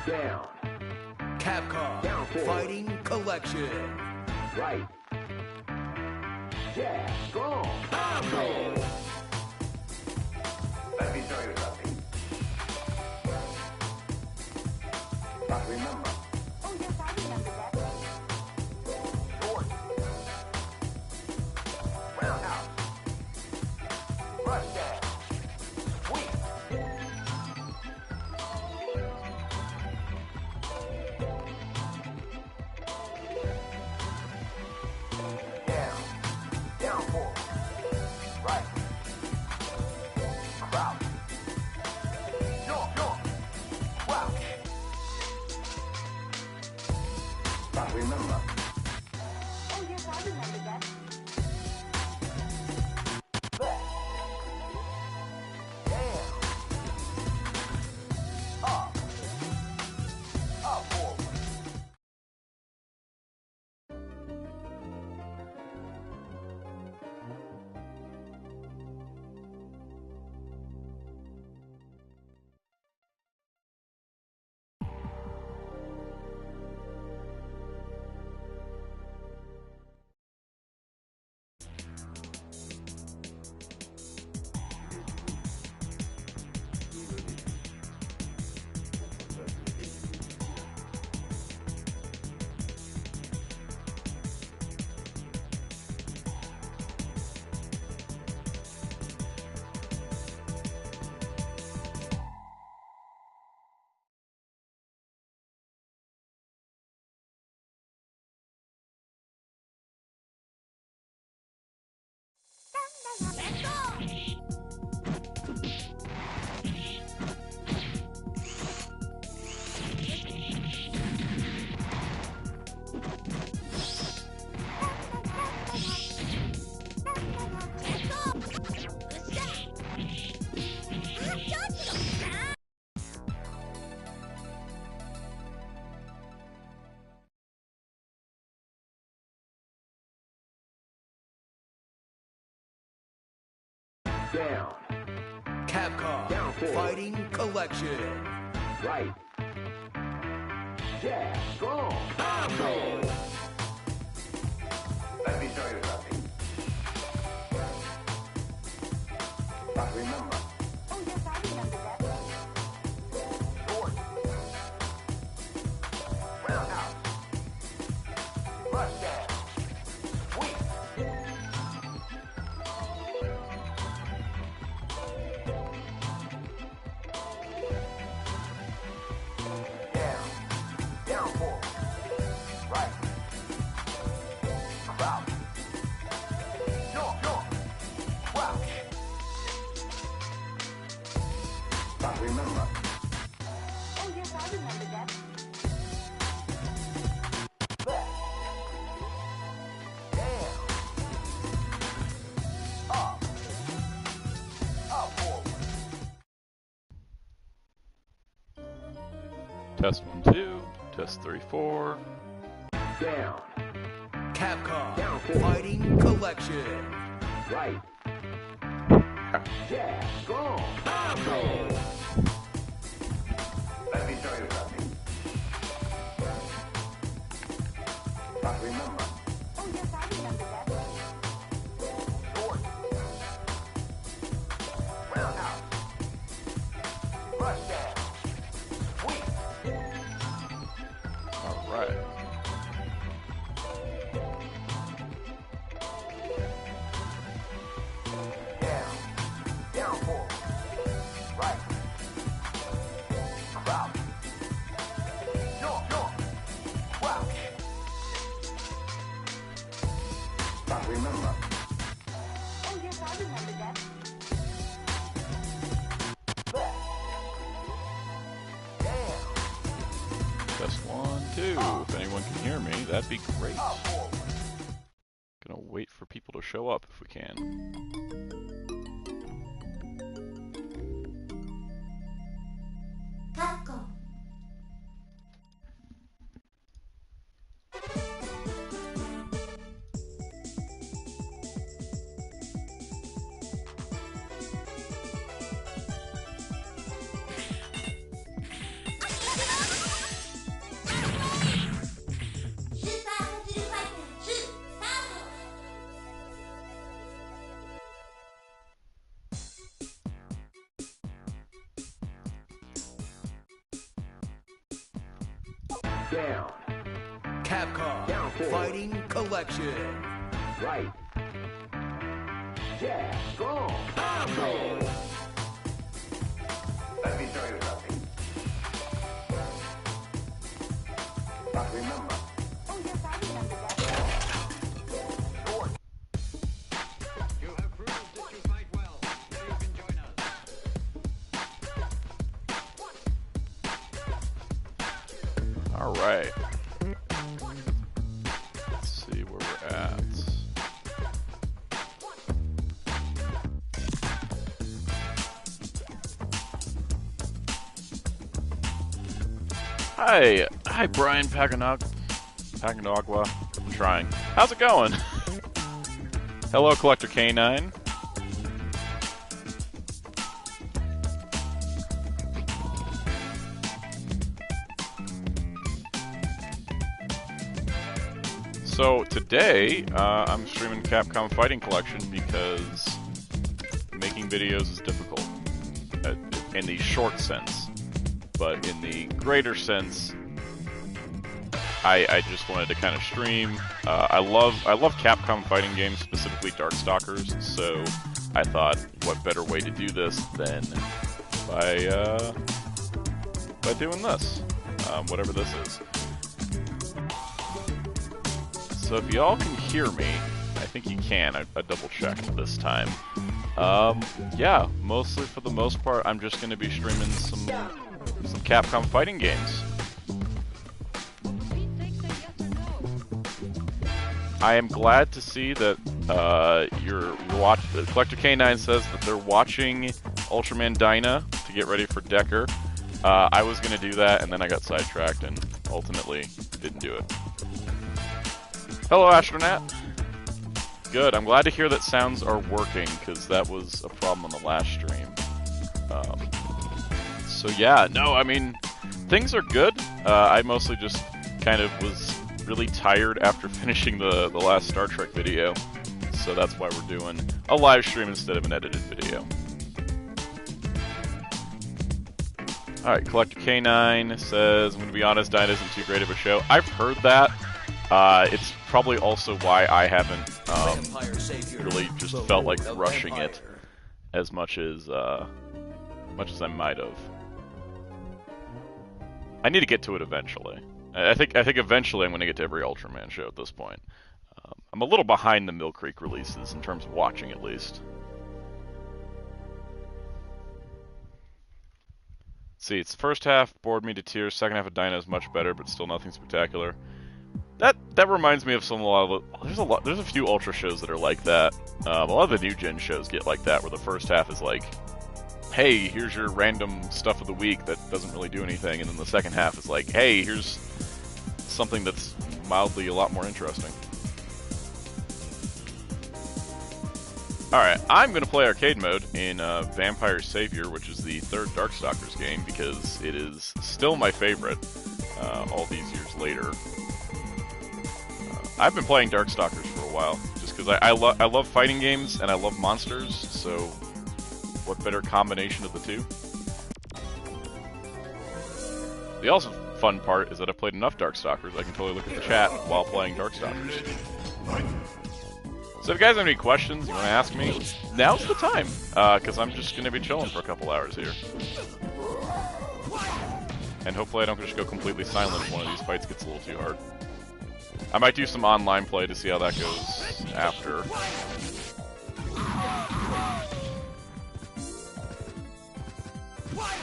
Down. Capcom Down forward. Fighting Collection. Right. Jab. Strong. Combo. Let me show you something. But remember. Oh, yes, I remember that. Short. Roundhouse. Rush jab. Sweep. Down. Down forward. Right. Crouch. Jump. Wow. But remember. Oh, yes, I remember that. Left. Down. Up. Up forward. Let's go! Down. Capcom Down forward. Fighting Collection. Right. Jab. Strong. Combo. Let me show you something. But remember. Oh, yes, I remember that. Short. Roundhouse. Rush jab. Sweep. Down. Down forward. Right. Crouch. Jump. Wow. But remember. Oh, yes, I remember that. Left. Down. Up. Up forward. Test 1, 2. Test 3, 4. Down. Capcom Down forward. Fighting Collection. Right. Jab. Strong. Combo. Let me show you something. But remember. Oh, yes, I remember that. Short. Roundhouse. Rush jab. Sweep. Alright. Down. Down forward. Right. Crouch. Jump. Wow. But remember. Oh, yes, I remember that. Left. Down. Test 1, 2. If anyone can hear me, that'd be great. Up forward. Gonna wait for people to show up if we can. Capcom. Down. Capcom Down forward. Fighting Collection. Right. Jab. Strong. Combo. Let me show you something. But remember. Oh, yes, I remember that. Short. You have proved that you fight well. Now you can join us. All right. Let's see where we're at. Hi, Brian Paganagua. I'm trying. How's it going? Hello, Collector K9. So today, I'm streaming Capcom Fighting Collection because making videos is difficult in the short sense, but in the greater sense, I just wanted to kind of stream. I love Capcom fighting games, specifically Darkstalkers. So I thought, what better way to do this than by doing this, whatever this is. So if y'all can hear me, I think you can. I double checked this time. Yeah, mostly for the most part, I'm just going to be streaming some Capcom fighting games. I am glad to see that Collector K9 says that they're watching Ultraman Dyna to get ready for Decker. I was going to do that, and then I got sidetracked and ultimately didn't do it. Hello, Astronaut. Good. I'm glad to hear that sounds are working, because that was a problem on the last stream. So yeah, no, I mean, things are good. I mostly just kind of was really tired after finishing the last Star Trek video, so that's why we're doing a live stream instead of an edited video. Alright, Collector K9 says, I'm going to be honest, Dyna isn't too great of a show. I've heard that. It's probably also why I haven't really just felt like rushing it as much as I might have. I need to get to it eventually. I think eventually I'm going to get to every Ultraman show at this point. I'm a little behind the Mill Creek releases in terms of watching, at least. See, it's the first half bored me to tears. Second half of Dyna is much better, but still nothing spectacular. That reminds me of there's a few Ultra shows that are like that. A lot of the new gen shows get like that, where the first half is like, hey, here's your random stuff of the week that doesn't really do anything, and then the second half is like, hey, here's something that's mildly a lot more interesting. Alright, I'm going to play arcade mode in Vampire Savior, which is the third Darkstalkers game, because it is still my favorite all these years later. I've been playing Darkstalkers for a while, just because I love fighting games and I love monsters, so what better combination of the two? The also fun part is that I've played enough Darkstalkers, I can totally look at the chat while playing Darkstalkers. So if you guys have any questions you want to ask me, now's the time, because I'm just going to be chilling for a couple hours here. And hopefully I don't just go completely silent if one of these fights gets a little too hard. I might do some online play to see how that goes after.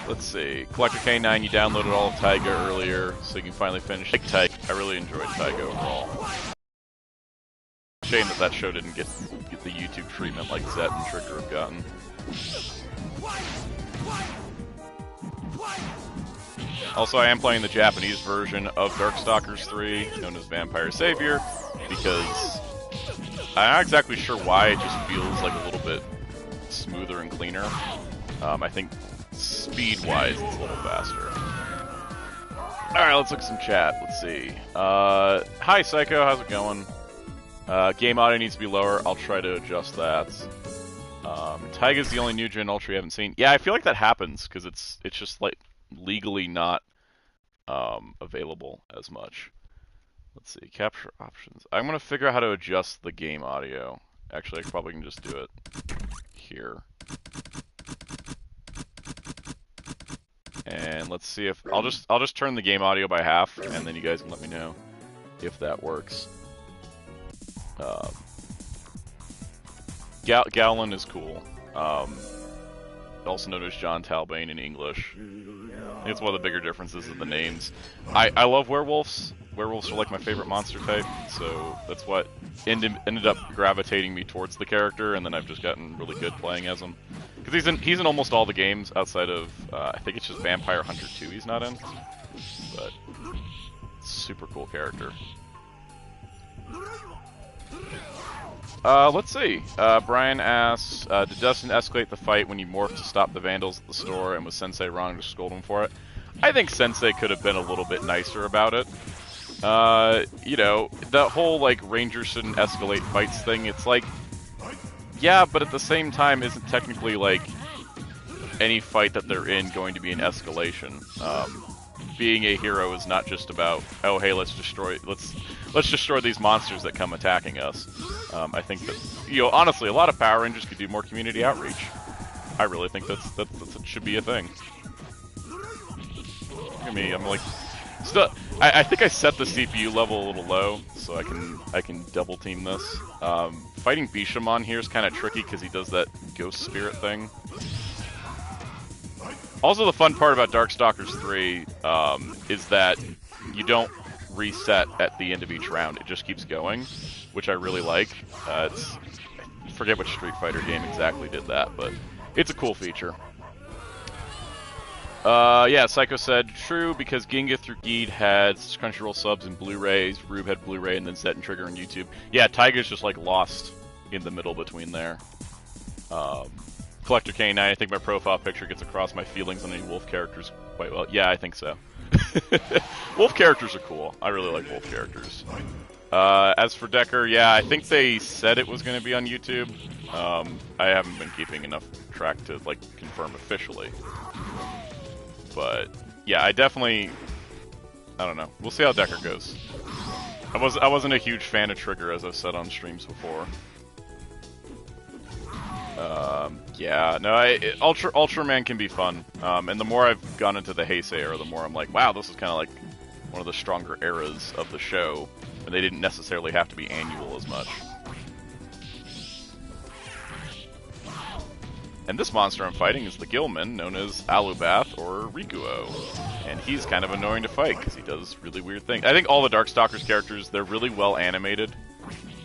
Let's see. Collector K9, you downloaded all of Taiga earlier, so you can finally finish Taiga. I really enjoyed Taiga overall. Shame that show didn't get the YouTube treatment like Zet and Trigger have gotten. Also, I am playing the Japanese version of Darkstalkers 3, known as Vampire Savior, because I'm not exactly sure why, it just feels like a little bit smoother and cleaner. I think speed-wise, it's a little faster. Alright, let's look at some chat. Let's see. Hi, Psycho. How's it going? Game audio needs to be lower. I'll try to adjust that. Taiga's the only new gen Ultra you haven't seen. Yeah, I feel like that happens, because it's just, like, legally not available as much. Let's see, capture options. I'm gonna figure out how to adjust the game audio. Actually, I probably can just do it here. And let's see if I'll just turn the game audio by half, and then you guys can let me know if that works. Gowlin is cool. Also known as John Talbane in English. I think it's one of the bigger differences in the names. I love werewolves. Werewolves are like my favorite monster type, so that's what ended up gravitating me towards the character, and then I've just gotten really good playing as him. Because he's in almost all the games outside of, I think it's just Vampire Hunter 2 he's not in. But, super cool character. Let's see. Brian asks, did Dustin escalate the fight when you morphed to stop the vandals at the store, and was Sensei wrong to scold him for it? I think Sensei could have been a little bit nicer about it. You know, the whole, like, Rangers shouldn't escalate fights thing, it's like, yeah, but at the same time, isn't technically, like, any fight that they're in going to be an escalation. Being a hero is not just about, oh, hey, let's destroy these monsters that come attacking us. I think that, you know, honestly, a lot of Power Rangers could do more community outreach. I really think that should be a thing. Look at me, I'm like, still, I think I set the CPU level a little low, so I can double team this. Fighting Bishamon here is kind of tricky because he does that ghost spirit thing. Also, the fun part about Darkstalkers 3 is that you don't reset at the end of each round. It just keeps going, which I really like. I forget which Street Fighter game exactly did that, but it's a cool feature. Yeah, Psycho said, true, because Ginga through Geed had Crunchyroll subs and Blu-rays, Rube had Blu-ray, and then Zet and Trigger on YouTube. Yeah, Taiga's just, like, lost in the middle between there. Collector K9, I think my profile picture gets across my feelings on any wolf characters quite well. Yeah, I think so. Wolf characters are cool. I really like wolf characters. As for Decker, yeah, I think they said it was going to be on YouTube. I haven't been keeping enough track to, like, confirm officially. But, yeah, I don't know. We'll see how Decker goes. I wasn't a huge fan of Trigger, as I've said on streams before. Yeah, no, Ultraman can be fun. And the more I've gone into the Heisei era, the more I'm like, wow, this is kind of like one of the stronger eras of the show, and they didn't necessarily have to be annual as much. And this monster I'm fighting is the Gilman, known as Alubath or Rikuo. And he's kind of annoying to fight, because he does really weird things. I think all the Darkstalkers characters, they're really well animated.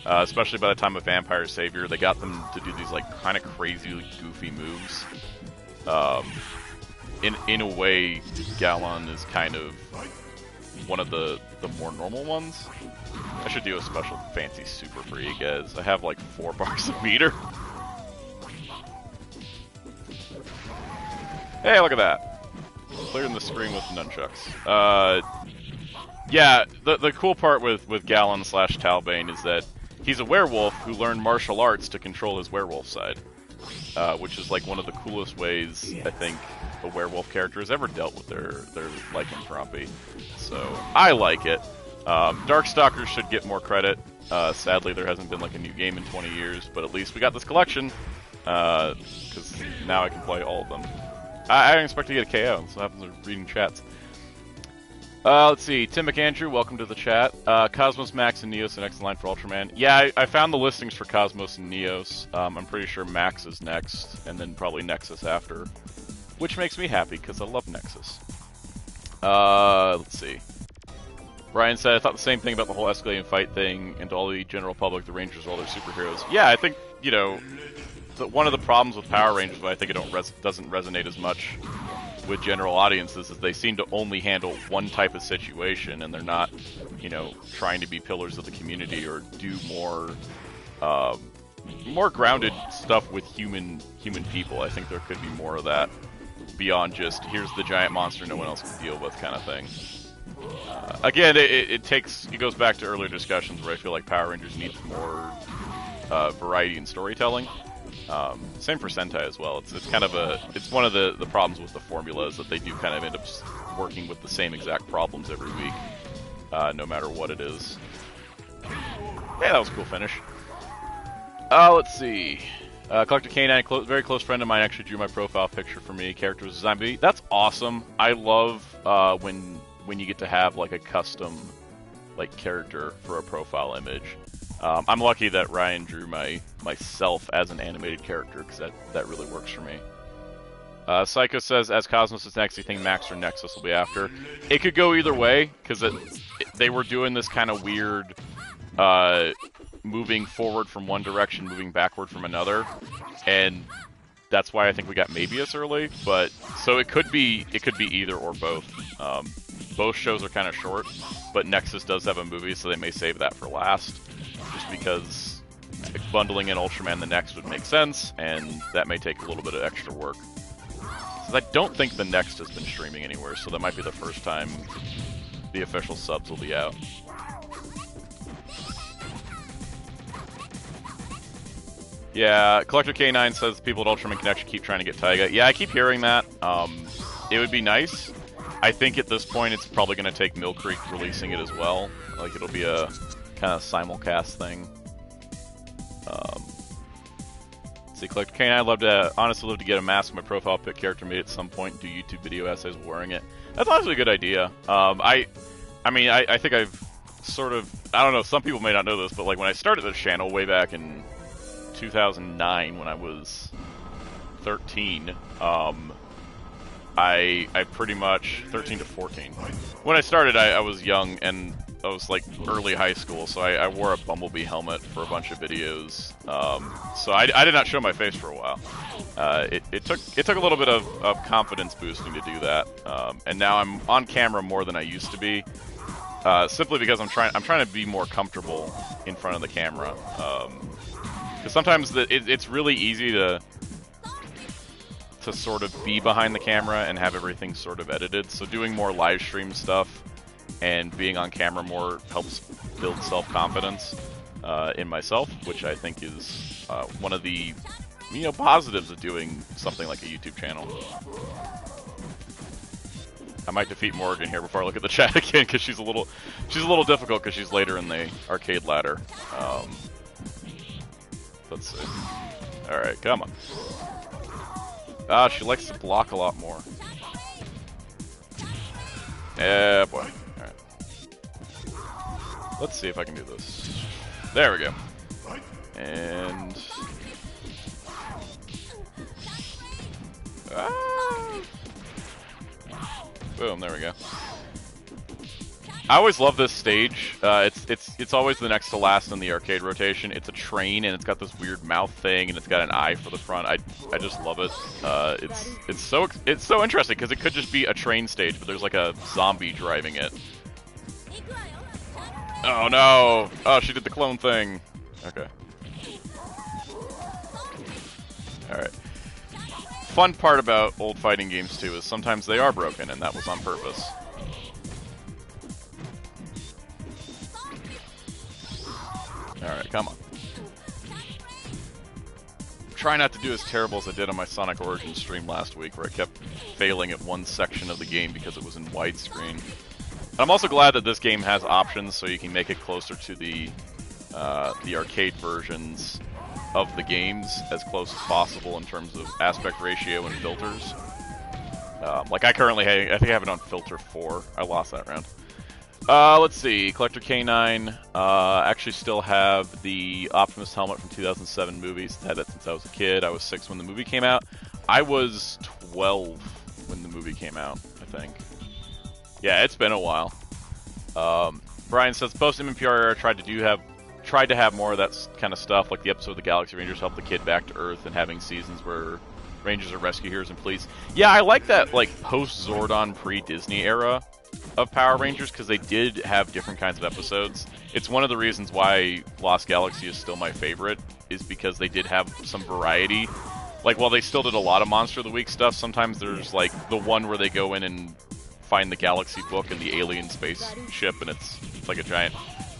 Especially by the time of Vampire Savior, they got them to do these, like, kind of crazy, goofy moves. In a way, Galon is kind of one of the more normal ones. I should do a special fancy super for you guys. I have, like, 4 bars of meter. Hey, look at that. Clearing the screen with nunchucks. Yeah, the cool part with Galon / Talbane is that he's a werewolf who learned martial arts to control his werewolf side. Which is like one of the coolest ways, I think, a werewolf character has ever dealt with their lycanthropy. So, I like it. Darkstalkers should get more credit. Sadly, there hasn't been like a new game in 20 years, but at least we got this collection. Because now I can play all of them. I didn't expect to get a KO, so happens to reading chats. Let's see, Tim McAndrew, welcome to the chat. Cosmos, Max, and Neos, the next in line for Ultraman. Yeah, I found the listings for Cosmos and Neos. I'm pretty sure Max is next, and then probably Nexus after. Which makes me happy, because I love Nexus. Let's see. Brian said, I thought the same thing about the whole escalating fight thing, and to all the general public, the Rangers are all their superheroes. Yeah, I think, you know, one of the problems with Power Rangers, but I think it doesn't resonate as much with general audiences, is they seem to only handle one type of situation, and they're not, you know, trying to be pillars of the community or do more grounded stuff with human people. I think there could be more of that beyond just here's the giant monster no one else can deal with kind of thing. Again, it goes back to earlier discussions where I feel like Power Rangers needs more variety in storytelling. Same for Sentai as well. It's kind of it's one of the problems with the formula is that they do kind of end up working with the same exact problems every week, no matter what it is. Yeah, that was a cool finish. Let's see. Collector K9, very close friend of mine, actually drew my profile picture for me. Character was designed by me. That's awesome. I love when you get to have like a custom like character for a profile image. I'm lucky that Ryan drew myself as an animated character because that really works for me. Psycho says, as Cosmos is next, do you think Max or Nexus will be after? It could go either way because they were doing this kind of weird. Moving forward from one direction, moving backward from another, and that's why I think we got Mabius early. But so it could be either or both. Both shows are kind of short, but Nexus does have a movie, so they may save that for last, just because bundling in Ultraman the Next would make sense, and that may take a little bit of extra work. I don't think the Next has been streaming anywhere, so that might be the first time the official subs will be out. Yeah, Collector K9 says people at Ultraman Connection keep trying to get Taiga. Yeah, I keep hearing that. It would be nice. I think at this point it's probably going to take Mill Creek releasing it as well. Like, it'll be a kind of simulcast thing. See, Collector K9, I'd honestly love to get a mask of my profile pic character made at some point and do YouTube video essays wearing it. That's honestly a good idea. I think I've sort of, I don't know, some people may not know this, but like when I started this channel way back in 2009 when I was 13, I pretty much 13 to 14. When I started, I was young and I was like early high school, so I wore a Bumblebee helmet for a bunch of videos. So I did not show my face for a while. It took a little bit of confidence boosting to do that, and now I'm on camera more than I used to be, simply because I'm trying to be more comfortable in front of the camera. Because sometimes it's really easy to sort of be behind the camera and have everything sort of edited. So doing more live stream stuff and being on camera more helps build self-confidence in myself, which I think is one of the positives of doing something like a YouTube channel. I might defeat Morgan here before I look at the chat again because she's a little difficult because she's later in the arcade ladder. Let's see. Alright, come on. She likes to block a lot more. Yeah, boy. Alright. Let's see if I can do this. There we go. And... boom, there we go. I always love this stage. It's always the next to last in the arcade rotation. It's a train and it's got this weird mouth thing and it's got an eye for the front. I just love it. It's so interesting because it could just be a train stage, but there's like a zombie driving it. Oh no! Oh, she did the clone thing. Okay. All right. Fun part about old fighting games too is sometimes they are broken, and that was on purpose. Alright, come on. Try not to do as terrible as I did on my Sonic Origins stream last week, where I kept failing at one section of the game because it was in widescreen. I'm also glad that this game has options so you can make it closer to the arcade versions of the games as close as possible in terms of aspect ratio and filters. Like I think I have it on filter 4. I lost that round. Let's see. Collector K9. Actually still have the Optimus helmet from 2007 movies. Had that since I was a kid. I was 6 when the movie came out. I was 12 when the movie came out, I think. Yeah, it's been a while. Brian says post MMPR era tried to have more of that kind of stuff, like the episode of the Galaxy Rangers help the kid back to Earth and having seasons where Rangers are rescue heroes and police. Yeah, I like that like post Zordon pre-Disney era of Power Rangers because they did have different kinds of episodes. It's one of the reasons why Lost Galaxy is still my favorite, is because they did have some variety. Like while they still did a lot of Monster of the Week stuff, sometimes there's like the one where they go in and find the Galaxy book and the alien spaceship, and it's like a giant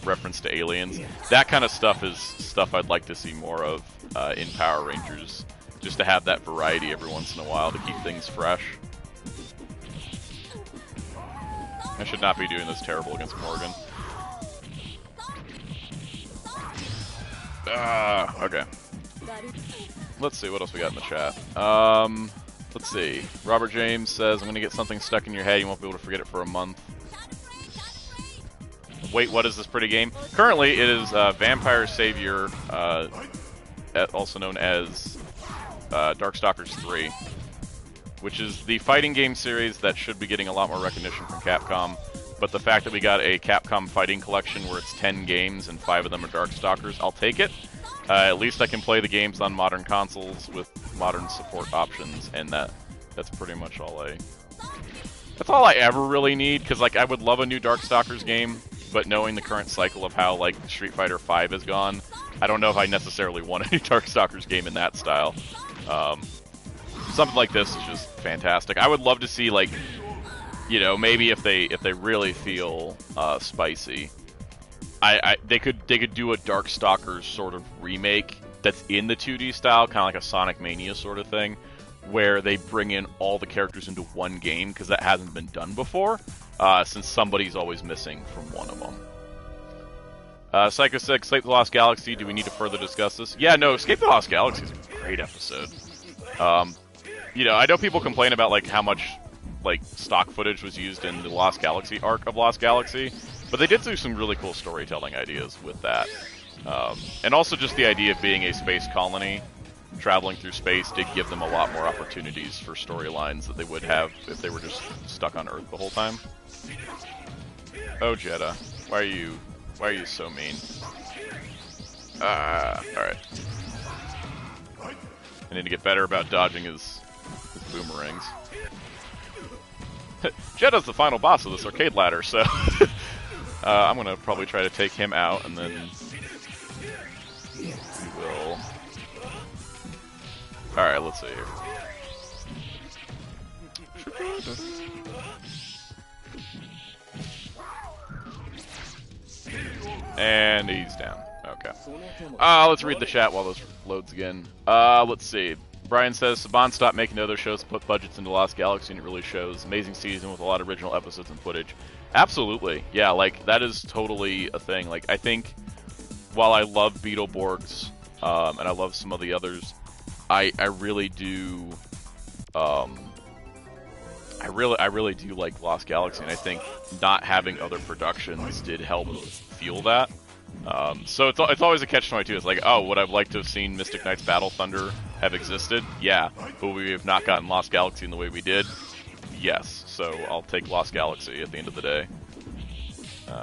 reference to aliens. That kind of stuff is stuff I'd like to see more of in Power Rangers, just to have that variety every once in a while to keep things fresh. I should not be doing this terrible against Morgan. Okay. Let's see what else we got in the chat. Let's see. Robert James says, I'm gonna get something stuck in your head, you won't be able to forget it for a month. Wait, what is this pretty game? Currently, it is Vampire Savior, also known as Darkstalkers 3, which is the fighting game series that should be getting a lot more recognition from Capcom. But the fact that we got a Capcom fighting collection where it's 10 games and 5 of them are Darkstalkers, I'll take it. At least I can play the games on modern consoles with modern support options, and that's pretty much all that's all I ever really need, because like I would love a new Darkstalkers game, but knowing the current cycle of how like Street Fighter V has gone, I don't know if I necessarily want a new Darkstalkers game in that style. Something like this is just fantastic. I would love to see, like, you know, maybe if they really feel spicy, they could do a Darkstalkers sort of remake that's in the 2D style, kind of like a Sonic Mania sort of thing, where they bring in all the characters into one game, because that hasn't been done before, since somebody's always missing from one of them. Psycho 6, Escape the Lost Galaxy, do we need to further discuss this? Yeah, no, Escape the Lost Galaxy is a great episode. You know, I know people complain about like how much like stock footage was used in the Lost Galaxy arc of Lost Galaxy, but they did do some really cool storytelling ideas with that. And also just the idea of being a space colony, traveling through space, did give them a lot more opportunities for storylines that they would have if they were just stuck on Earth the whole time. Oh, Jeddah, why are you so mean? Alright. I need to get better about dodging his boomerangs. Jeddah's the final boss of this arcade ladder, so I'm gonna probably try to take him out, and then we will. Alright, let's see here. And he's down. Okay. Let's read the chat while this loads again. Let's see. Brian says, Saban stopped making other shows to put budgets into Lost Galaxy, and it really shows. Amazing season with a lot of original episodes and footage. Absolutely. Yeah, like, that is totally a thing. Like, I think, while I love Beetleborgs, and I love some of the others, I really do, I really do like Lost Galaxy, and I think not having other productions did help fuel that. So it's always a catch-22. It's like, oh, would I have liked to have seen Mystic Knights Battle Thunder have existed? Yeah. But we have not gotten Lost Galaxy in the way we did? Yes. So I'll take Lost Galaxy at the end of the day.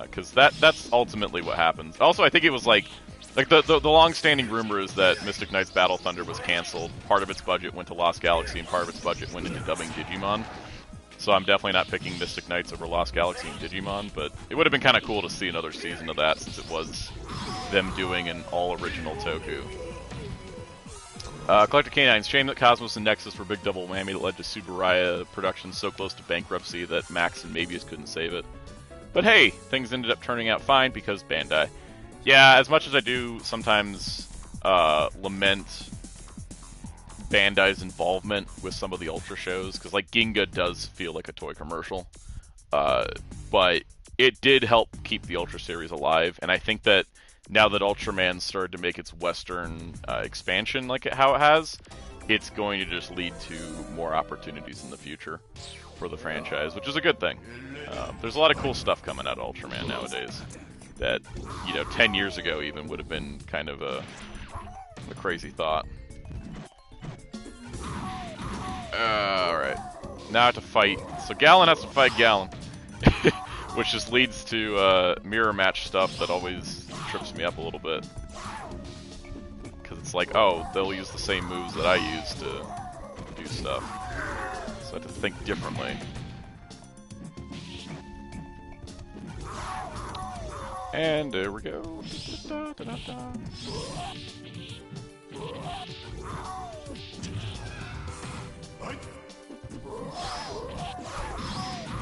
Because that's ultimately what happens. Also, I think it was like the long-standing rumor is that Mystic Knights Battle Thunder was canceled. Part of its budget went to Lost Galaxy, and part of its budget went into dubbing Digimon. So I'm definitely not picking Mystic Knights over Lost Galaxy and Digimon, but it would have been kind of cool to see another season of that, since it was them doing an all-original Toku. Collector Canines, shame that Cosmos and Nexus were big double whammy that led to Subaraya Productions so close to bankruptcy that Max and Mabius couldn't save it. But hey, things ended up turning out fine because Bandai. Yeah, as much as I do sometimes lament Bandai's involvement with some of the Ultra shows, because like Ginga does feel like a toy commercial, but it did help keep the Ultra series alive, and I think that now that Ultraman started to make its Western expansion like how it has, it's going to just lead to more opportunities in the future for the franchise, which is a good thing. There's a lot of cool stuff coming out of Ultraman nowadays that, 10 years ago even would have been kind of a crazy thought. Alright. Now I have to fight. So Gallon has to fight Gallon. Which just leads to mirror match stuff that always trips me up a little bit. Because it's like, oh, they'll use the same moves that I use to do stuff. So I have to think differently. And there we go.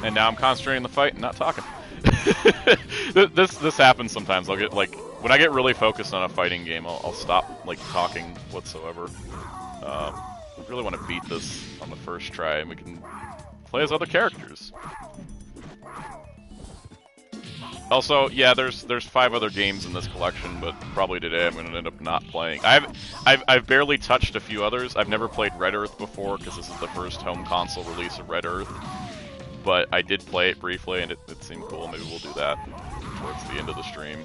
And now I'm concentrating on the fight and not talking. This happens sometimes. I'll get like when I get really focused on a fighting game, I'll stop like talking whatsoever. I really want to beat this on the first try, and we can play as other characters. Also, yeah, there's 5 other games in this collection, but probably today I'm going to end up not playing. I've barely touched a few others. I've never played Red Earth before because this is the first home console release of Red Earth. But I did play it briefly, and it seemed cool. Maybe we'll do that towards the end of the stream.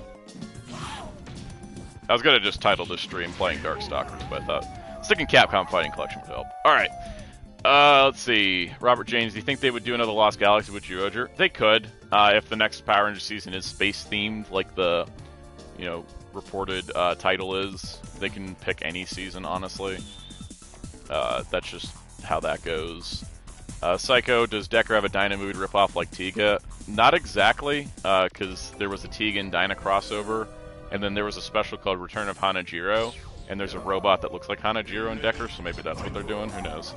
I was going to just title this stream Playing Darkstalkers, but I thought sticking Capcom Fighting Collection would help. Alright. Let's see. Robert James, do you think they would do another Lost Galaxy with Zyuohger? They could, if the next Power Rangers season is space-themed, like the, reported title is. They can pick any season, honestly. That's just how that goes. Psycho, does Decker have a Dyna movie to rip off like Tiga? Not exactly, because there was a Tiga and Dyna crossover, and then there was a special called Return of Hanajiro, and there's a robot that looks like Hanajiro and Decker, so maybe that's what they're doing, who knows.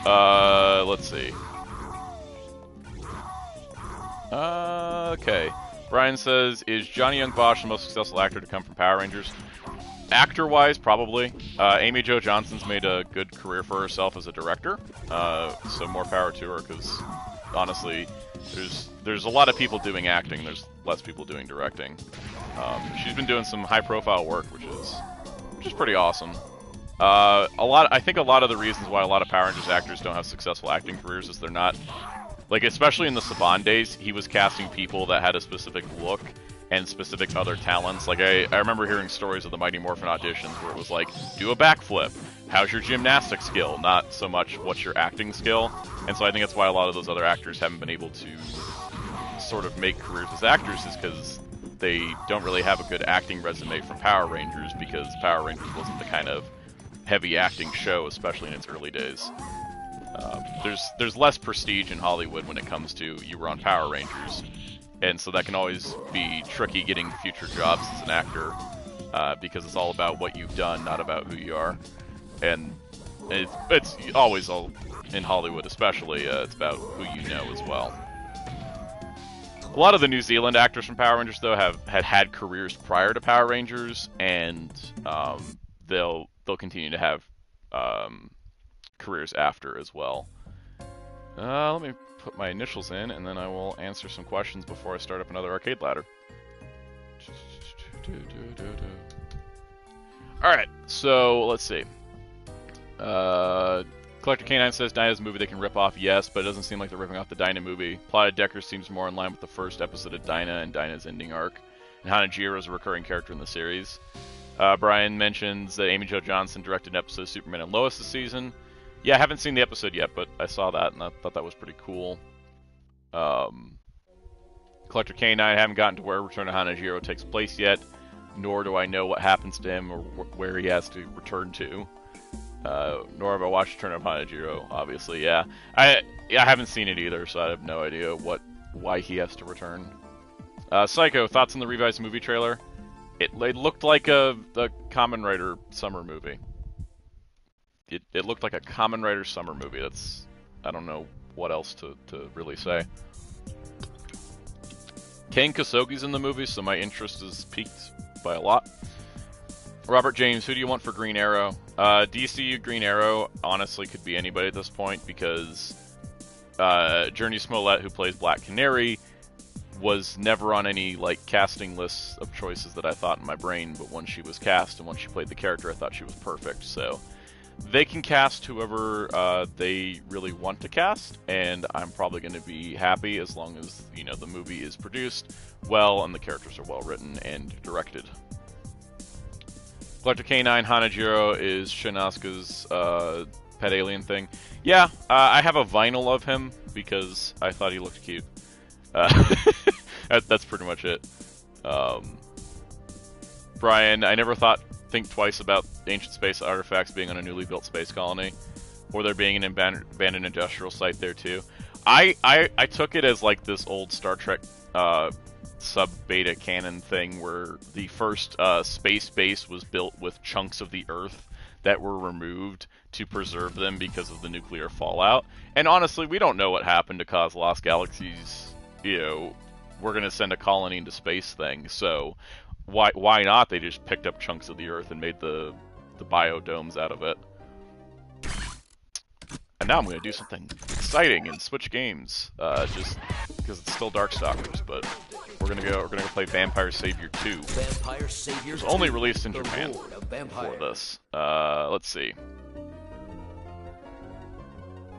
Let's see. Okay. Brian says, is Johnny Young Bosch the most successful actor to come from Power Rangers? Actor-wise, probably. Amy Jo Johnson's made a good career for herself as a director, so more power to her, because honestly, there's a lot of people doing acting, there's less people doing directing. She's been doing some high-profile work, which is pretty awesome. I think a lot of the reasons why a lot of Power Rangers actors don't have successful acting careers is they're not, like, especially in the Saban days, he was casting people that had a specific look and specific other talents. Like, I remember hearing stories of the Mighty Morphin auditions where it was like, do a backflip, how's your gymnastic skill, not so much what's your acting skill. And so I think that's why a lot of those other actors haven't been able to sort of make careers as actors, is because they don't really have a good acting resume from Power Rangers, because Power Rangers wasn't the kind of heavy acting show, especially in its early days. There's less prestige in Hollywood when it comes to you were on Power Rangers. And so that can always be tricky getting future jobs as an actor, because it's all about what you've done, not about who you are. And it's always all in Hollywood, especially. It's about who you know as well. A lot of the New Zealand actors from Power Rangers, though, had careers prior to Power Rangers, and they'll continue to have careers after as well. Let me put my initials in, and then I will answer some questions before I start up another arcade ladder. Alright, so let's see. Collector K9 says Dyna's a movie they can rip off, yes, but it doesn't seem like they're ripping off the Dyna movie. Plot of Decker seems more in line with the first episode of Dyna and Dyna's ending arc, and Hanajiro is a recurring character in the series. Brian mentions that Amy Jo Johnson directed an episode of Superman and Lois this season. Yeah, I haven't seen the episode yet, but I saw that, and I thought that was pretty cool. Collector K9, I haven't gotten to where Return of Hanajiro takes place yet, nor do I know what happens to him or where he has to return to. Nor have I watched Return of Hanajiro, obviously, yeah. I haven't seen it either, so I have no idea why he has to return. Psycho, thoughts on the revised movie trailer? It looked like a Kamen Rider summer movie. It looked like a Kamen Rider summer movie. I don't know what else to really say. Ken Kosogi's in the movie, so my interest is piqued by a lot. Robert James, who do you want for Green Arrow? DCU Green Arrow honestly could be anybody at this point, because Journey Smollett, who plays Black Canary, was never on any casting lists of choices that I thought in my brain, but when she was cast and when she played the character, I thought she was perfect. So they can cast whoever they really want to cast, and I'm probably going to be happy as long as the movie is produced well and the characters are well written and directed. Collector K9, Hanajiro is Shinasuke's pet alien thing. Yeah, I have a vinyl of him because I thought he looked cute. That's pretty much it. Brian, I never think twice about ancient space artifacts being on a newly built space colony, or there being an abandoned industrial site there too. I took it as this old Star Trek sub-beta canon thing where the first space base was built with chunks of the Earth that were removed to preserve them because of the nuclear fallout. And honestly, we don't know what happened to cause Lost Galaxy's, we're gonna send a colony into space thing. So why not? They just picked up chunks of the Earth and made the biodomes out of it. And now I'm gonna do something exciting and switch games, just because it's still Darkstalkers, but we're gonna go play Vampire Savior 2. Vampire Savior. It was only released in Japan Lord of Vampire. for this. Let's see.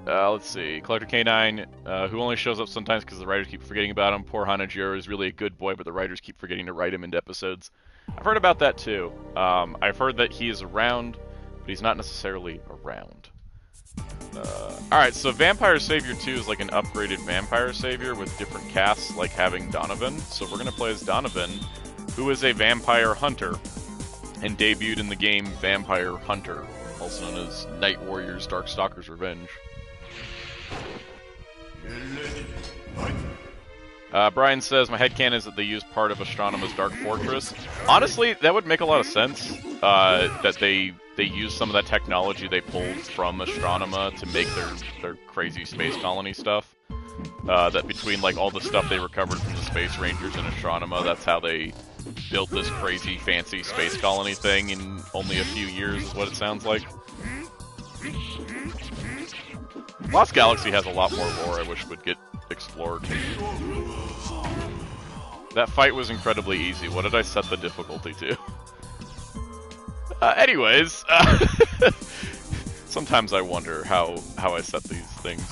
Let's see. Collector K9, who only shows up sometimes because the writers keep forgetting about him. Poor Hanajiro is really a good boy, but the writers keep forgetting to write him into episodes. I've heard about that too. I've heard that he is around, but he's not necessarily around. Alright, so Vampire Savior 2 is like an upgraded Vampire Savior with different casts, like having Donovan. So we're gonna play as Donovan, who is a vampire hunter, and debuted in the game Vampire Hunter, also known as Night Warriors Darkstalkers Revenge. Brian says, my headcanon is that they use part of Astronoma's Dark Fortress. Honestly, that would make a lot of sense, that they use some of that technology they pulled from Astronoma to make their crazy space colony stuff. That between like all the stuff they recovered from the Space Rangers and Astronoma, that's how they built this crazy fancy space colony thing in only a few years, is what it sounds like. Lost Galaxy has a lot more lore I wish would get explored. That fight was incredibly easy. What did I set the difficulty to? Anyways, sometimes I wonder how I set these things.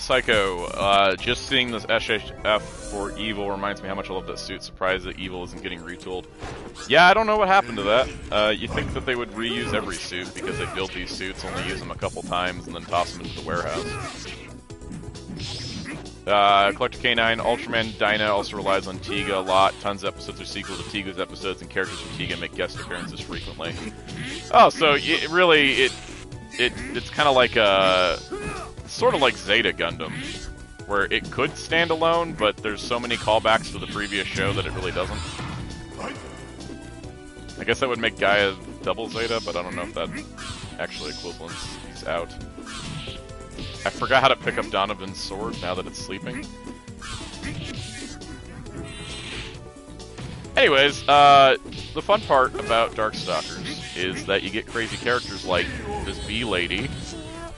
Psycho, just seeing this SHF for Evil reminds me how much I love that suit. Surprised that Evil isn't getting retooled. Yeah, I don't know what happened to that. You think that they would reuse every suit because they build these suits, only use them a couple times, and then toss them into the warehouse. Collector K9, Ultraman Dyna also relies on Tiga a lot. Tons of episodes are sequel to Tiga's episodes, and characters from Tiga make guest appearances frequently. Oh, so it's kind of like sort of like Zeta Gundam, where it could stand alone, but there's so many callbacks to the previous show that it really doesn't. I guess that would make Gaia double Zeta, but I don't know if that actually equivalents. He's out. I forgot how to pick up Donovan's sword now that it's sleeping. Anyways, the fun part about Darkstalkers is that you get crazy characters like this bee lady,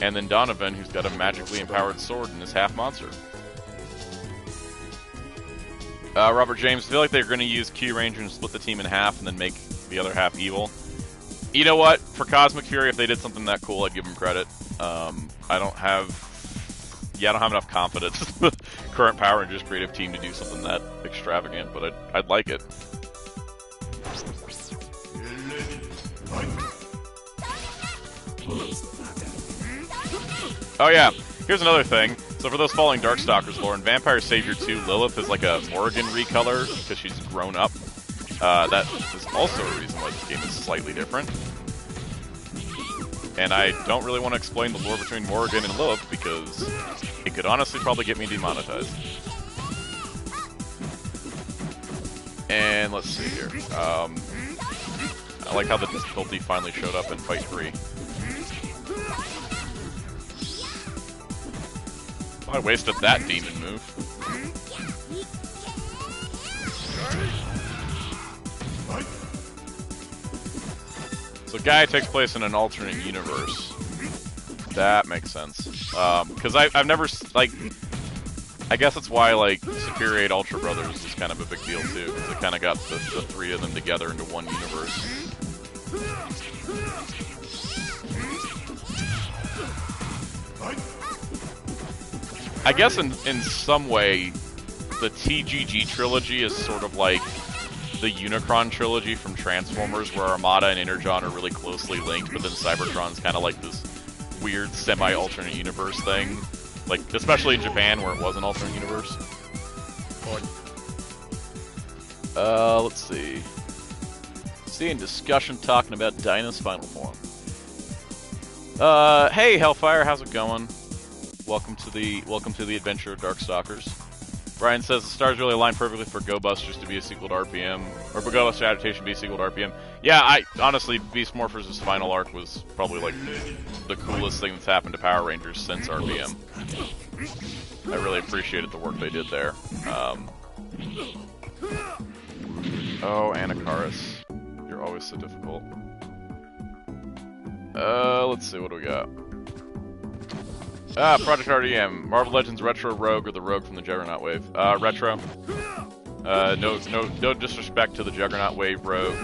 and then Donovan, who's got a magically empowered sword and is half monster. Robert James, I feel like they're going to use Q Ranger and split the team in half and then make the other half evil. You know what? For Cosmic Fury, if they did something that cool, I'd give them credit. I don't have enough confidence in the current Power Rangers creative team to do something that extravagant, but I'd like it. Oh yeah, here's another thing. So for those following Darkstalkers lore, in Vampire Savior 2, Lilith is like a Morrigan recolor because she's grown up. That is also a reason why this game is slightly different. And I don't really want to explain the lore between Morrigan and Lilith because it could honestly probably get me demonetized. And let's see here. I like how the difficulty finally showed up in Fight 3. I wasted that demon move. So Gaia takes place in an alternate universe. That makes sense. Because I've never, like, I guess that's why, like, Superior 8 Ultra Brothers is kind of a big deal, too. Because it kind of got the three of them together into one universe. I guess in some way, the TGG trilogy is sort of like the Unicron trilogy from Transformers, where Armada and Energon are really closely linked, but then Cybertron's kind of like this weird semi-alternate universe thing. Like, especially in Japan, where it was an alternate universe. Let's see. Seeing discussion talking about Dyna's final form. Hey Hellfire, how's it going? Welcome to the adventure of Darkstalkers. Brian says the stars really align perfectly for Go Busters to be a sequel to RPM, or for Go Buster adaptation to be a sequel to RPM. Yeah, I honestly, Beast Morphers' final arc was probably like the coolest thing that's happened to Power Rangers since RPM. I really appreciated the work they did there. Oh, Anacaris. You're always so difficult. Let's see, what do we got? Project RDM. Marvel Legends Retro Rogue or the Rogue from the Juggernaut Wave? Retro. No disrespect to the Juggernaut Wave Rogue.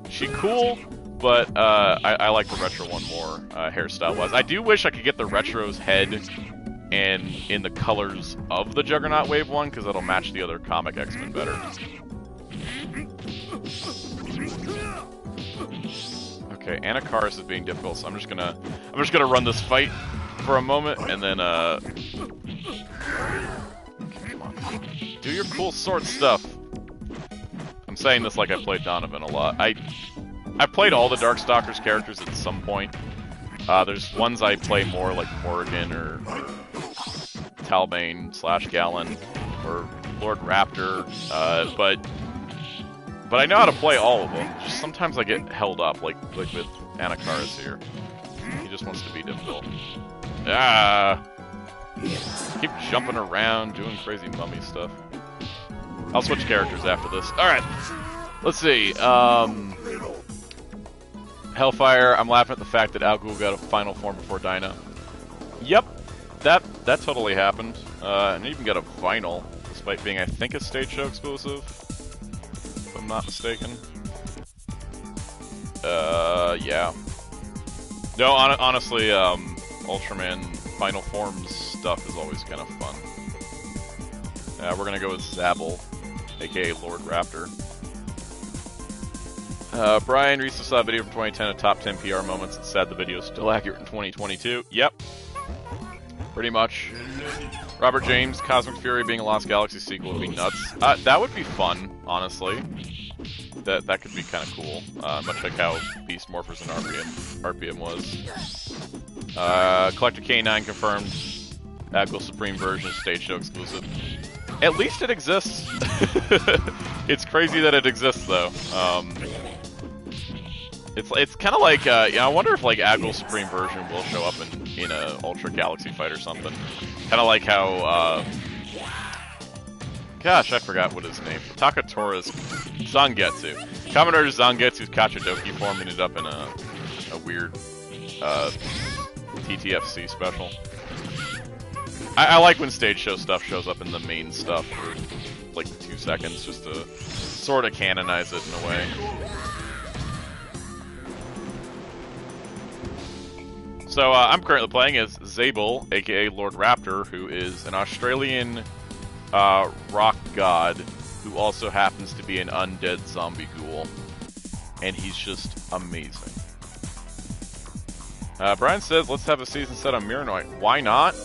She cool, but I like the retro one more, hairstyle-wise. I do wish I could get the retro's head and in the colors of the Juggernaut Wave one, because that'll match the other comic X-Men better. Okay, Anacaris is being difficult, so I'm just gonna run this fight for a moment, and then okay, come on. Do your cool sword stuff. I'm saying this like I played Donovan a lot. I've played all the Darkstalkers characters at some point. There's ones I play more, like Morrigan or Talbane / Gallon or Lord Raptor, but I know how to play all of them. Just sometimes I get held up, like with Anacaris here. He just wants to be difficult. Keep jumping around, doing crazy mummy stuff. I'll switch characters after this. Alright, let's see. Hellfire, I'm laughing at the fact that Al Ghul got a final form before Dinah. Yep, that totally happened. And even got a vinyl, despite being, I think, a stage show exclusive. If I'm not mistaken. Yeah. No, honestly, Ultraman Final Forms stuff is always kind of fun. We're gonna go with Zabel, aka Lord Raptor. Brian recently saw a video from 2010 of top 10 PR moments. It's sad the video is still accurate in 2022. Yep. Pretty much. Robert James, Cosmic Fury being a Lost Galaxy sequel would be nuts. That would be fun, honestly. That could be kind of cool. Much like how Beast Morphers and RPM was. Collector K9 confirmed. Agile Supreme version stage show exclusive. At least it exists. It's crazy that it exists, though. It's kind of like, I wonder if like Agile Supreme version will show up in a Ultra Galaxy fight or something. Kind of like how, gosh, I forgot what his name. Takatora's Zangetsu. Commodore Zangetsu's Kachadoki form ended up in a weird TTFC special. I like when stage show stuff shows up in the main stuff for like 2 seconds, just to sort of canonize it in a way. So I'm currently playing as Zabel, aka Lord Raptor, who is an Australian rock god who also happens to be an undead zombie ghoul, and he's just amazing. Brian says, let's have a season set on Miranoid. Why not?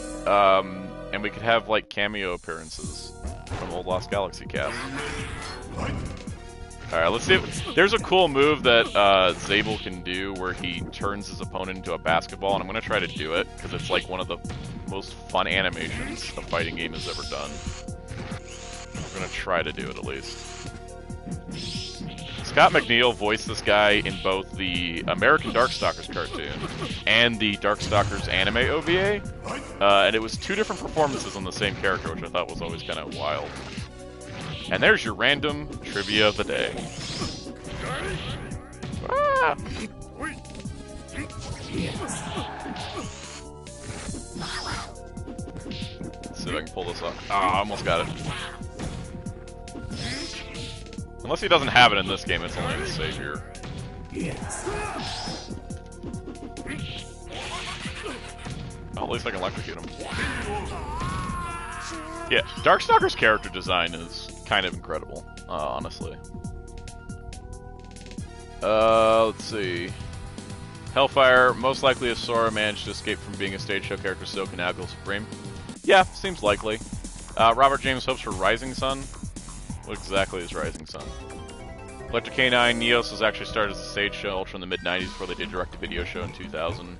And we could have, like, cameo appearances from old Lost Galaxy cast. Alright, let's see if... There's a cool move that Zabel can do where he turns his opponent into a basketball, and I'm going to try to do it, because it's, like, one of the most fun animations a fighting game has ever done. I'm going to try to do it, at least. Scott McNeil voiced this guy in both the American Darkstalkers cartoon and the Darkstalkers anime OVA, and it was 2 different performances on the same character, which I thought was always kind of wild. And there's your random trivia of the day. Ah! Let's see if I can pull this off. Ah, I almost got it. Unless he doesn't have it in this game, it's only in the Savior. Oh, at least I can electrocute him. Yeah, Darkstalker's character design is kind of incredible, honestly. Let's see. Hellfire, most likely if Sora managed to escape from being a stage show character, so can Agile Supreme. Yeah, seems likely. Robert James hopes for Rising Sun. What exactly is Rising Sun? Electric K9, Neos was actually started as a stage show Ultra in the mid-90s before they did direct-to-video show in 2000.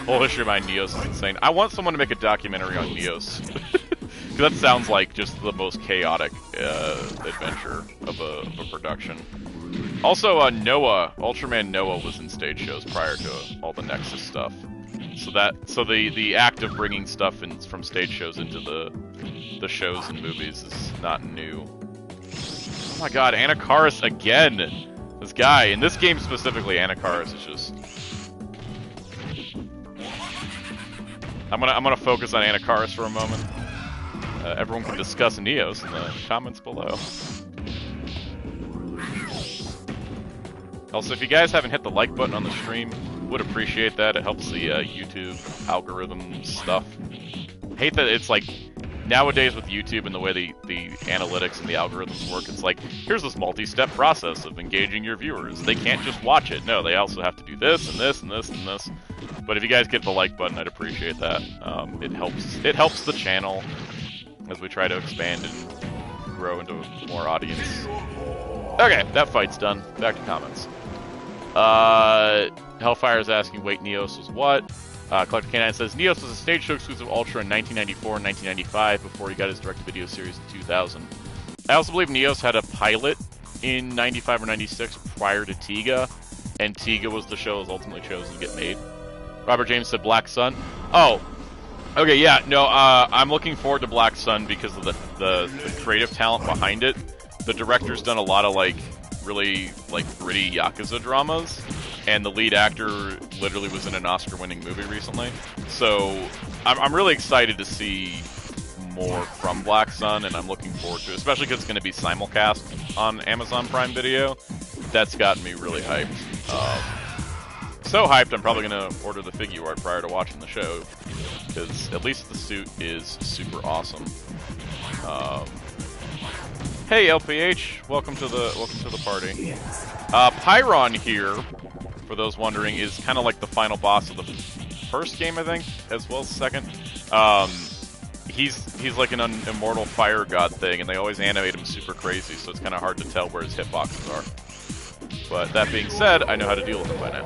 Whole history behind Neos is insane. I want someone to make a documentary on Neos. Because that sounds like just the most chaotic adventure of a production. Also, Noah, Ultraman Noah was in stage shows prior to all the Nexus stuff. So the act of bringing stuff from stage shows into the shows and movies is not new. Oh my god, Anakaris again! This guy, in this game specifically, Anakaris is just... I'm gonna focus on Anakaris for a moment. Everyone can discuss Neos in the comments below. Also, if you guys haven't hit the like button on the stream, would appreciate that. It helps the YouTube algorithm stuff. Hate that it's like, nowadays with YouTube and the way the analytics and the algorithms work, it's like, here's this multi-step process of engaging your viewers. They can't just watch it. No, they also have to do this and this and this and this. But if you guys get the like button, I'd appreciate that. It helps the channel as we try to expand and grow into more audience. Okay, that fight's done. Back to comments. Hellfire's asking, wait, Neos was what? Collector K9 says, Neos was a stage show exclusive Ultra in 1994 and 1995 before he got his direct-to-video series in 2000. I also believe Neos had a pilot in 95 or 96 prior to Tiga, and Tiga was the show that was ultimately chosen to get made. Robert James said Black Sun. Oh, okay, yeah, no, I'm looking forward to Black Sun because of the creative talent behind it. The director's done a lot of, like, really, like, gritty Yakuza dramas, and the lead actor literally was in an Oscar-winning movie recently. So, I'm really excited to see more from Black Sun, and I'm looking forward to it, especially because it's going to be simulcast on Amazon Prime Video. That's gotten me really hyped. So hyped, I'm probably going to order the figure art prior to watching the show, because at least the suit is super awesome. Hey LPH, welcome to the party. Pyron here, for those wondering, is kind of like the final boss of the first game, I think, as well as the second. He's like an immortal fire god thing, and they always animate him super crazy, so it's kind of hard to tell where his hitboxes are. But that being said, I know how to deal with him by now.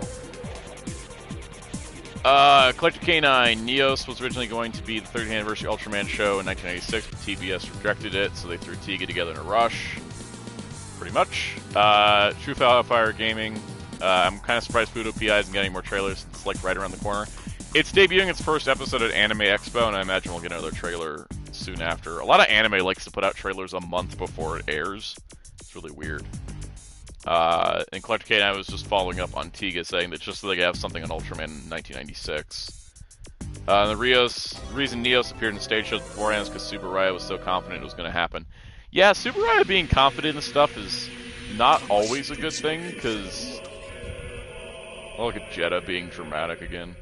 Collector K9, Neos was originally going to be the 30th anniversary Ultraman show in 1996, but TBS rejected it, so they threw Tiga together in a rush. Pretty much. True Fire Gaming, I'm kind of surprised Fudo PI isn't getting more trailers, it's like right around the corner. It's debuting its first episode at Anime Expo, and I imagine we'll get another trailer soon after. A lot of anime likes to put out trailers a month before it airs. It's really weird. And Collector K9 was just following up on Tiga, saying that just so they could have something on Ultraman in 1996. The reason Neos appeared in stage shows beforehand is because Subaraya was so confident it was going to happen. Yeah, Subaraya being confident in stuff is not always a good thing, because... Oh, look at Jeddah being dramatic again.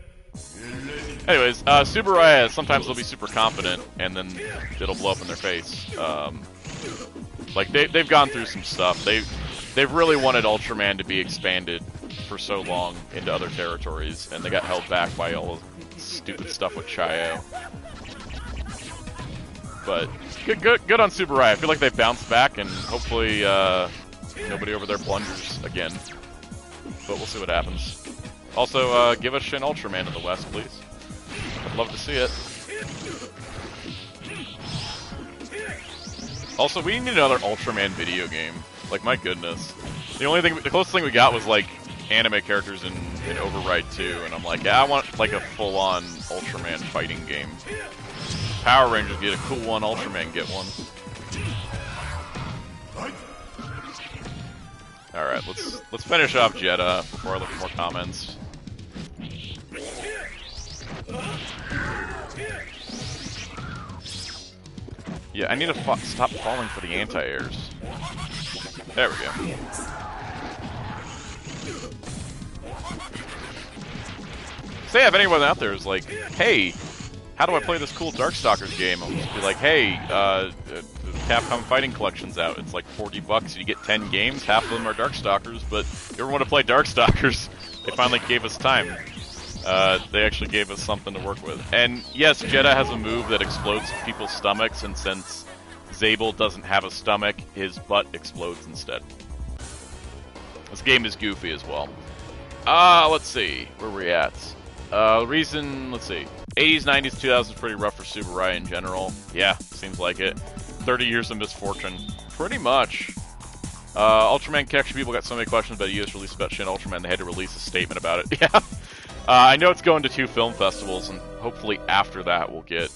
Anyways, Subaraya, sometimes they'll be super confident, and then it'll blow up in their face. Like, they've gone through some stuff. They've really wanted Ultraman to be expanded for so long into other territories, and they got held back by all the stupid stuff with Chayo. But good on Subaraya. I feel like they've bounced back, and hopefully nobody over there blunders again. But we'll see what happens. Also, give us Shin Ultraman in the West, please. I'd love to see it. Also, we need another Ultraman video game. Like, my goodness. The closest thing we got was, like, anime characters in Override 2, and I'm like, yeah, I want, like, a full-on Ultraman fighting game. Power Rangers get a cool one, Ultraman get one. Alright, let's finish off Jeddah before I look at more comments. Yeah, I need to stop falling for the anti-airs. There we go. Say if anyone out there is like, hey, how do I play this cool Darkstalkers game? I'll just be like, hey, Capcom Fighting Collection's out. It's like $40, you get 10 games, half of them are Darkstalkers, but if you ever want to play Darkstalkers, they finally gave us time. They actually gave us something to work with. And yes, Jeddah has a move that explodes people's stomachs, and since Zabel doesn't have a stomach, his butt explodes instead. This game is goofy as well. Let's see, where we at? Reason, let's see. 80s, 90s, 2000s pretty rough for Subaru in general. Yeah, seems like it. 30 years of misfortune. Pretty much. Ultraman Connection people got so many questions about a US release about Shin Ultraman, they had to release a statement about it. Yeah. I know it's going to 2 film festivals, and hopefully after that we'll get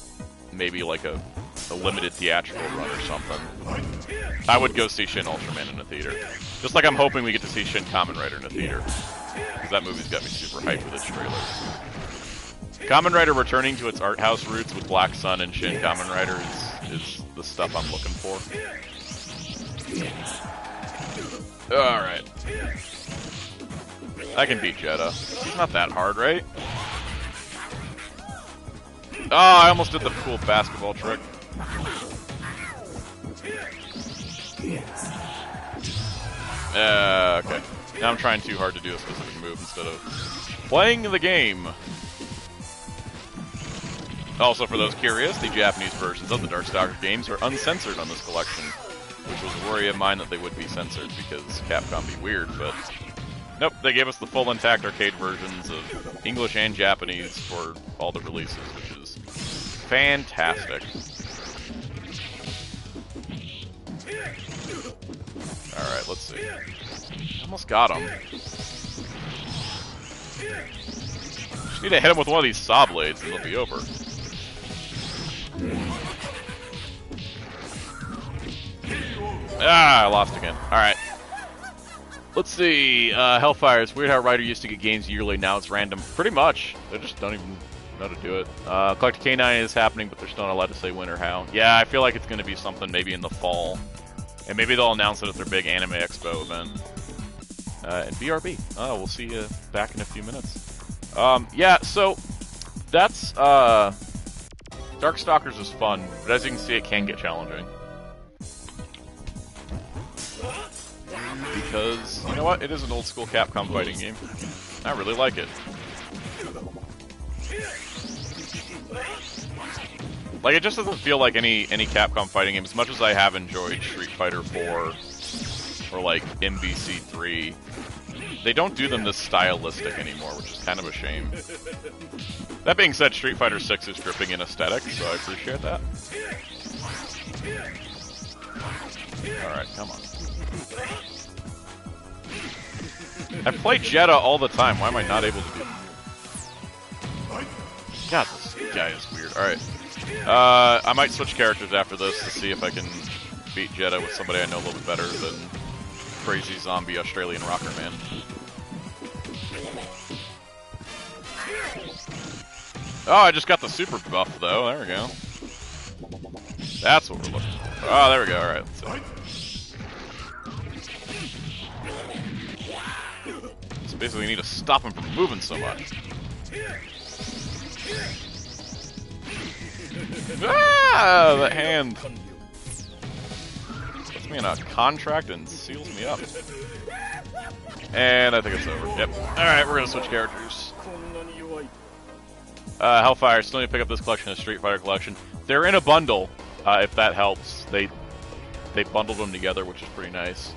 maybe like a limited theatrical run or something. I would go see Shin Ultraman in a theater. Just like I'm hoping we get to see Shin Kamen Rider in a theater. Because that movie's got me super hyped with its trailers. Kamen Rider returning to its art house roots with Black Sun and Shin Kamen Rider is the stuff I'm looking for. Alright. I can beat Jeddah. He's not that hard, right? Oh, I almost did the cool basketball trick. Okay. Now I'm trying too hard to do a specific move instead of playing the game. Also, for those curious, the Japanese versions of the Darkstalkers games are uncensored on this collection, which was a worry of mine that they would be censored because Capcom be weird, but nope, they gave us the full intact arcade versions of English and Japanese for all the releases, which is fantastic. Alright, let's see. Almost got him. Just need to hit him with one of these saw blades and it'll be over. Ah, I lost again. Alright. Let's see. Hellfire. It's weird how Ryder used to get games yearly, now it's random. Pretty much. They just don't even know how to do it. Collector K9 is happening, but they're still not allowed to say when or how. Yeah, I feel like it's going to be something maybe in the fall. And maybe they'll announce it at their big Anime Expo event. And BRB. Oh, we'll see you back in a few minutes. Yeah, so that's Darkstalkers is fun, but as you can see, it can get challenging. Because, you know what? It is an old school Capcom fighting game. I really like it. Like, it just doesn't feel like any Capcom fighting game, as much as I have enjoyed Street Fighter 4 or, like, MVC 3. They don't do them this stylistic anymore, which is kind of a shame. That being said, Street Fighter 6 is dripping in aesthetic, so I appreciate that. Alright, come on. I play Jeddah all the time, why am I not able to do it? God, this guy is weird. Alright. I might switch characters after this to see if I can beat Jeddah with somebody I know a little bit better than crazy zombie Australian rocker man. Oh, I just got the super buff though. There we go. That's what we're looking for. Oh, there we go. Alright, let's see. So basically, you need to stop him from moving so much. Ah, the hand. Puts me in a contract and seals me up. And I think it's over. Yep. Alright, we're gonna switch characters. Hellfire, still need to pick up this collection, a Street Fighter collection. They're in a bundle, if that helps. They bundled them together, which is pretty nice.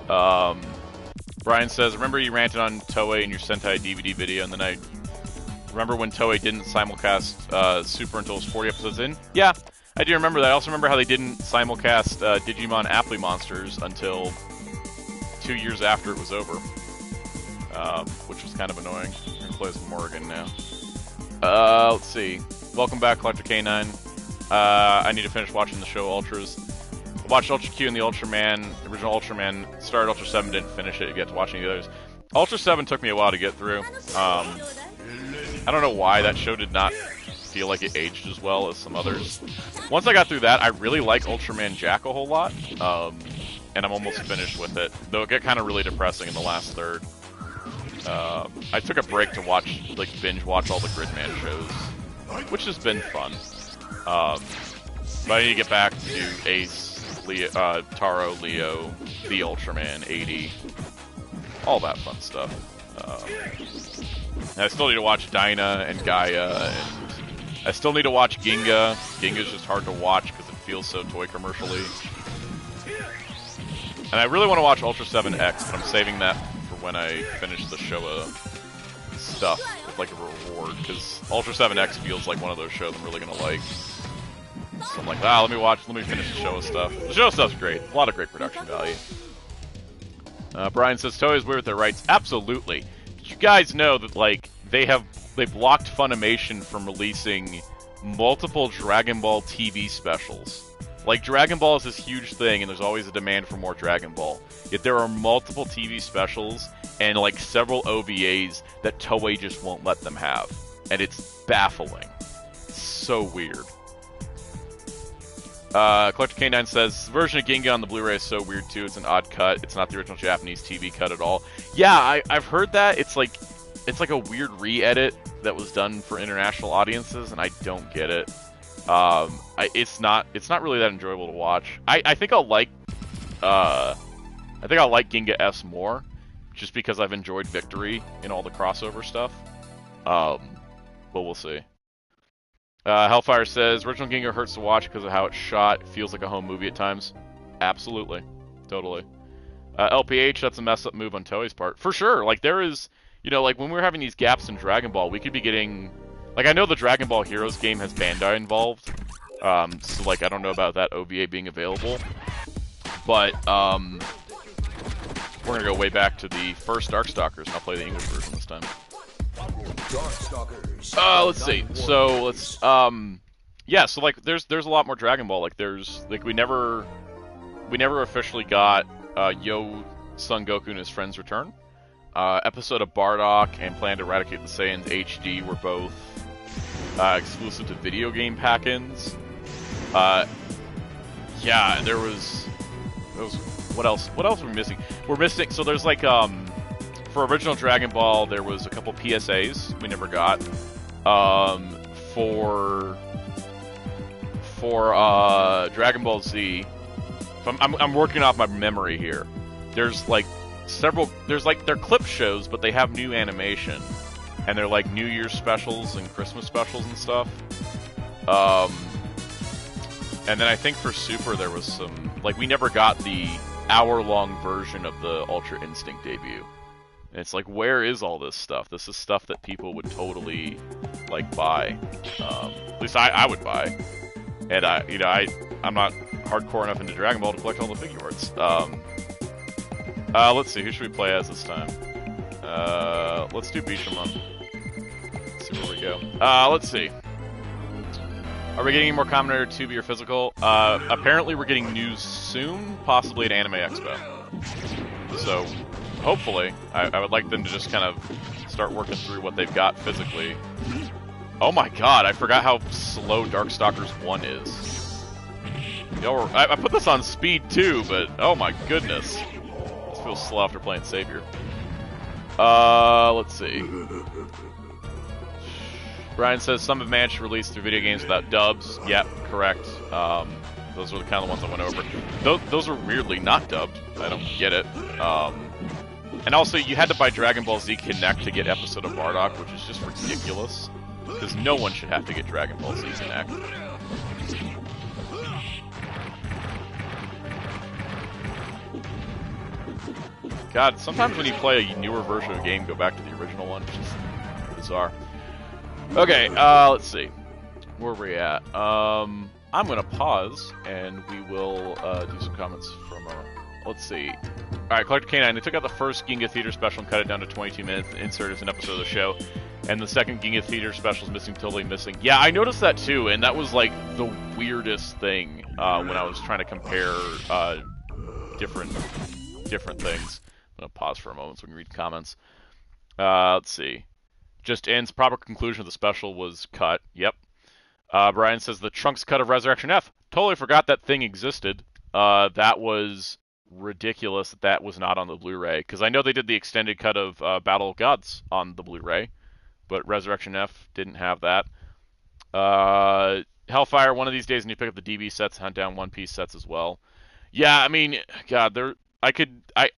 Brian says, remember you ranted on Toei in your Sentai DVD video, and then I remember when Toei didn't simulcast Super until it was 40 episodes in? Yeah, I do remember that. I also remember how they didn't simulcast Digimon Apply Monsters until 2 years after it was over. Which was kind of annoying. We're gonna play as Morrigan now. Let's see. Welcome back, Collector K9. I need to finish watching the show Ultras. I watched Ultra Q and the Ultraman, original Ultraman, started Ultra 7, didn't finish it, get to watching the others. Ultra 7 took me a while to get through. I don't know why that show did not feel like it aged as well as some others. Once I got through that, I really like Ultraman Jack a whole lot, and I'm almost finished with it, though it got kind of really depressing in the last third. I took a break to watch, like, binge watch all the Gridman shows, which has been fun. But I need to get back to Ace, Leo, Taro, Leo, the Ultraman, 80, all that fun stuff. And I still need to watch Dyna and Gaia, and I still need to watch Ginga. Ginga's just hard to watch because it feels so toy commercially. And I really want to watch Ultra 7X, but I'm saving that for when I finish the Showa stuff with like a reward, because Ultra 7X feels like one of those shows I'm really gonna like. So I'm like, let me finish the show stuff. The show stuff's great. A lot of great production value. Brian says, Toei's weird with their rights. Absolutely. Did you guys know that, like, they blocked Funimation from releasing multiple Dragon Ball TV specials? Like, Dragon Ball is this huge thing, and there's always a demand for more Dragon Ball. Yet there are multiple TV specials and, like, several OVAs that Toei just won't let them have. And it's baffling. So weird. Collector K9 says, the version of Ginga on the Blu-ray is so weird too. It's an odd cut. It's not the original Japanese TV cut at all. Yeah, I've heard that. It's like a weird re-edit that was done for international audiences, and I don't get it. It's not really that enjoyable to watch. I think I'll like Ginga S more, just because I've enjoyed Victory in all the crossover stuff. But we'll see. Hellfire says, original Ginga hurts to watch because of how it's shot. It feels like a home movie at times. Absolutely. Totally. LPH, that's a mess up move on Toei's part. For sure. Like, there is, like, when we're having these gaps in Dragon Ball, we could be getting... Like, I know the Dragon Ball Heroes game has Bandai involved. So, like, I don't know about that OVA being available. But, we're gonna go way back to the first Darkstalkers, and I'll play the English version this time. Darkstalkers. Let's see. So let's yeah, so like there's a lot more Dragon Ball. Like there's like we never officially got Yo Son Goku and his friends return. Episode of Bardock and Plan to Eradicate the Saiyans HD were both exclusive to video game pack-ins. Yeah, there was what else are we missing? We're missing, so there's like for original Dragon Ball, there was a couple PSAs we never got. For Dragon Ball Z, I'm working off my memory here. There's like they're clip shows, but they have new animation, and they're like New Year's specials and Christmas specials and stuff. And then I think for Super there was some, like, we never got the hour-long version of the Ultra Instinct debut. And it's like, where is all this stuff? This is stuff that people would totally, like, buy. At least I would buy. And I'm not hardcore enough into Dragon Ball to collect all the figure arts. Let's see, who should we play as this time? Let's do Bishamon. Let's see where we go. Let's see. Are we getting any more Combinator 2B or physical? Apparently we're getting news soon, possibly at Anime Expo. So, hopefully, I would like them to just kind of start working through what they've got physically. Oh my god, I forgot how slow Darkstalkers 1 is. I put this on speed too, but oh my goodness. This feels slow after playing Savior. Let's see. Brian says some have managed to release through video games without dubs. Yep, correct. Those are the kind of ones I went over. Those are weirdly not dubbed. I don't get it. And also, you had to buy Dragon Ball Z Connect to get Episode of Bardock, which is just ridiculous. Because no one should have to get Dragon Ball Z Connect. God, sometimes when you play a newer version of a game, go back to the original one. It's just bizarre. Okay, let's see. Where are we at? I'm gonna pause, and we will do some comments from our... Let's see. Alright, Collector K9, they took out the first Ginga Theater special and cut it down to 22 minutes and inserted as an episode of the show. And the second Ginga Theater special is totally missing. Yeah, I noticed that too, and that was like the weirdest thing when I was trying to compare different things. I'm gonna pause for a moment so we can read comments. Let's see. Just ends. Proper conclusion of the special was cut. Yep. Brian says the Trunks cut of Resurrection F. Totally forgot that thing existed. That was ridiculous that was not on the Blu-ray. Because I know they did the extended cut of Battle of Gods on the Blu-ray. But Resurrection F didn't have that. Hellfire, one of these days when you pick up the DB sets, hunt down One Piece sets as well. Yeah, I mean, God, I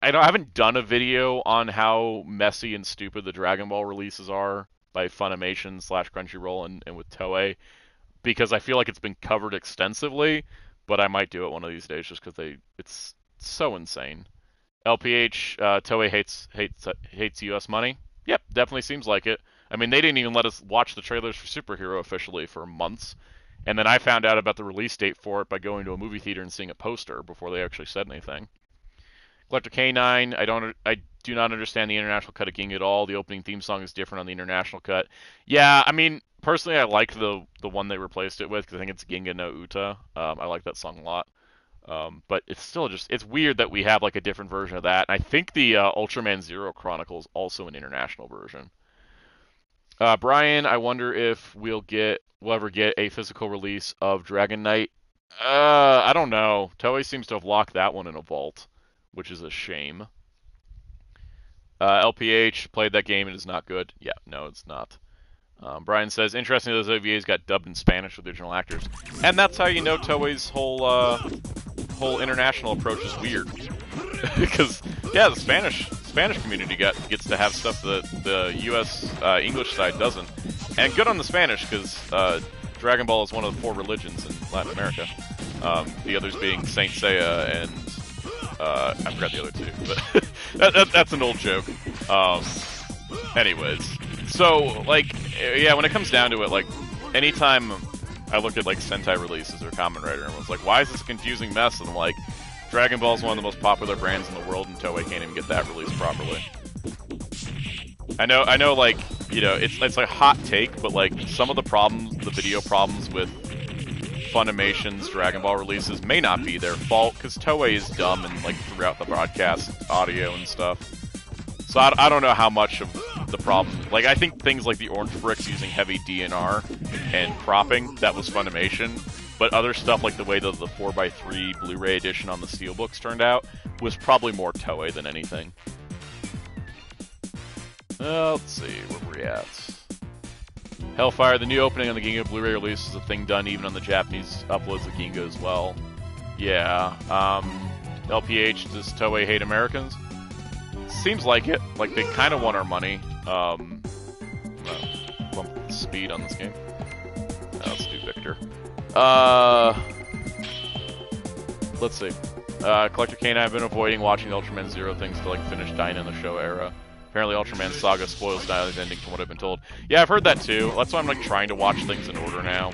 haven't done a video on how messy and stupid the Dragon Ball releases are by Funimation / Crunchyroll and with Toei, because I feel like it's been covered extensively, but I might do it one of these days just because it's so insane. LPH, Toei hates US money. Yep, definitely seems like it. I mean, they didn't even let us watch the trailers for Superhero officially for months. And then I found out about the release date for it by going to a movie theater and seeing a poster before they actually said anything. Collector K9, I do not understand the international cut of Ginga at all. The opening theme song is different on the international cut. Yeah, I mean, personally, I like the one they replaced it with because I think it's Ginga no Uta. I like that song a lot. But it's still it's weird that we have like a different version of that. And I think the Ultraman Zero Chronicle is also an international version. Brian, I wonder if we'll ever get a physical release of Dragon Knight. I don't know. Toei seems to have locked that one in a vault, which is a shame. LPH played that game. It is not good. Yeah, no, it's not. Brian says, interesting those OVAs got dubbed in Spanish with original actors, and that's how you know Toei's whole international approach is weird. Because yeah, the Spanish community gets to have stuff that the U.S. English side doesn't, and good on the Spanish because Dragon Ball is one of the 4 religions in Latin America. The others being Saint Seiya and I forgot the other 2, but that's an old joke. Anyways, so like yeah, when it comes down to it, like anytime I look at like Sentai releases or Kamen Rider, everyone's like, why is this a confusing mess? And I'm like, Dragon Ball is one of the most popular brands in the world, and Toei can't even get that released properly. I know, like, you know, it's like a hot take, but like some of the problems, the video problems with Funimation's Dragon Ball releases may not be their fault, because Toei is dumb and like threw out the broadcast audio and stuff. So I don't know how much of the problem. Like, I think things like the Orange Bricks using heavy DNR and cropping, that was Funimation. But other stuff like the way the 4x3 Blu-ray edition on the Steelbooks turned out was probably more Toei than anything. Let's see, where we're at. Hellfire, the new opening on the Ginga Blu-ray release is a thing done even on the Japanese uploads of Ginga as well. Yeah, LPH, does Toei hate Americans? Seems like it. Like, they kind of want our money. Bump the speed on this game. Let's do Victor. Let's see. Collector Kane, I've been avoiding watching the Ultraman Zero things to like finish Dyna in the show era. Apparently Ultraman Saga spoils Dyna's ending from what I've been told. Yeah, I've heard that too. That's why I'm like trying to watch things in order now,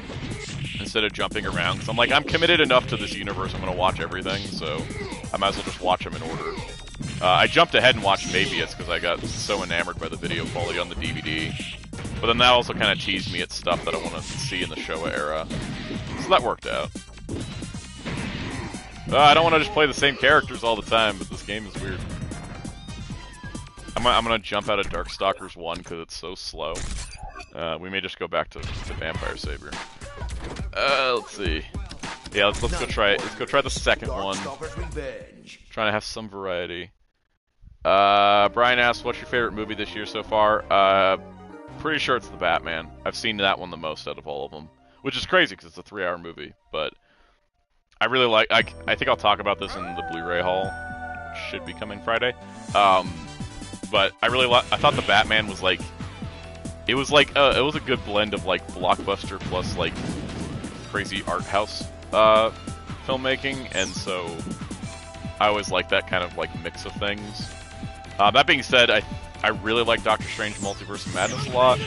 instead of jumping around. Cause I'm like, I'm committed enough to this universe, I'm gonna watch everything, so I might as well just watch them in order. I jumped ahead and watched Mabius because I got so enamored by the video quality on the DVD. But then that also kind of teased me at stuff that I want to see in the Showa era. So that worked out. I don't want to just play the same characters all the time, but this game is weird. I'm going to jump out of Darkstalkers 1 because it's so slow. We may just go back to Vampire Savior. Let's see. Yeah, let's go try it. Let's go try the second one. Trying to have some variety. Brian asks, what's your favorite movie this year so far? Pretty sure it's The Batman. I've seen that one the most out of all of them. Which is crazy because it's a 3-hour movie, but I really like... I think I'll talk about this in the Blu-ray haul. Should be coming Friday. But I really I thought The Batman was like... It was like... it was a good blend of like blockbuster plus like crazy art house filmmaking, and so I always like that kind of like mix of things. That being said, I really like Doctor Strange Multiverse of Madness a lot.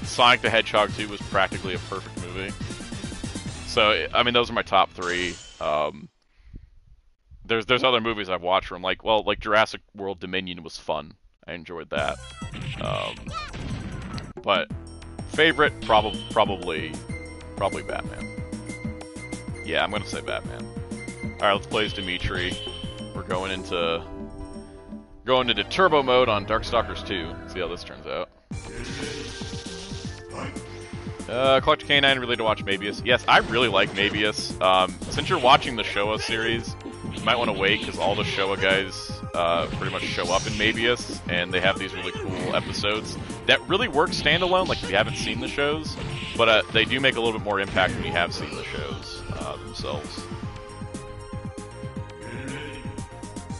Sonic the Hedgehog 2 was practically a perfect movie. So, I mean, those are my top 3. There's other movies I've watched where I'm like, well, like Jurassic World Dominion was fun. I enjoyed that. But favorite, probably Batman. Yeah, I'm gonna say Batman. Alright, let's play as Dimitri. We're going into turbo mode on Darkstalkers 2. See how this turns out. Collector K9 really to watch Mabius. Yes, I really like Mabius. Since you're watching the Showa series, you might want to wait because all the Showa guys pretty much show up in Mabius, and they have these really cool episodes that really work standalone, like if you haven't seen the shows, but they do make a little bit more impact when you have seen the shows themselves.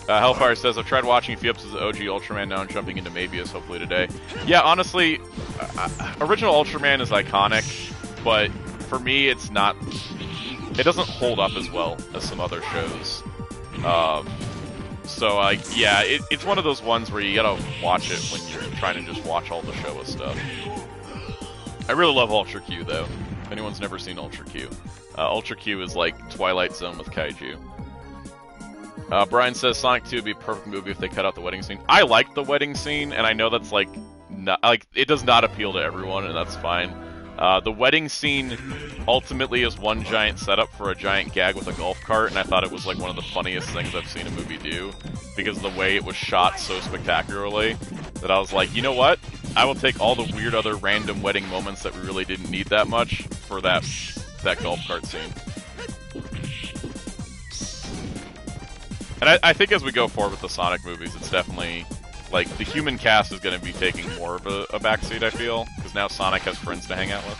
Hellfire says, I've tried watching a few episodes of OG Ultraman, now I'm jumping into Mabius, hopefully today. Yeah, honestly, original Ultraman is iconic, but for me, it doesn't hold up as well as some other shows. So, yeah, it's one of those ones where you gotta watch it when you're trying to just watch all the Showa stuff. I really love Ultra Q, though. If anyone's never seen Ultra Q. Ultra Q is like Twilight Zone with kaiju. Brian says Sonic 2 would be a perfect movie if they cut out the wedding scene. I like the wedding scene, and I know that's like, it does not appeal to everyone, and that's fine. The wedding scene ultimately is one giant setup for a giant gag with a golf cart, and I thought it was like one of the funniest things I've seen a movie do, because of the way it was shot so spectacularly, that I was like, you know what? I will take all the weird other random wedding moments that we really didn't need that much for that golf cart scene. And I think as we go forward with the Sonic movies, it's definitely, like, the human cast is going to be taking more of a backseat, I feel, because now Sonic has friends to hang out with.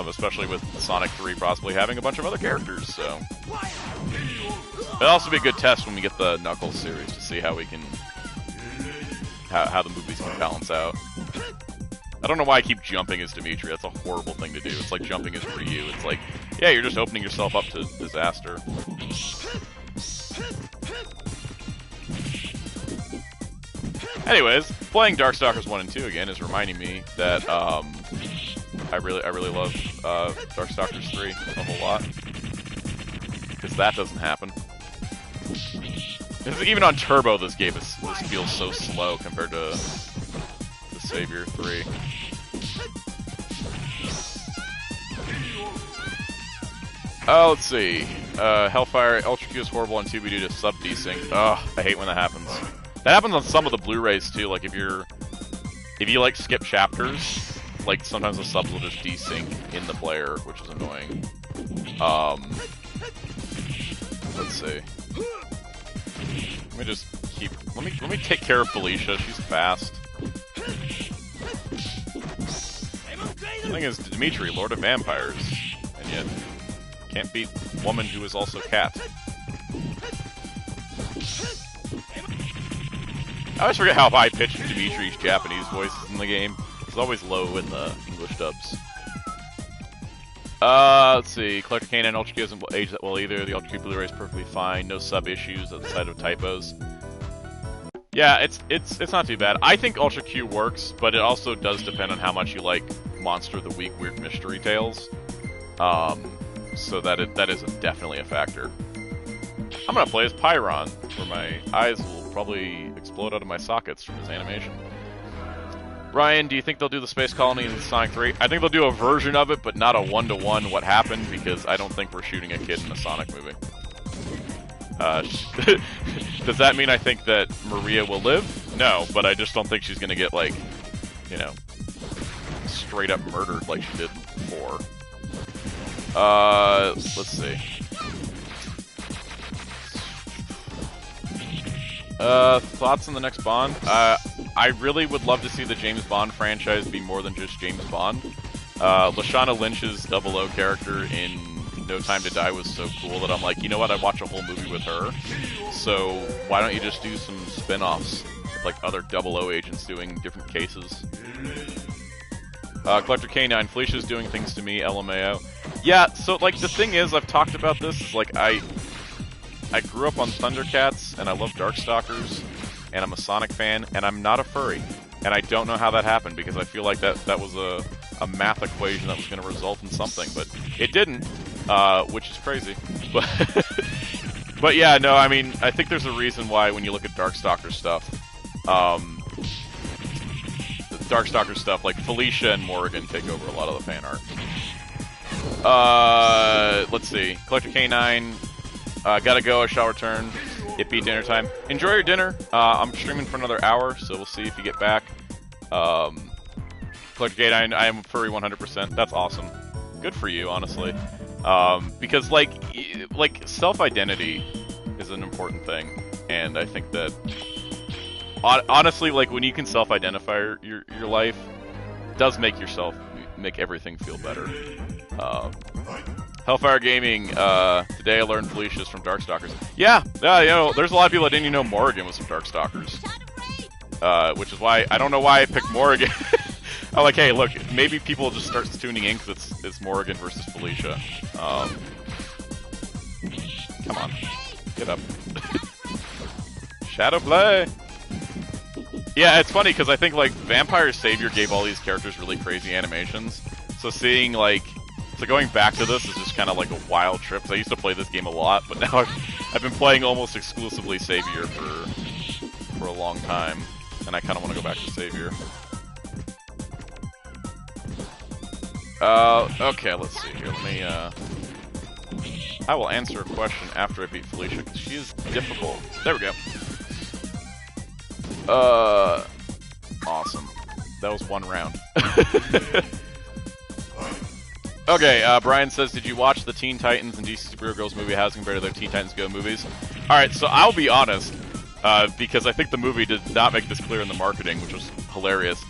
Especially with Sonic 3 possibly having a bunch of other characters, so... It'll also be a good test when we get the Knuckles series to see how we can... how the movies can balance out. I don't know why I keep jumping as Dimitri, that's a horrible thing to do. It's like jumping as Ryu. It's like, yeah, you're just opening yourself up to disaster. Anyways, playing Darkstalkers 1 and 2 again is reminding me that I really love Darkstalkers 3 a whole lot, because that doesn't happen. Even on Turbo, this feels so slow compared to the Savior 3. Oh, let's see. Hellfire Ultra Q is horrible on 2B due to sub desync. Ugh, I hate when that happens. That happens on some of the Blu-rays too. Like if you like skip chapters, like sometimes the subs will just desync in the player, which is annoying. Let's see. Let me just keep. Let me take care of Felicia. She's fast. The thing is, Dimitri, Lord of Vampires, and yet can't beat woman who is also cat. I always forget how high-pitched Dimitri's Japanese voice is in the game. It's always low in the English dubs. Let's see. Collector K9 Ultra Q doesn't age that well either. The Ultra Q Blu-ray is perfectly fine. No sub-issues outside of typos. Yeah, it's not too bad. I think Ultra Q works, but it also does depend on how much you like Monster of the Week Weird Mystery Tales. So that is definitely a factor. I'm gonna play as Pyron, where my eyes will probably explode out of my sockets from his animation. Ryan, do you think they'll do the Space Colony in Sonic 3? I think they'll do a version of it, but not a one-to-one what happened, because I don't think we're shooting a kid in a Sonic movie. Does that mean I think that Maria will live? No, but I just don't think she's gonna get, like, you know, straight up murdered like she did before. Let's see. Thoughts on the next Bond? I really would love to see the James Bond franchise be more than just James Bond. Lashana Lynch's 00 character in No Time to Die was so cool that I'm like, you know what, I'd watch a whole movie with her. So why don't you just do some spin-offs with like other 00 agents doing different cases? Collector K9, Felicia's doing things to me, LMAO. Yeah, so like the thing is, I've talked about this, is like I grew up on Thundercats, and I love Darkstalkers, and I'm a Sonic fan, and I'm not a furry. And I don't know how that happened, because I feel like that was a math equation that was going to result in something, but it didn't, which is crazy. But yeah, no, I mean, I think there's a reason why when you look at Darkstalker stuff, like Felicia and Morrigan take over a lot of the fan art. Let's see. Collector K9, gotta go, I shall return. It beat dinner time. Enjoy your dinner. I'm streaming for another hour, so we'll see if you get back. Collector K9, I am furry 100%. That's awesome. Good for you, honestly. Because, like self-identity is an important thing, and I think that honestly, like, when you can self-identify your life, it does make everything feel better. Hellfire Gaming, today I learned Felicia's from Darkstalkers. Yeah, you know, there's a lot of people that didn't even know Morrigan was from Darkstalkers. Which is why, I don't know why I picked Morrigan. I'm like, hey, look, maybe people just start tuning in because it's Morrigan versus Felicia. Come on, get up. Shadow play. Yeah, it's funny because I think like Vampire Savior gave all these characters really crazy animations. So seeing like, so going back to this is just kind of like a wild trip. 'Cause I used to play this game a lot, but now I've been playing almost exclusively Savior for a long time, and I kind of want to go back to Savior. Okay, let's see here. Let me, I will answer a question after I beat Felicia, because she is difficult. There we go. Awesome. That was one round. Okay, Brian says, did you watch the Teen Titans and DC Superhero Girls movie? How does it compare to their Teen Titans Go movies? Alright, so I'll be honest, because I think the movie did not make this clear in the marketing, which was hilarious.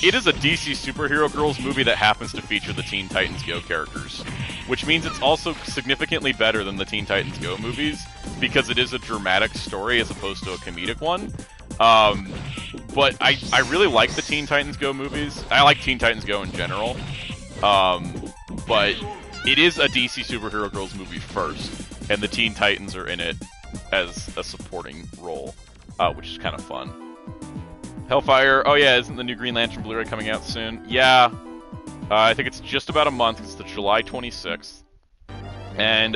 It is a DC Superhero Girls movie that happens to feature the Teen Titans Go characters, which means it's also significantly better than the Teen Titans Go movies, because it is a dramatic story as opposed to a comedic one. But I really like the Teen Titans Go movies. I like Teen Titans Go in general. But it is a DC Superhero Girls movie first, and the Teen Titans are in it as a supporting role, which is kind of fun. Hellfire, oh yeah, isn't the new Green Lantern Blu-ray coming out soon? Yeah, I think it's just about a month. It's the July 26th. And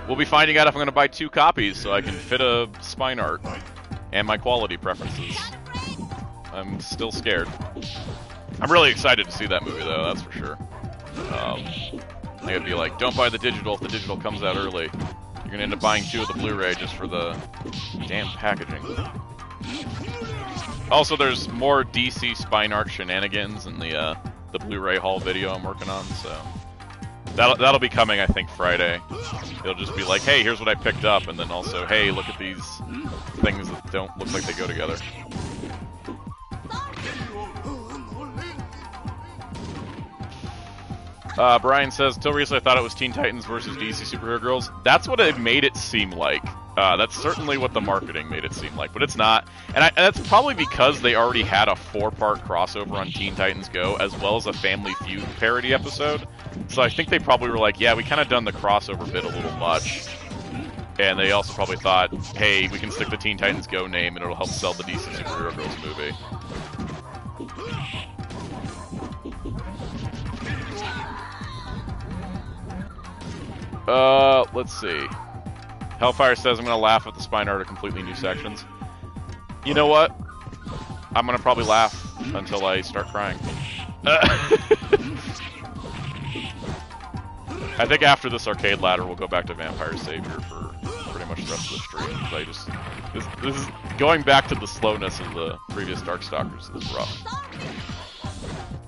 we'll be finding out if I'm going to buy 2 copies so I can fit a spine art and my quality preferences. I'm still scared. I'm really excited to see that movie, though, that's for sure. I would be like, don't buy the digital if the digital comes out early. You're gonna end up buying 2 of the Blu-ray just for the damn packaging. Also, there's more DC spine art shenanigans in the Blu-ray haul video I'm working on, so that'll be coming, I think, Friday. It'll just be like, hey, here's what I picked up, and then also, hey, look at these things that don't look like they go together. Brian says, till recently I thought it was Teen Titans versus DC Superhero Girls. That's what it made it seem like. That's certainly what the marketing made it seem like, but it's not. And that's probably because they already had a 4-part crossover on Teen Titans Go, as well as a Family Feud parody episode. So I think they probably were like, yeah, we kind of done the crossover bit a little much. And they also probably thought, hey, we can stick the Teen Titans Go name and it'll help sell the DC Superhero Girls movie. Let's see. Hellfire says, I'm gonna laugh at the spine art of completely new sections. You know what? I'm gonna probably laugh until I start crying. I think after this arcade ladder, we'll go back to Vampire Savior for pretty much the rest of the stream. This is going back to the slowness of the previous Darkstalkers is rough.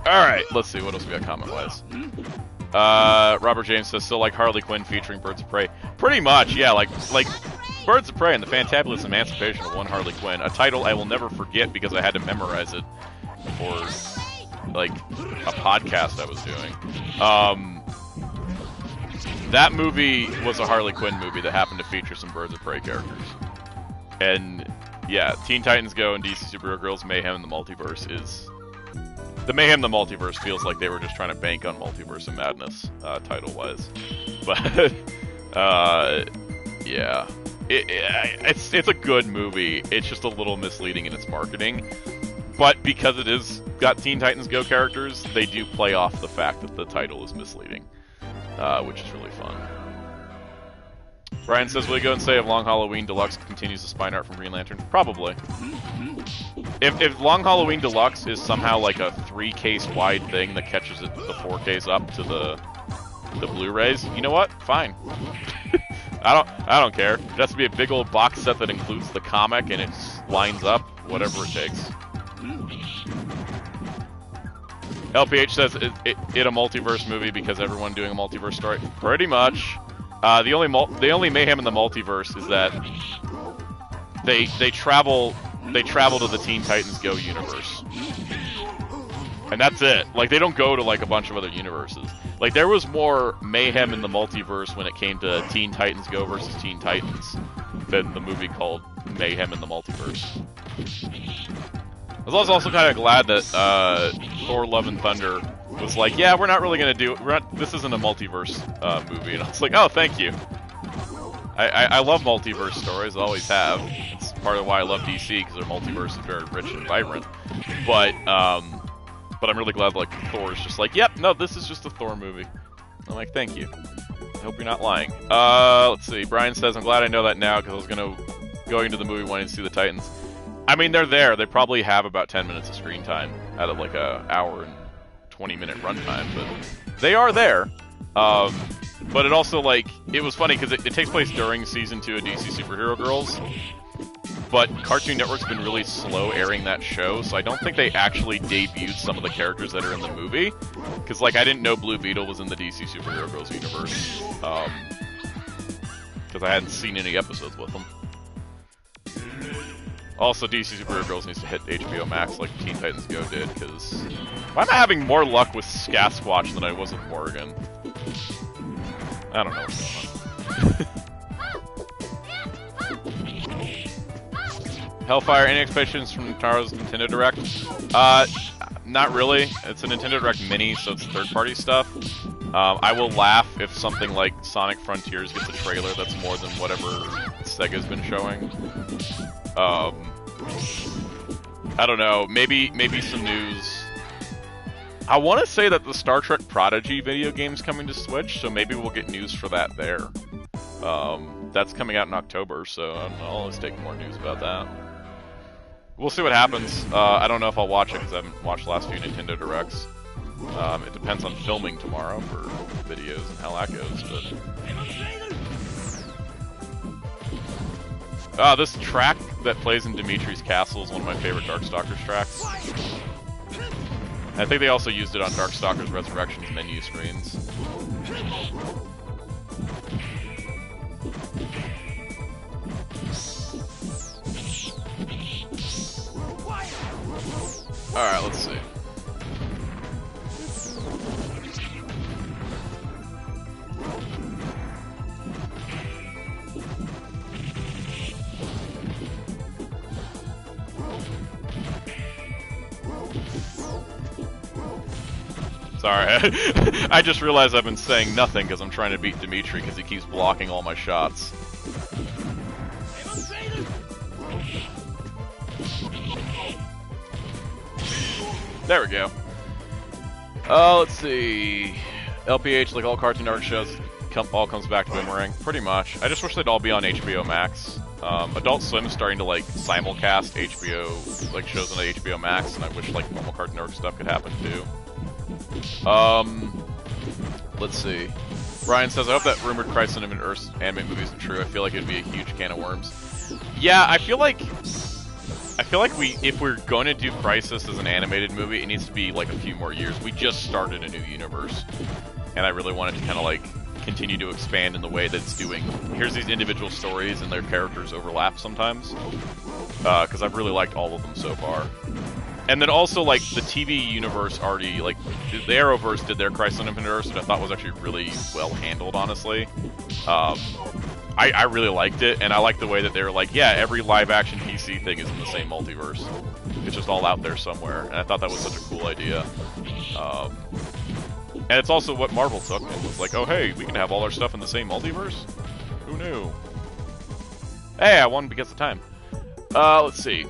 Alright, let's see, what else we got comment-wise? Robert James says, still like Harley Quinn featuring Birds of Prey. Pretty much, yeah, like Birds of Prey and the Fantabulous Emancipation of One Harley Quinn, a title I will never forget because I had to memorize it for, like, a podcast I was doing. That movie was a Harley Quinn movie that happened to feature some Birds of Prey characters. And, yeah, Teen Titans Go and DC Superhero Girls Mayhem in the Multiverse is... The Mayhem in the Multiverse feels like they were just trying to bank on Multiverse of Madness, title-wise. But, yeah. It's a good movie. It's just a little misleading in its marketing. But because it is got Teen Titans Go characters, they do play off the fact that the title is misleading. Which is really fun. Brian says, will you go and say if Long Halloween Deluxe continues the spine art from Green Lantern? Probably. If Long Halloween Deluxe is somehow like a 3-case wide thing that catches it, the 4Ks up to the Blu-rays, you know what? Fine. I don't care. It has to be a big old box set that includes the comic and it lines up, whatever it takes. LPH says it a multiverse movie because everyone doing a multiverse story. Pretty much. The only mayhem in the multiverse is that they travel to the Teen Titans Go universe, and that's it. Like, they don't go to like a bunch of other universes. Like, there was more mayhem in the multiverse when it came to Teen Titans Go versus Teen Titans than the movie called Mayhem in the Multiverse. I was also kind of glad that Thor: Love and Thunder was like, yeah, we're not really gonna do. This isn't a multiverse movie, and I was like, oh, thank you. I love multiverse stories, always have. It's part of why I love DC, because their multiverse is very rich and vibrant. But I'm really glad like Thor is just like, yep, no, this is just a Thor movie. I'm like, thank you. I hope you're not lying. Let's see. Brian says, I'm glad I know that now because I was going into the movie wanting to see the Titans. I mean, they're there. They probably have about 10 minutes of screen time out of like a hour and 20-minute runtime, but they are there. But it also, like, it was funny because it takes place during Season 2 of DC Superhero Girls, but Cartoon Network's been really slow airing that show, so I don't think they actually debuted some of the characters that are in the movie, because, like, I didn't know Blue Beetle was in the DC Superhero Girls universe, because I hadn't seen any episodes with them. Also, DC Superhero Girls needs to hit HBO Max like Teen Titans Go did, because why am I having more luck with Sasquatch than I was with Morrigan? I don't know what's going on. Hellfire, any expectations from tomorrow's Nintendo Direct? Not really. It's a Nintendo Direct Mini, so it's third-party stuff. I will laugh if something like Sonic Frontiers gets a trailer that's more than whatever Sega's been showing. I don't know. Maybe some news. I want to say that the Star Trek Prodigy video game's coming to Switch, so maybe we'll get news for that there. That's coming out in October, so I don't know, I'll always take more news about that. We'll see what happens. I don't know if I'll watch it because I haven't watched the last few Nintendo Directs. It depends on filming tomorrow for videos and how that goes, but... this track that plays in Dimitri's Castle is one of my favorite Darkstalkers tracks. I think they also used it on Darkstalkers Resurrection's menu screens. Alright, let's see. Sorry, I just realized I've been saying nothing because I'm trying to beat Dimitri because he keeps blocking all my shots. There we go. Let's see. LPH, like all Cartoon Network shows, all comes back to Boomerang. Pretty much. I just wish they'd all be on HBO Max. Adult Swim's starting to like simulcast HBO like shows on HBO Max, and I wish like normal Cartoon Network stuff could happen too. Let's see. Brian says, I hope that rumored Crisis on Infinite Earth anime movie isn't true. I feel like it'd be a huge can of worms. Yeah, I feel like if we're going to do Crisis as an animated movie, it needs to be like a few more years. We just started a new universe, and I really wanted to kind of like continue to expand in the way that it's doing. Here's these individual stories, and their characters overlap sometimes, because I've really liked all of them so far. And then also, like, the TV universe already, like, the Arrowverse did their Crisis on Infinite Earths, which I thought was actually really well handled, honestly. I really liked it, and I liked the way that they were like, yeah, every live-action PC thing is in the same multiverse. It's just all out there somewhere, and I thought that was such a cool idea. And it's also what Marvel took, and was like, oh, hey, we can have all our stuff in the same multiverse? Who knew? Hey, I won because of time. Let's see.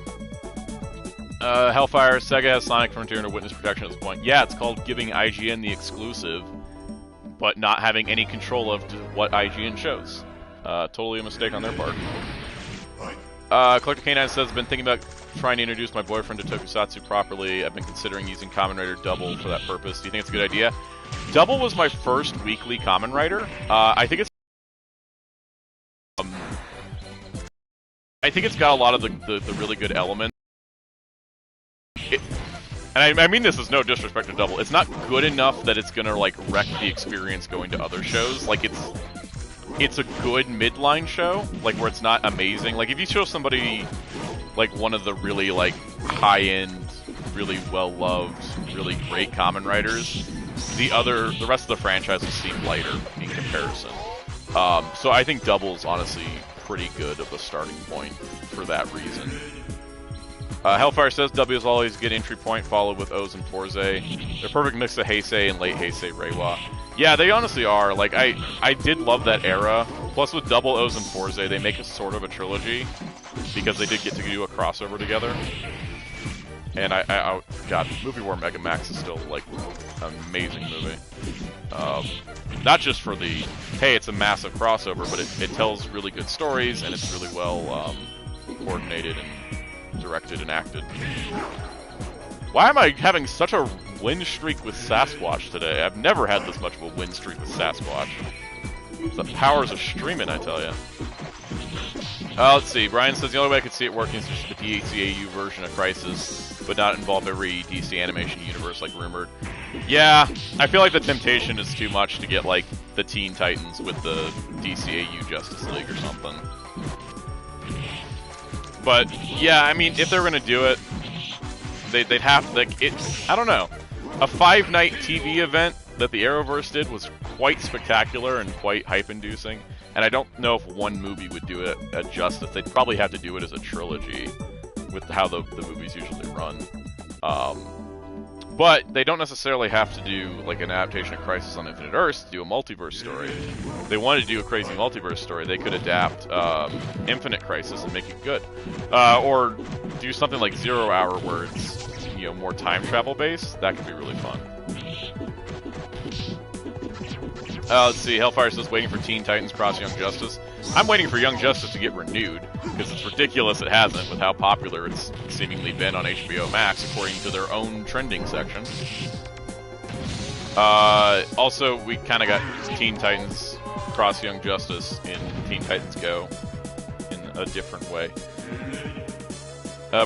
Hellfire, Sega has Sonic Frontier under witness protection at this point. Yeah, it's called giving IGN the exclusive, but not having any control of what IGN shows. Totally a mistake on their part. Collector K9 says, I've been thinking about trying to introduce my boyfriend to Tokusatsu properly. I've been considering using Kamen Rider Double for that purpose. Do you think it's a good idea? Double was my first weekly Kamen Rider. I think it's got a lot of the really good elements. And I mean this is no disrespect to Double. It's not good enough that it's gonna like wreck the experience going to other shows. Like it's a good midline show, like where it's not amazing. Like if you show somebody like one of the really like high-end, really well-loved, really great Kamen Riders, the rest of the franchise will seem lighter in comparison. So I think Double's honestly pretty good of a starting point for that reason. Hellfire says W is always a good entry point, followed with O's and Forze. They're a perfect mix of Heisei and late Heisei Reiwa. Yeah, they honestly are. Like, I did love that era. Plus, with Double O's and Forze, they make a sort of a trilogy. because they did get to do a crossover together. And God, Movie War Mega Max is still like an amazing movie. Not just for the, hey, it's a massive crossover, but it tells really good stories, and it's really well coordinated and directed and acted. Why am I having such a win streak with Sasquatch today? I've never had this much of a win streak with Sasquatch. The powers of streaming, I tell you. Let's see. Brian says the only way I could see it working is just the DCAU version of Crisis, but not involve every DC animation universe like rumored. Yeah, I feel like the temptation is too much to get like the Teen Titans with the DCAU Justice League or something. But yeah, I mean, if they're gonna do it, they'd have like it. I don't know. A 5-night TV event that the Arrowverse did was quite spectacular and quite hype-inducing. And I don't know if one movie would do it justice. They'd probably have to do it as a trilogy with how the movies usually run. But they don't necessarily have to do like an adaptation of Crisis on Infinite Earths to do a multiverse story. If they wanted to do a crazy multiverse story, they could adapt Infinite Crisis and make it good. Or do something like 0 Hour where it's, you know, more time travel based. That could be really fun. Let's see, Hellfire says waiting for Teen Titans Cross Young Justice. I'm waiting for Young Justice to get renewed, because it's ridiculous it hasn't with how popular it's seemingly been on HBO Max, according to their own trending section. Also, we kind of got Teen Titans Cross Young Justice in Teen Titans Go in a different way.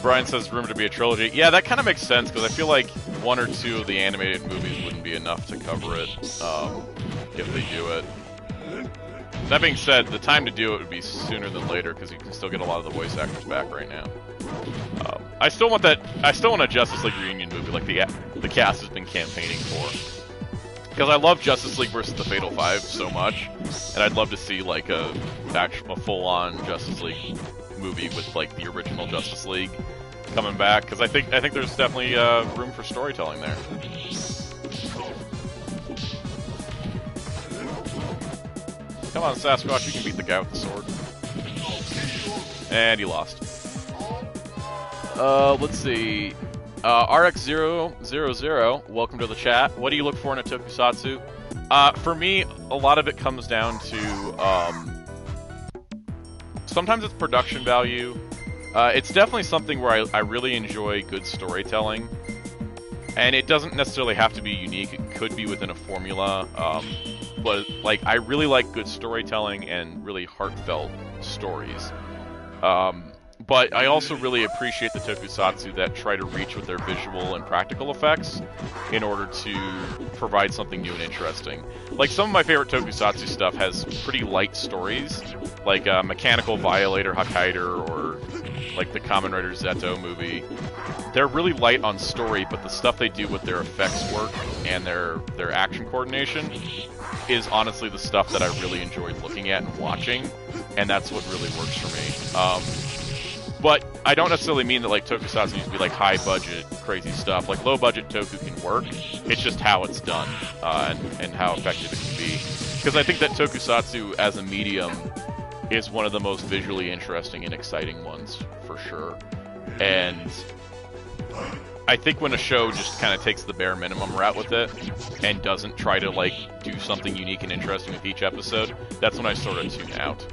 Brian says rumored to be a trilogy. Yeah, that kind of makes sense, because I feel like 1 or 2 of the animated movies wouldn't be enough to cover it if they do it. That being said, the time to do it would be sooner than later, because you can still get a lot of the voice actors back right now. I still want that. I still want a Justice League reunion movie like the cast has been campaigning for. Because I love Justice League versus the Fatal Five so much, and I'd love to see like a full-on Justice League movie with like the original Justice League coming back. Because I think there's definitely room for storytelling there. Come on, Sasquatch, you can beat the guy with the sword. And he lost. Let's see. RX000, welcome to the chat. What do you look for in a tokusatsu? For me, a lot of it comes down to, sometimes it's production value. It's definitely something where I really enjoy good storytelling. And it doesn't necessarily have to be unique, it could be within a formula. But like, I really like good storytelling and really heartfelt stories. But I also really appreciate the tokusatsu that try to reach with their visual and practical effects in order to provide something new and interesting. Like, some of my favorite tokusatsu stuff has pretty light stories, like Mechanical Violator Hokkaider or like the Kamen Rider Zeto movie. They're really light on story, but the stuff they do with their effects work and their action coordination is honestly the stuff that I really enjoy looking at and watching, and that's what really works for me. But I don't necessarily mean that like tokusatsu needs to be like high budget, crazy stuff. Like low budget toku can work. It's just how it's done and how effective it can be. Because I think that tokusatsu as a medium is one of the most visually interesting and exciting ones for sure. And I think when a show just kind of takes the bare minimum route with it and doesn't try to like do something unique and interesting with each episode, that's when I sort of tune out.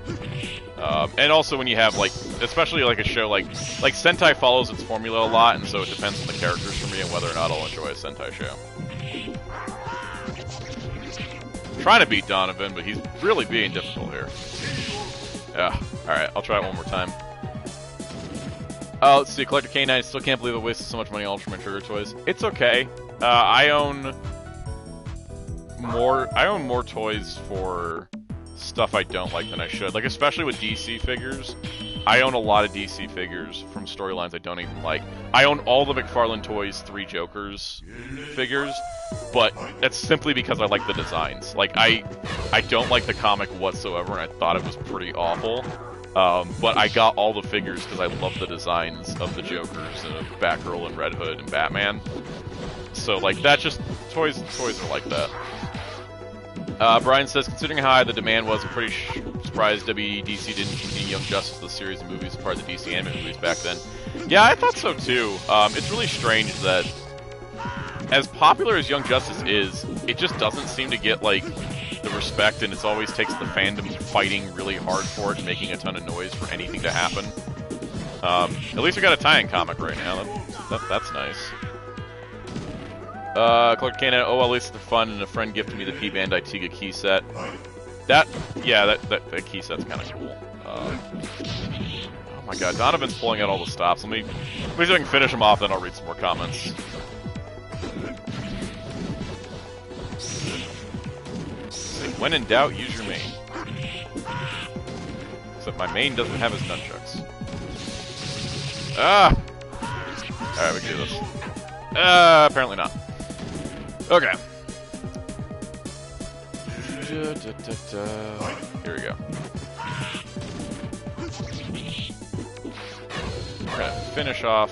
And also when you have like, especially like a show like Sentai follows its formula a lot, and so it depends on the characters for me and whether or not I'll enjoy a Sentai show. I'm trying to beat Donovan, but he's really being difficult here. Yeah, alright, I'll try it one more time. Let's see, Collector K9, still can't believe I wasted so much money on Ultraman Trigger toys. It's okay. I own more toys for stuff I don't like than I should. Like, especially with DC figures. I own a lot of DC figures from storylines I don't even like. I own all the McFarlane Toys 3 Jokers figures, but that's simply because I like the designs. Like, I don't like the comic whatsoever, and I thought it was pretty awful. But I got all the figures because I love the designs of the Jokers and Batgirl and Red Hood and Batman. So, like, that just... Toys are like that. Brian says, considering how high the demand was, I'm pretty surprised WDC didn't continue Young Justice, the series of movies, as part of the DC anime movies back then. Yeah, I thought so too. It's really strange that, as popular as Young Justice is, it just doesn't seem to get, like, the respect, and it always takes the fandom fighting really hard for it and making a ton of noise for anything to happen. At least we got a tie-in comic right now. That's nice. Clark Cannon, oh, at least it's fun, and a friend gifted me the P Bandai Tiga key set. That key set's kind of cool. Oh my god, Donovan's pulling out all the stops. Let me see if I can finish him off, then I'll read some more comments. When in doubt, use your main. Except my main doesn't have his nunchucks. Ah! Alright, we can do this. Apparently not. Okay. Here we go. We're gonna finish off.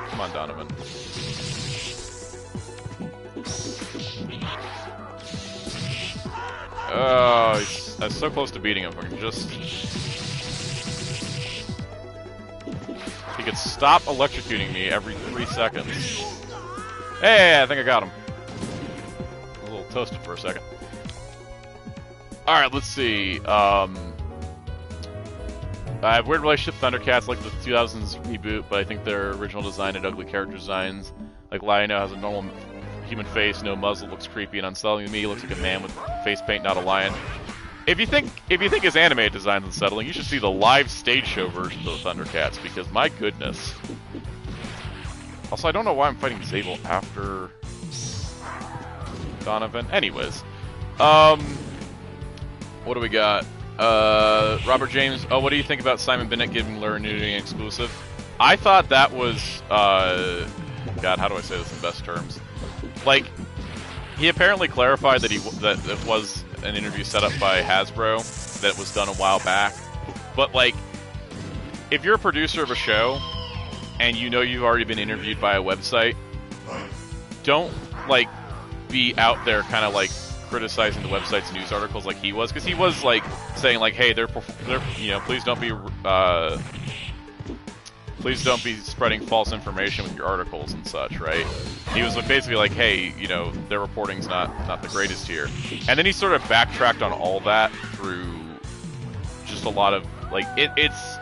Come on, Donovan. Oh, I was so close to beating him. We can just... He could stop electrocuting me every 3 seconds. Hey, I think I got him. A little toasted for a second. Alright, let's see. I have a weird relationship with Thundercats, like the 2000s reboot, but I think their original design and ugly character designs. Like Lionel has a normal human face, no muzzle, looks creepy and unsettling to me. He looks like a man with face paint, not a lion. If you think his anime design's unsettling, you should see the live stage show version of the Thundercats, because my goodness. Also, I don't know why I'm fighting Zabel after Donovan. Anyways, what do we got? Robert James. Oh, what do you think about Simon Bennett giving Laura Nudity an exclusive? I thought that was God, how do I say this in best terms? Like, he apparently clarified that that it was an interview set up by Hasbro that was done a while back. But like, if you're a producer of a show and you know you've already been interviewed by a website, don't like be out there kind of like criticizing the website's news articles like he was, because he was like saying like, hey, they're you know, please don't be spreading false information with your articles and such, right? He was basically like, hey, you know, their reporting's not the greatest here. And then he sort of backtracked on all that through just a lot of, like, it's...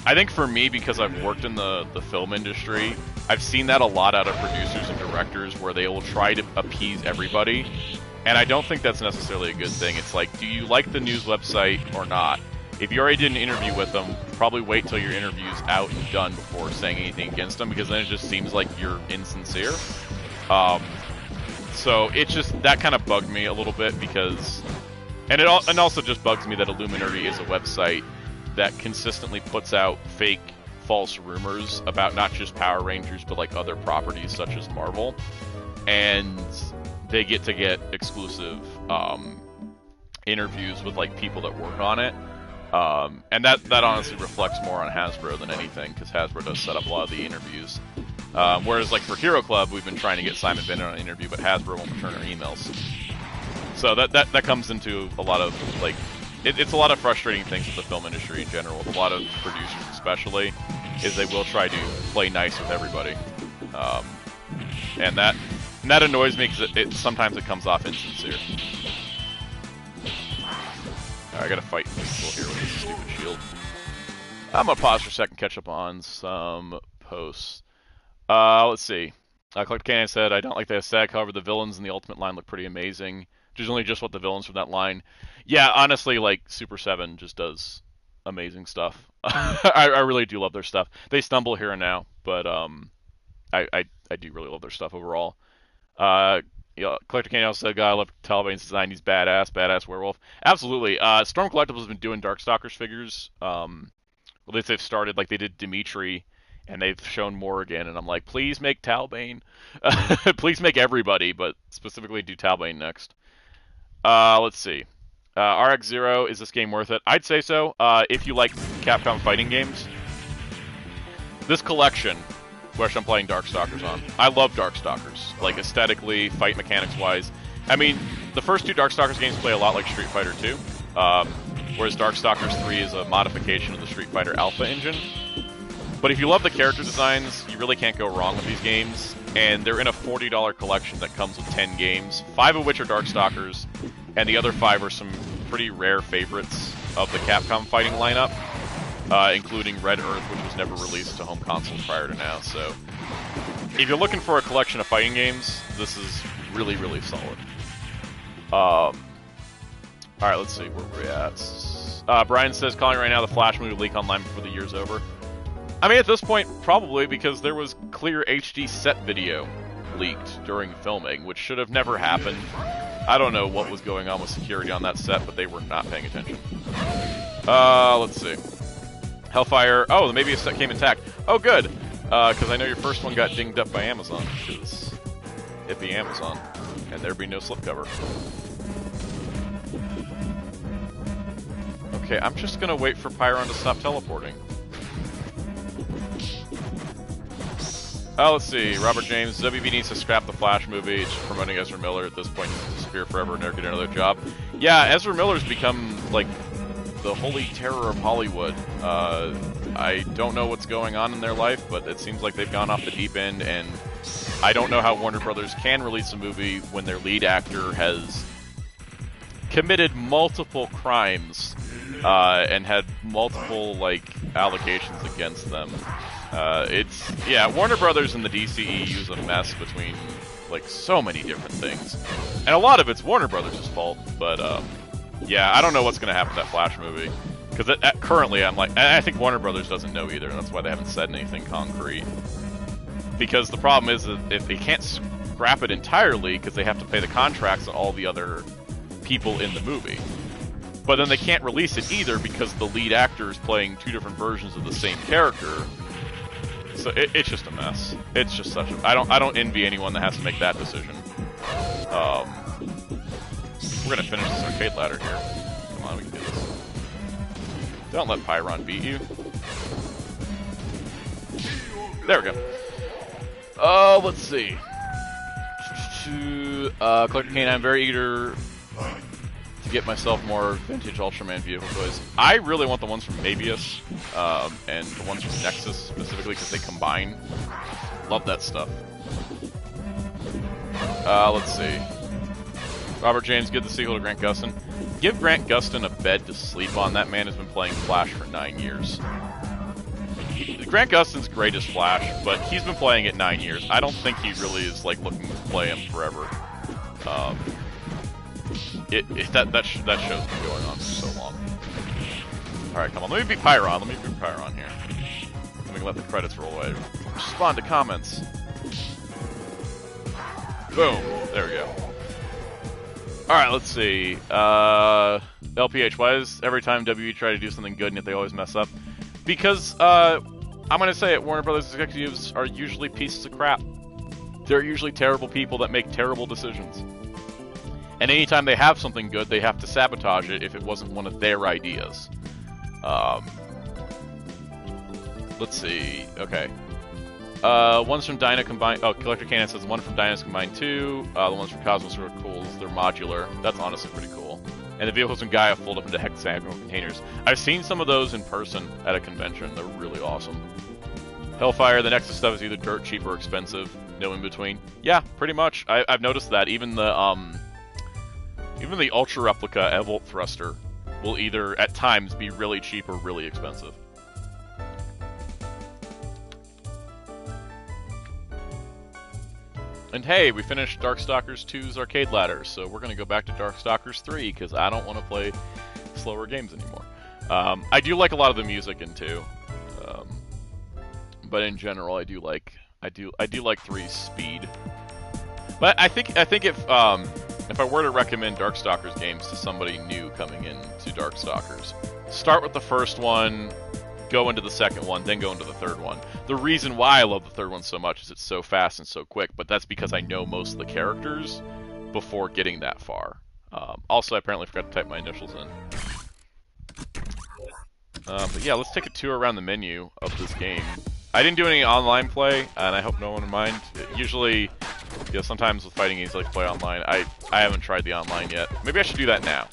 I think for me, because I've worked in the film industry, I've seen that a lot out of producers and directors where they will try to appease everybody. And I don't think that's necessarily a good thing. It's like, do you like the news website or not? If you already did an interview with them, probably wait till your interview's out and done before saying anything against them, because then it just seems like you're insincere. So it just, that kind of bugged me a little bit, because, and also just bugs me that Illuminati is a website that consistently puts out fake, false rumors about not just Power Rangers, but like other properties such as Marvel, and they get exclusive interviews with like people that work on it. And that honestly reflects more on Hasbro than anything, because Hasbro does set up a lot of the interviews. Whereas like for Hero Club, we've been trying to get Simon Bennett on an interview, but Hasbro won't return our emails. So that comes into a lot of like, it's a lot of frustrating things with the film industry in general, with a lot of producers especially, is they will try to play nice with everybody. And that annoys me, because sometimes it comes off insincere. Alright, I gotta fight people here with this stupid shield. I'm gonna pause for a second, catch up on some posts. Let's see. Clark Cannon said, I don't like the aesthetic, however the villains in the Ultimate line look pretty amazing. Which is only just what the villains from that line. Yeah, honestly, like, Super 7 just does amazing stuff. I really do love their stuff. They stumble here and now, but I do really love their stuff overall. Collector Canyon also said, God, I love Talbane's design. He's badass werewolf. Absolutely. Storm Collectibles has been doing Darkstalkers figures. At least they've started, like they did Dimitri, and they've shown Morrigan, and I'm like, please make Talbane. Please make everybody, but specifically do Talbane next. Let's see. RX-0, is this game worth it? I'd say so, if you like Capcom fighting games. This collection, which I'm playing Darkstalkers on. I love Darkstalkers, like aesthetically, fight mechanics wise. I mean, the first two Darkstalkers games play a lot like Street Fighter 2, whereas Darkstalkers 3 is a modification of the Street Fighter Alpha engine. But if you love the character designs, you really can't go wrong with these games, and they're in a $40 collection that comes with 10 games, 5 of which are Darkstalkers, and the other 5 are some pretty rare favorites of the Capcom fighting lineup, including Red Earth, which was never released to home consoles prior to now. So, if you're looking for a collection of fighting games, this is really, really solid. Alright, let's see where we're at. Brian says, calling right now, the Flash movie will leak online before the year's over. I mean, at this point, probably, because there was clear HD set video leaked during filming, which should have never happened. I don't know what was going on with security on that set, but they were not paying attention. Let's see. Hellfire. Oh, the Maybe set came intact. Oh, good. Because I know your first one got dinged up by Amazon, because it'd be Amazon, and there'd be no slipcover. Okay, I'm just gonna wait for Pyron to stop teleporting. Let's see. Robert James. WB needs to scrap the Flash movie. It's promoting Ezra Miller at this point. He needs to disappear forever and never get another job. Yeah, Ezra Miller's become, like, the holy terror of Hollywood. I don't know what's going on in their life, but it seems like they've gone off the deep end, and I don't know how Warner Brothers can release a movie when their lead actor has committed multiple crimes and had multiple, like, allegations against them. Yeah, Warner Brothers and the DCEU is a mess between, like, so many different things. And a lot of it's Warner Brothers' fault, but, yeah, I don't know what's going to happen to that Flash movie. Because currently, I'm like, and I think Warner Brothers doesn't know either, and that's why they haven't said anything concrete. Because the problem is that if they can't scrap it entirely, because they have to pay the contracts on all the other people in the movie. But then they can't release it either because the lead actor is playing 2 different versions of the same character. So it's just a mess. It's just such a... I don't envy anyone that has to make that decision. We're gonna finish this arcade ladder here. Come on, we can do this. Don't let Pyron beat you. There we go. Let's see. Collector Kane, I'm very eager to get myself more vintage Ultraman vehicle toys. I really want the ones from Mabius, and the ones from Nexus specifically because they combine. Love that stuff. Let's see. Robert James, give the sequel to Grant Gustin. Give Grant Gustin a bed to sleep on. That man has been playing Flash for 9 years. Grant Gustin's great as Flash, but he's been playing it 9 years. I don't think he really is, like, looking to play him forever. That show's been going on for so long. Alright, come on. Let me beat Pyron. Let me beat Pyron here. Then we can let the credits roll away. Respond to comments. Boom. There we go. Alright, let's see. LPH, why is every time WE try to do something good and yet they always mess up? Because, I'm gonna say it, Warner Brothers executives are usually pieces of crap. They're usually terrible people that make terrible decisions. And anytime they have something good, they have to sabotage it if it wasn't one of their ideas. Let's see. Okay. One's from Dyna Combined. Oh, Collector Cannon says one from Dyna's Combined 2. The ones from Cosmos are cool. They're modular. That's honestly pretty cool. And the vehicles from Gaia fold up into hexagonal containers. I've seen some of those in person at a convention. They're really awesome. Hellfire, the Nexus stuff is either dirt cheap or expensive. No in between. Yeah, pretty much. I've noticed that. Even the Ultra Replica Evolt Thruster will either, at times, be really cheap or really expensive. And hey, we finished Darkstalkers 2's arcade ladder, so we're going to go back to Darkstalkers 3, because I don't want to play slower games anymore. I do like a lot of the music in 2, but in general, I do like 3's speed. But I think if I were to recommend Darkstalkers games to somebody new coming into Darkstalkers, start with the first one, go into the second one, then go into the third one. The reason why I love the third one so much is it's so fast and so quick, but that's because I know most of the characters before getting that far. Also, I apparently forgot to type my initials in. But yeah, let's take a tour around the menu of this game. I didn't do any online play, and I hope no one will mind. Usually, Yeah, sometimes with fighting games, I like to play online. I haven't tried the online yet. Maybe I should do that now.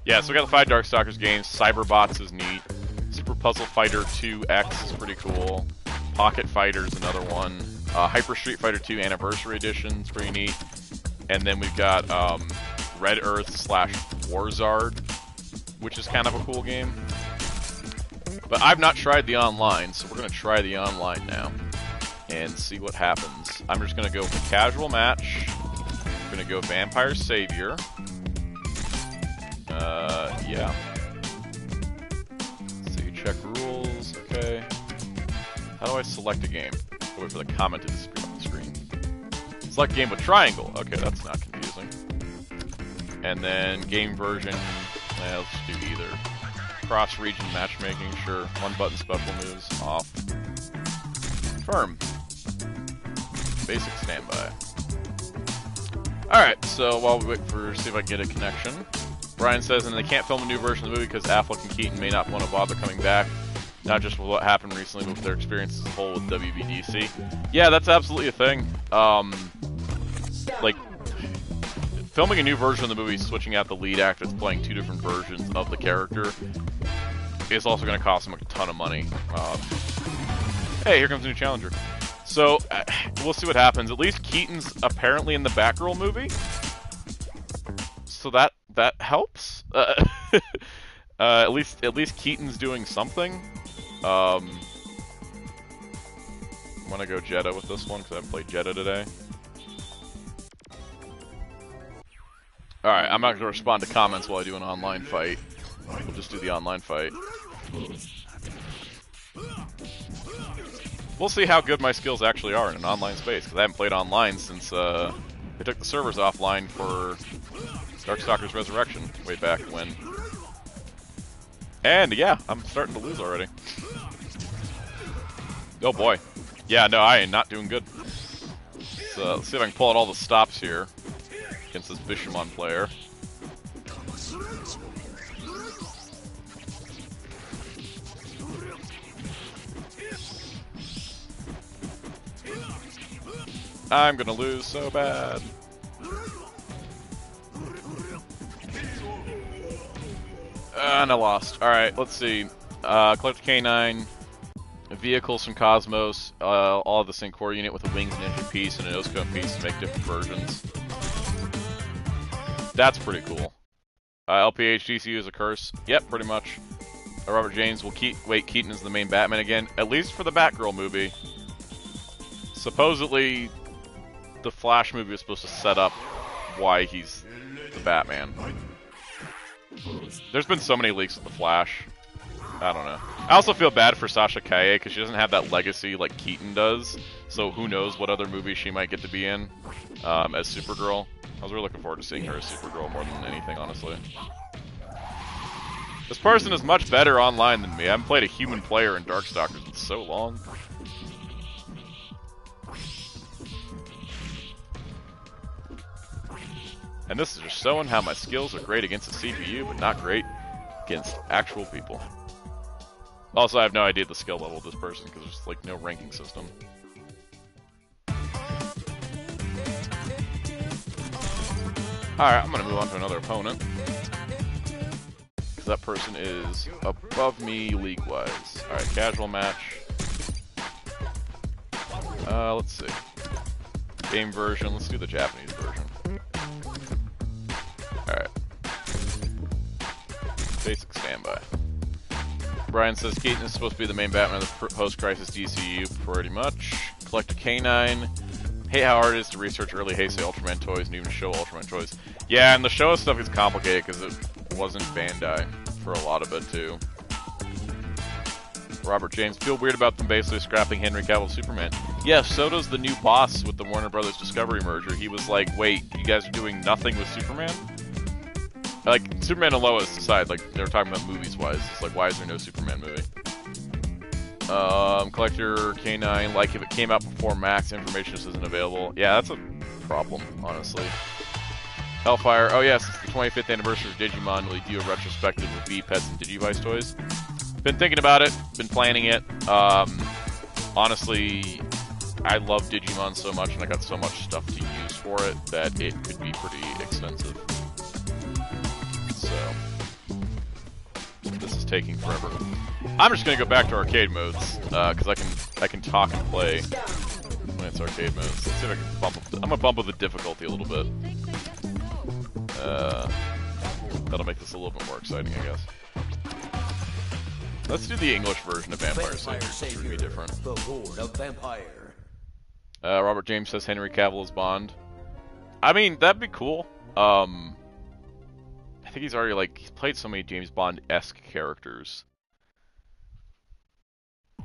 Yeah, so we got the 5 Darkstalkers games. Cyberbots is neat. Super Puzzle Fighter 2X is pretty cool. Pocket Fighter is another one. Hyper Street Fighter 2 Anniversary Edition is pretty neat. And then we've got Red Earth / Warzard, which is kind of a cool game. But I've not tried the online, so we're going to try the online now and see what happens. I'm just going to go with a casual match. I'm going to go Vampire Savior. Yeah. Let's see, check rules, okay. How do I select a game? I'll wait for the comment to disappear on the screen. Select game with triangle. Okay, that's not confusing. And then game version, let's do either. Cross-region matchmaking, sure. One button special moves, off. Confirm. Basic standby. Alright, so while we wait for, see if I can get a connection. Brian says, and they can't film a new version of the movie because Affleck and Keaton may not want to bother coming back. Not just with what happened recently, but with their experience as a whole with WBDC. Yeah, that's absolutely a thing. Like, filming a new version of the movie, switching out the lead actor that's playing 2 different versions of the character, is also going to cost them a ton of money. Hey, here comes a new challenger. So, we'll see what happens. At least Keaton's apparently in the Batgirl movie. So that helps. At least Keaton's doing something. I'm gonna go Jetta with this one because I haven't played Jetta today. Alright, I'm not gonna respond to comments while I do an online fight. We'll just do the online fight. We'll see how good my skills actually are in an online space, because I haven't played online since they took the servers offline for Darkstalkers Resurrection way back when. And yeah, I'm starting to lose already. Oh boy. Yeah, no, I am not doing good. So let's see if I can pull out all the stops here against this Bishamon player. I'm gonna lose so bad. And I lost. Alright, let's see. Collect K9. Vehicles from Cosmos. All of the same core unit with a wings ninja piece and an Oscone piece to make different versions. That's pretty cool. LPH DCU is a curse. Yep, pretty much. Robert James will wait, Keaton is the main Batman again. At least for the Batgirl movie. Supposedly, the Flash movie was supposed to set up why he's the Batman. There's been so many leaks with the Flash. I don't know. I also feel bad for Sasha Calle because she doesn't have that legacy like Keaton does. So who knows what other movie she might get to be in as Supergirl. I was really looking forward to seeing her as Supergirl more than anything, honestly. This person is much better online than me. I haven't played a human player in Darkstalkers in so long. And this is just showing how my skills are great against a CPU, but not great against actual people. Also, I have no idea the skill level of this person, because there's, like, no ranking system. Alright, I'm gonna move on to another opponent. Because that person is above me league-wise. Alright, casual match. Let's see. Game version, let's do the Japanese version. Alright. Basic standby. Brian says Keaton is supposed to be the main Batman of the post-crisis DCU, pretty much. Collect a K9. Hate how hard it is to research early Heisei Ultraman toys and even show Ultraman toys. Yeah, and the show stuff gets complicated because it wasn't Bandai for a lot of it, too. Robert James, feel weird about them basically scrapping Henry Cavill's Superman. Yeah, so does the new boss with the Warner Brothers Discovery merger. He was like, wait, you guys are doing nothing with Superman? Like, Superman and Lois aside, like, they were talking about movies-wise. It's like, why is there no Superman movie? Collector K9, like if it came out before Max, information just isn't available. Yeah, that's a problem, honestly. Hellfire, oh yes, it's the 25th anniversary of Digimon. Will you do a retrospective of V-Pets and Digivice toys? Been thinking about it, been planning it. Honestly, I love Digimon on so much and I got so much stuff to use for it that it could be pretty expensive. So this is taking forever. I'm just gonna go back to arcade modes because I can talk and play when it's arcade modes. Let's see if I can bump up. I'm gonna bump up the difficulty a little bit. That'll make this a little bit more exciting, I guess. Let's do the English version of Vampire Savior, which would be different. The Lord of Vampire. Robert James says Henry Cavill is Bond. I mean, that'd be cool. I think he's already, like, he's played so many James Bond-esque characters.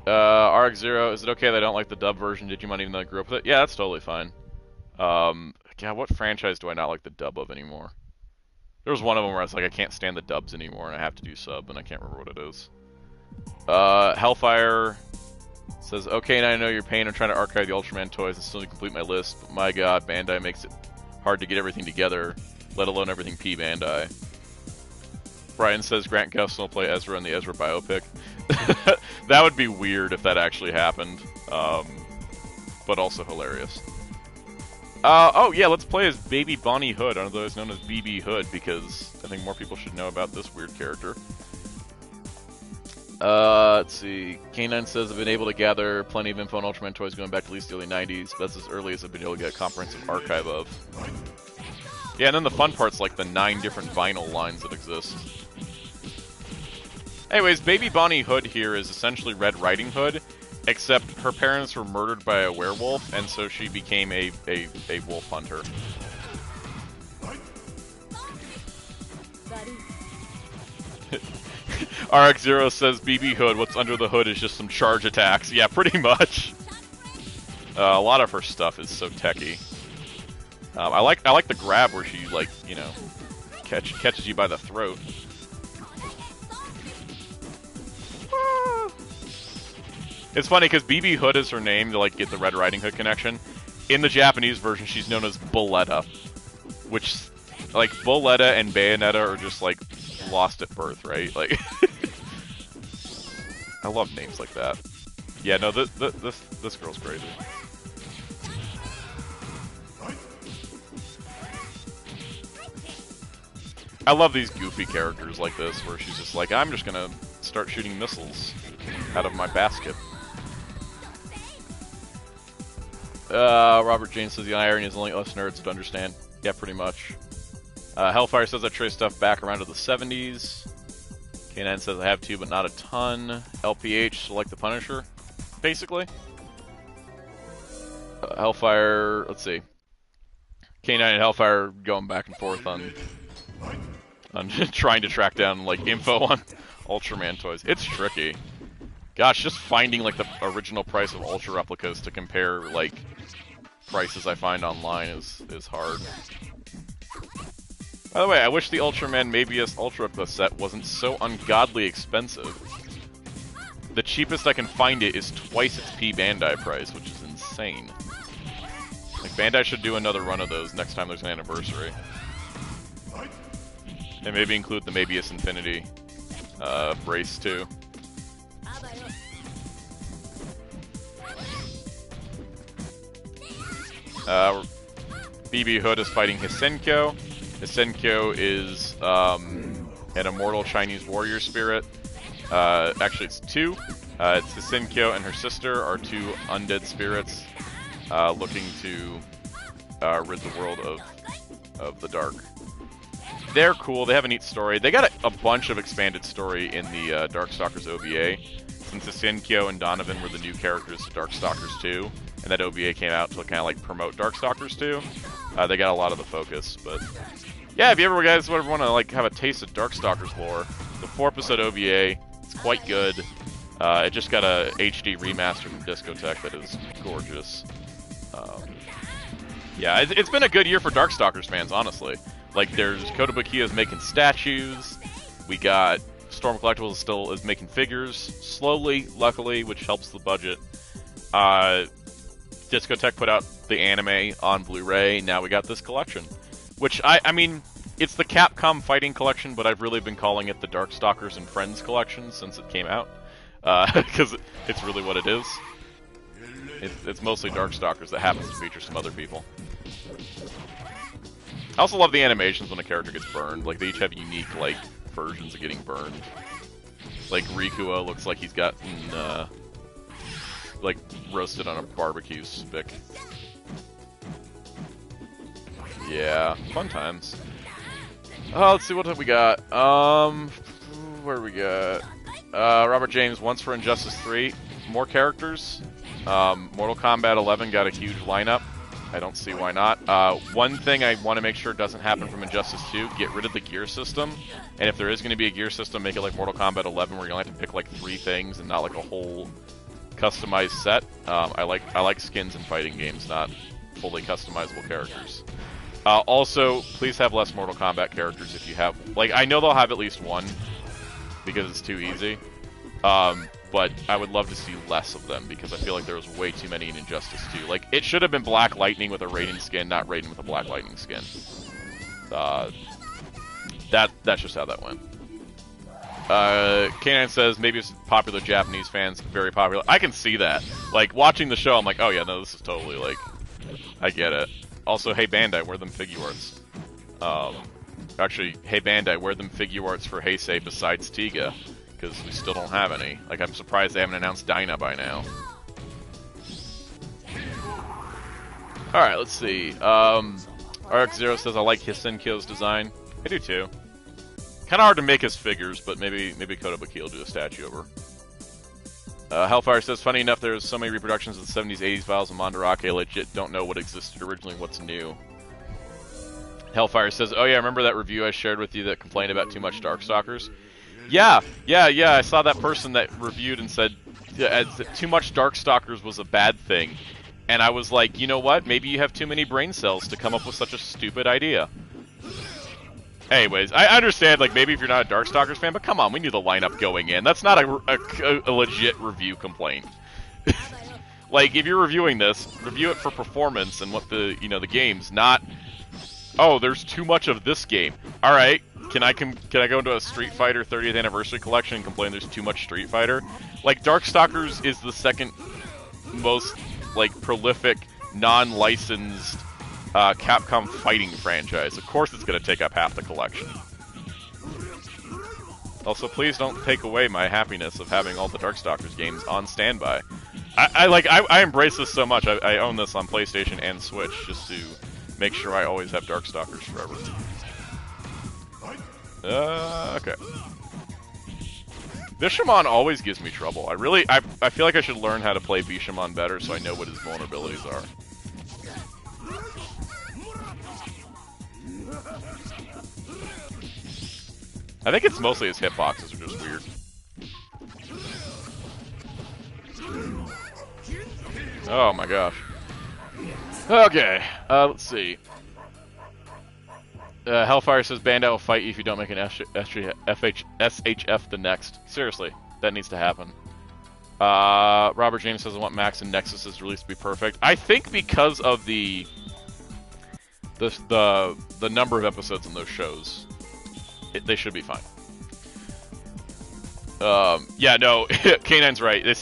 RX0, is it okay that I don't like the dub version? Did you mind even though I grew up with it? Yeah, that's totally fine. God, what franchise do I not like the dub of anymore? There was one of them where I was like, I can't stand the dubs anymore, and I have to do sub, and I can't remember what it is. Hellfire says, okay, and I know your pain. I'm trying to archive the Ultraman toys and still complete my list, but my god, Bandai makes it hard to get everything together, let alone everything P Bandai. Brian says Grant Gustin will play Ezra in the Ezra biopic. That would be weird if that actually happened, but also hilarious. Oh yeah, let's play as Baby Bonnie Hood, otherwise known as BB Hood, because I think more people should know about this weird character. Let's see. K9 says I've been able to gather plenty of info on Ultraman toys going back to at least the early 90s. That's as early as I've been able to get a comprehensive archive of. Yeah, and then the fun part's like the 9 different vinyl lines that exist. Anyways, Baby Bonnie Hood here is essentially Red Riding Hood, except her parents were murdered by a werewolf, and so she became a wolf hunter. RX0 says BB Hood, what's under the hood is just some charge attacks. Yeah, pretty much. A lot of her stuff is so techy. I like the grab where she, like, you know, catches you by the throat. It's funny because BB Hood is her name to like get the Red Riding Hood connection. In the Japanese version, she's known as Bulletta, which, like, Bulletta and Bayonetta are just like lost at birth, right? Like, I love names like that. Yeah, no, this girl's crazy. I love these goofy characters like this, where she's just like, I'm just gonna start shooting missiles out of my basket. Robert James says the irony is only us nerds to understand. Yeah, pretty much. Hellfire says I trace stuff back around to the 70s. K9 says I have to, but not a ton. LPH, select the Punisher, basically. Hellfire, let's see. K9 and Hellfire going back and forth on trying to track down, like, info on Ultraman toys. It's tricky. Gosh, just finding, like, the original price of Ultra replicas to compare, like, prices I find online is hard. By the way, I wish the Ultraman Mabius Ultra replica set wasn't so ungodly expensive. The cheapest I can find it is twice its P Bandai price, which is insane. Like, Bandai should do another run of those next time there's an anniversary. And maybe include the Mabius Infinity brace, too. BB Hood is fighting Hisenkyo. Hisenkyo is an immortal Chinese warrior spirit. Actually, it's 2. It's Hisenkyo and her sister are 2 undead spirits looking to rid the world of the dark. They're cool. They have a neat story. They got a bunch of expanded story in the Darkstalkers OVA. Since Hisenkyo and Donovan were the new characters to Darkstalkers 2, and that OVA came out to kind of like promote Darkstalkers 2, they got a lot of the focus. But yeah, if you ever guys want to like have a taste of Darkstalkers lore, the 4-episode OVA, it's quite good. It just got a HD remaster from Discotech that is gorgeous. Yeah, it's been a good year for Darkstalkers fans, honestly. Like, there's Kotobukiya's making statues. We got Storm Collectibles still is making figures slowly, luckily, which helps the budget. Discotech put out the anime on Blu-ray. Now we got this collection, which I mean, it's the Capcom Fighting Collection, but I've really been calling it the Darkstalkers and Friends Collection since it came out, because it's really what it is. It's mostly Darkstalkers that happens to feature some other people. I also love the animations when a character gets burned. Like, they each have unique, like, versions of getting burned. Like, Rikuo looks like he's gotten, like, roasted on a barbecue stick. Yeah, fun times. Oh, let's see, what have we got? Where do we got? Robert James, once for Injustice 3. More characters. Mortal Kombat 11 got a huge lineup. I don't see why not. One thing I want to make sure doesn't happen from Injustice 2, get rid of the gear system. And if there is going to be a gear system, make it like Mortal Kombat 11 where you only have to pick like 3 things and not like a whole customized set. I like skins in fighting games, not fully customizable characters. Also, please have less Mortal Kombat characters if you have... Like, I know they'll have at least one, because it's too easy. But I would love to see less of them, because I feel like there was way too many in Injustice 2. Like, it should have been Black Lightning with a Raiden skin, not Raiden with a Black Lightning skin. That's just how that went. K9 says, maybe it's popular Japanese fans, very popular. I can see that. Like, watching the show, I'm like, oh yeah, no, this is totally, like, I get it. Also, hey Bandai, wear them figure arts. Actually, hey Bandai, wear them figure arts for Heisei besides Tiga, because we still don't have any. Like, I'm surprised they haven't announced Dyna by now. Alright, let's see. RX0 says, I like Hisenkyo's design. I do too. Kind of hard to make his figures, but maybe Kotobuki will do a statue over. Hellfire says, funny enough, there's so many reproductions of the 70s, 80s files of Mandarake, I legit don't know what existed originally, what's new. Hellfire says, oh yeah, remember that review I shared with you that complained about too much Darkstalkers? Yeah, I saw that person that reviewed and said too much Darkstalkers was a bad thing. And I was like, you know what, maybe you have too many brain cells to come up with such a stupid idea. Anyways, I understand, like, maybe if you're not a Darkstalkers fan, but come on, we knew the lineup going in. That's not a legit review complaint. Like, if you're reviewing this, review it for performance and what the game's not, oh, there's too much of this game. Alright, can I go into a Street Fighter 30th Anniversary Collection and complain there's too much Street Fighter? Like, Darkstalkers is the second most, like, prolific, non-licensed Capcom fighting franchise. Of course it's going to take up half the collection. Also, please don't take away my happiness of having all the Darkstalkers games on standby. I embrace this so much. I own this on PlayStation and Switch just to make sure I always have Darkstalkers forever. Okay. Bishamon always gives me trouble. I feel like I should learn how to play Bishamon better so I know what his vulnerabilities are. I think it's mostly his hitboxes are just weird. Oh my gosh. Okay, let's see. Hellfire says Bandai will fight you if you don't make an SHF the next. Seriously, that needs to happen. Robert James says I want Max and Nexus's release to be perfect. I think because of the number of episodes in those shows, they should be fine. Yeah, no, K9's right. They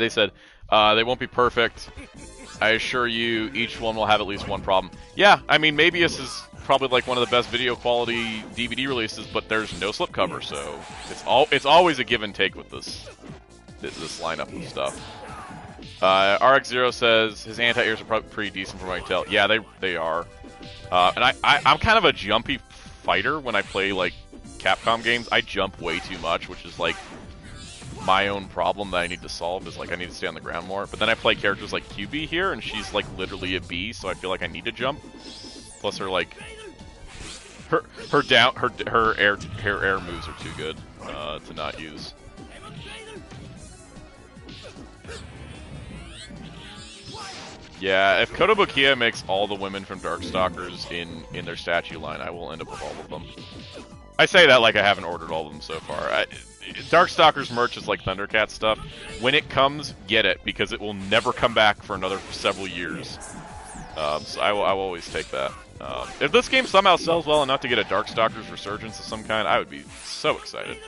said they won't be perfect. I assure you, each one will have at least one problem. Yeah, I mean, Mabius is probably like one of the best video quality DVD releases, but there's no slipcover, so it's always a give and take with this lineup of stuff. RX0 says his anti-airs are probably pretty decent from what I tell. Yeah, they are. And I'm kind of a jumpy fighter when I play like Capcom games. I jump way too much, which is like my own problem that I need to solve. Is like I need to stay on the ground more. But then I play characters like QB here, and she's like literally a bee, so I feel like I need to jump. Plus her like her air moves are too good to not use. Yeah, if Kotobukiya makes all the women from Darkstalkers in their statue line, I will end up with all of them. I say that like I haven't ordered all of them so far. Darkstalkers merch is like Thundercat stuff. When it comes, get it, because it will never come back for another several years. So I will always take that. If this game somehow sells well enough to get a Darkstalkers resurgence of some kind, I would be so excited.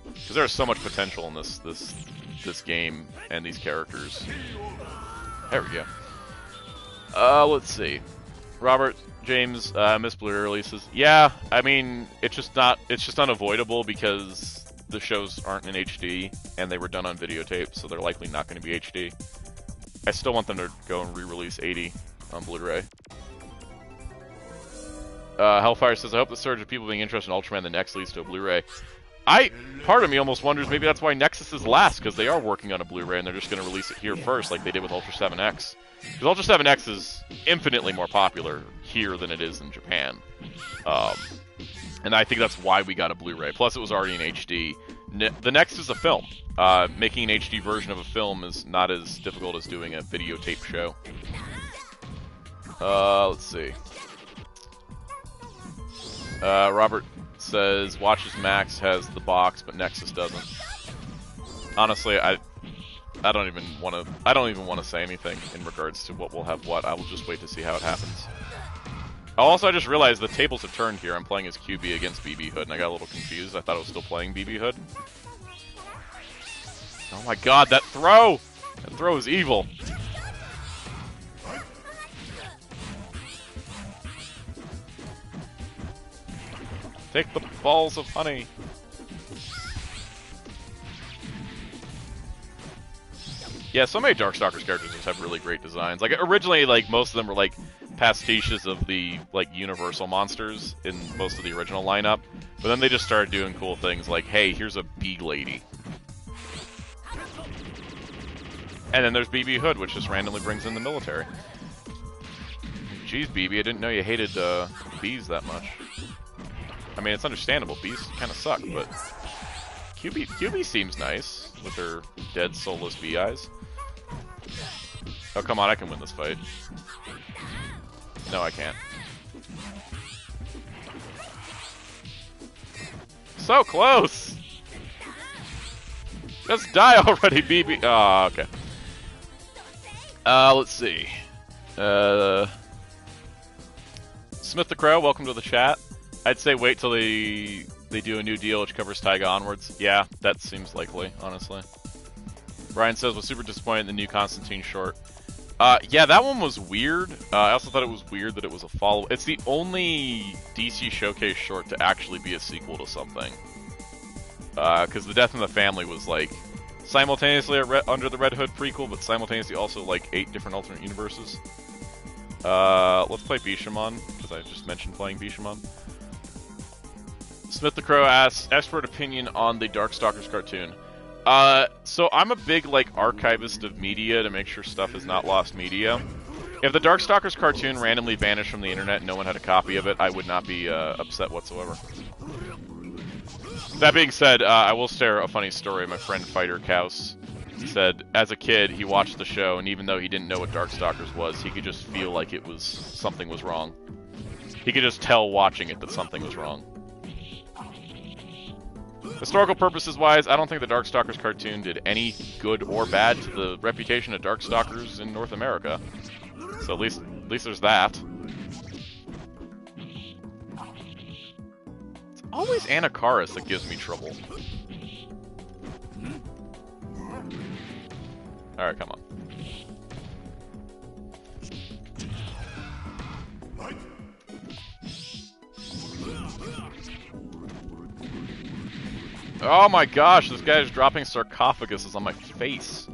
Because there's so much potential in this this game and these characters. There we go. Let's see. Robert James, Miss Blue releases. Yeah, I mean, it's just unavoidable because the shows aren't in HD and they were done on videotape, so they're likely not going to be HD. I still want them to go and re-release 80 on Blu-ray. Hellfire says, I hope the surge of people being interested in Ultraman the Next leads to a Blu-ray. Part of me almost wonders maybe that's why Nexus is last, because they are working on a Blu-ray and they're just going to release it here first, like they did with Ultra 7X. Because Ultra 7X is infinitely more popular here than it is in Japan. And I think that's why we got a Blu-ray. Plus, it was already in HD. The Next is a film. Making an HD version of a film is not as difficult as doing a videotape show. Let's see. Robert says Watches Max has the box, but Nexus doesn't. Honestly, I don't even want to say anything in regards to what will have what. I will just wait to see how it happens. Also, I just realized the tables have turned here. I'm playing as QB against BB Hood, and I got a little confused. I thought I was still playing BB Hood. Oh my god, that throw! That throw is evil. Take the balls of honey. Yeah, so many Darkstalkers characters just have really great designs. Like, originally, like, most of them were, like, pastiches of the, like, Universal monsters in most of the original lineup. But then they just started doing cool things like, hey, here's a bee lady. And then there's BB Hood, which just randomly brings in the military. Jeez, BB, I didn't know you hated bees that much. I mean, it's understandable. Bees kind of suck, but QB seems nice with her dead, soulless bee eyes. Oh, come on, I can win this fight. No, I can't. So close! Just die already, BB. Oh, okay. Let's see. Smith the Crow, welcome to the chat. I'd say wait till they do a new deal which covers Taiga onwards. Yeah, that seems likely, honestly. Brian says, was super disappointed in the new Constantine short. Yeah, that one was weird. I also thought it was weird that it was a follow. It's the only DC Showcase short to actually be a sequel to something. Because The Death in the Family was like simultaneously under the Red Hood prequel, but simultaneously also like 8 different alternate universes. Let's play Bishamon, because I just mentioned playing Bishamon. Smith the Crow asks, expert opinion on the Darkstalkers cartoon. So I'm a big, like, archivist of media to make sure stuff is not lost media. If the Darkstalkers cartoon randomly vanished from the internet and no one had a copy of it, I would not be upset whatsoever. That being said, I will share a funny story. My friend Fighter Kaus said, as a kid, he watched the show, and even though he didn't know what Darkstalkers was, he could just feel like something was wrong. He could just tell watching it that something was wrong. Historical purposes wise, I don't think the Darkstalkers cartoon did any good or bad to the reputation of Darkstalkers in North America. So at least there's that. It's always Anacaris that gives me trouble. Alright, come on. Oh my gosh, this guy is dropping sarcophaguses on my face.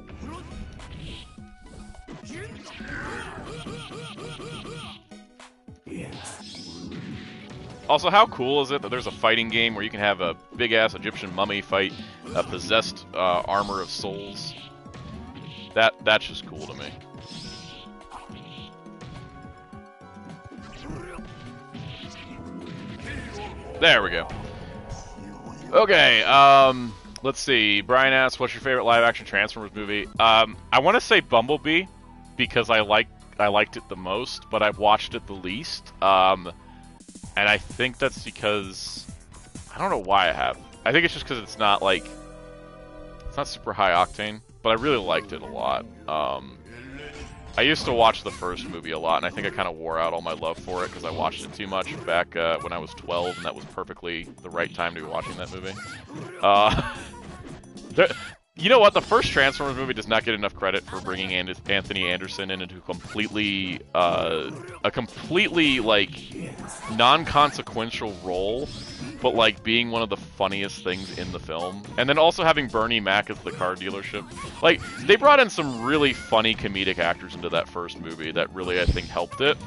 Also, how cool is it that there's a fighting game where you can have a big-ass Egyptian mummy fight a possessed armor of souls? That's just cool to me. There we go. Okay, let's see. Brian asks, what's your favorite live-action Transformers movie? I want to say Bumblebee, because I liked it the most, but I've watched it the least. And I think that's because... I don't know why I have. I think it's just because it's not, like... It's not super high-octane, but I really liked it a lot. I used to watch the first movie a lot, and I think I kind of wore out all my love for it because I watched it too much back when I was 12, and that was perfectly the right time to be watching that movie. You know what? The first Transformers movie does not get enough credit for bringing Anthony Anderson into a completely like non-consequential role, but like being one of the funniest things in the film. And then also having Bernie Mac as the car dealership. Like, they brought in some really funny comedic actors into that first movie that really, I think, helped it.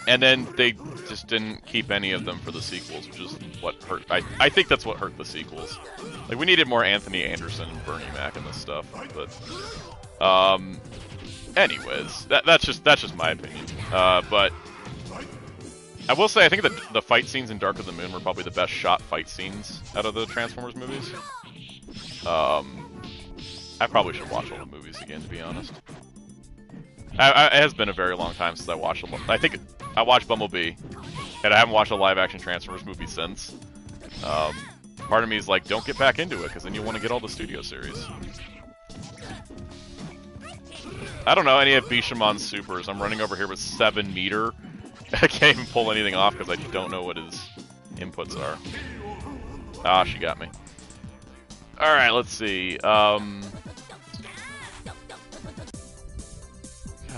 And then they just didn't keep any of them for the sequels, which is what hurt. I think that's what hurt the sequels. Like, we needed more Anthony Anderson and Bernie Mac in this stuff. But, anyways, that's just my opinion. But I will say, I think the fight scenes in Dark of the Moon were probably the best shot fight scenes out of the Transformers movies. I probably should watch all the movies again, to be honest. It has been a very long time since I watched them. I think I watched Bumblebee, and I haven't watched a live-action Transformers movie since. Part of me is like, don't get back into it, because then you'll want to get all the studio series. I don't know any of Bishamon's supers. I'm running over here with 7 meter. I can't even pull anything off because I don't know what his inputs are. Ah, she got me. Alright, let's see. God,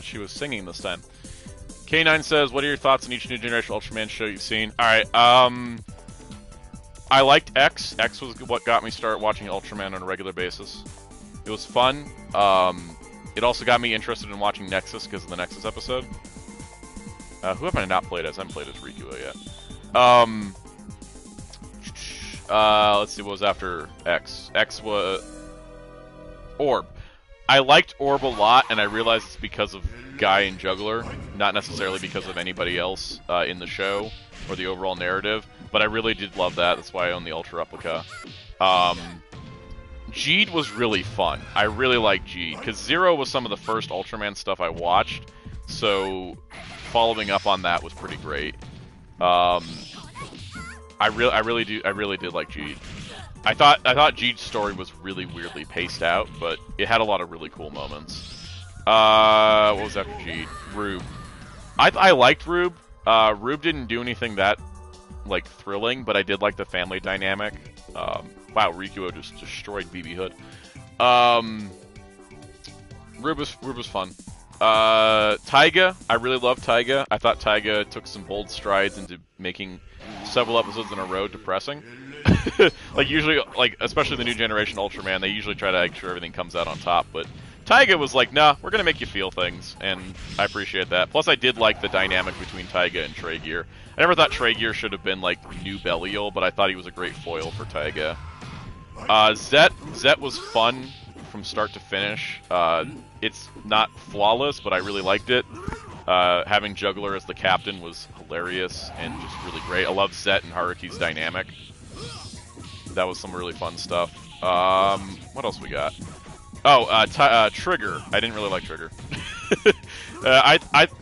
she was singing this time. K9 says, what are your thoughts on each new generation Ultraman show you've seen? Alright, I liked X. X was what got me started watching Ultraman on a regular basis. It was fun. It also got me interested in watching Nexus because of the Nexus episode. Who have I not played as? I haven't played as Rikuo yet. Let's see what was after X. X was Orb. I liked Orb a lot, and I realized it's because of Guy and Juggler, not necessarily because of anybody else in the show or the overall narrative. But I really did love that. That's why I own the Ultra Replica. Jeed was really fun. I really liked Jeed because Zero was some of the first Ultraman stuff I watched. So following up on that was pretty great. I really did like Jeed. I thought Jeed's story was really weirdly paced out, but it had a lot of really cool moments. What was after Jeed? Rube. I liked Rube. Rube didn't do anything that like thrilling, but I did like the family dynamic. Wow, Rikuo just destroyed BB Hood. Rube was fun. Taiga, I really loved Taiga. I thought Taiga took some bold strides into making several episodes in a row depressing. Like usually, like especially the new generation Ultraman, they usually try to make sure everything comes out on top, but Taiga was like, nah, we're gonna make you feel things, and I appreciate that. Plus, I did like the dynamic between Taiga and Tragear. I never thought Tragear should have been like new Belial, but I thought he was a great foil for Taiga. Zet was fun from start to finish. It's not flawless, but I really liked it. Having Juggler as the captain was hilarious and just really great. I love Zet and Haruki's dynamic. That was some really fun stuff. What else we got? Oh, Trigger. I didn't really like Trigger. I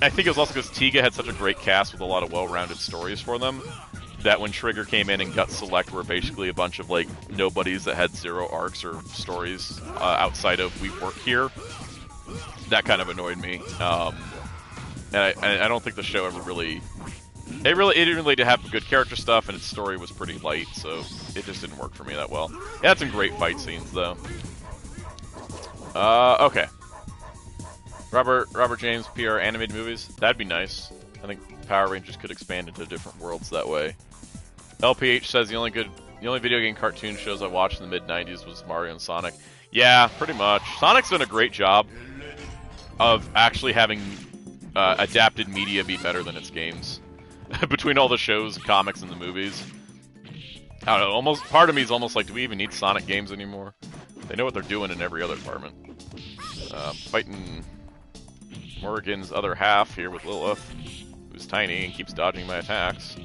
think it was also because Tiga had such a great cast with a lot of well-rounded stories for them, that when Trigger came in and Gut Select were basically a bunch of like nobodies that had zero arcs or stories outside of we work here, that kind of annoyed me. And I don't think the show ever really... It didn't really have good character stuff, and its story was pretty light, so it just didn't work for me that well. It had some great fight scenes, though. Okay. Robert James, PR animated movies. That'd be nice. I think Power Rangers could expand into different worlds that way. LPH says the only video game cartoon shows I watched in the mid-90s was Mario and Sonic. Yeah, pretty much. Sonic's done a great job of actually having adapted media be better than its games. Between all the shows, comics, and the movies. I don't know, part of me is almost like, do we even need Sonic games anymore? They know what they're doing in every other department. Fighting Morrigan's other half here with Lilith, who's tiny and keeps dodging my attacks.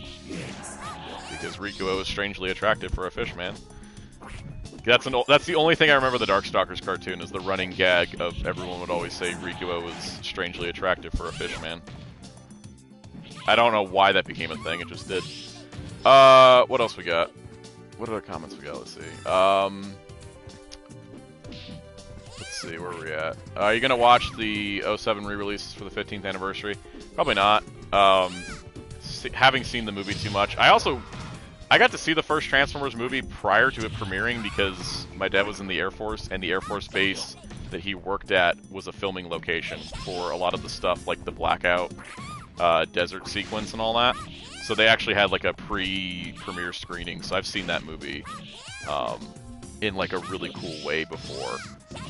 Because Rikuo is strangely attractive for a fish man. That's the only thing I remember the Darkstalkers cartoon, is the running gag of everyone would always say Rikuo was strangely attractive for a fish man. I don't know why that became a thing, it just did. What else we got? What other comments we got? Let's see. Let's see, where are we at? Are you gonna watch the 07 re-releases for the 15th anniversary? Probably not. Having seen the movie too much. I also I got to see the first Transformers movie prior to it premiering because my dad was in the Air Force, and the Air Force base that he worked at was a filming location for a lot of the stuff like the Blackout desert sequence and all that. So they actually had like a pre-premiere screening, so I've seen that movie in like a really cool way before.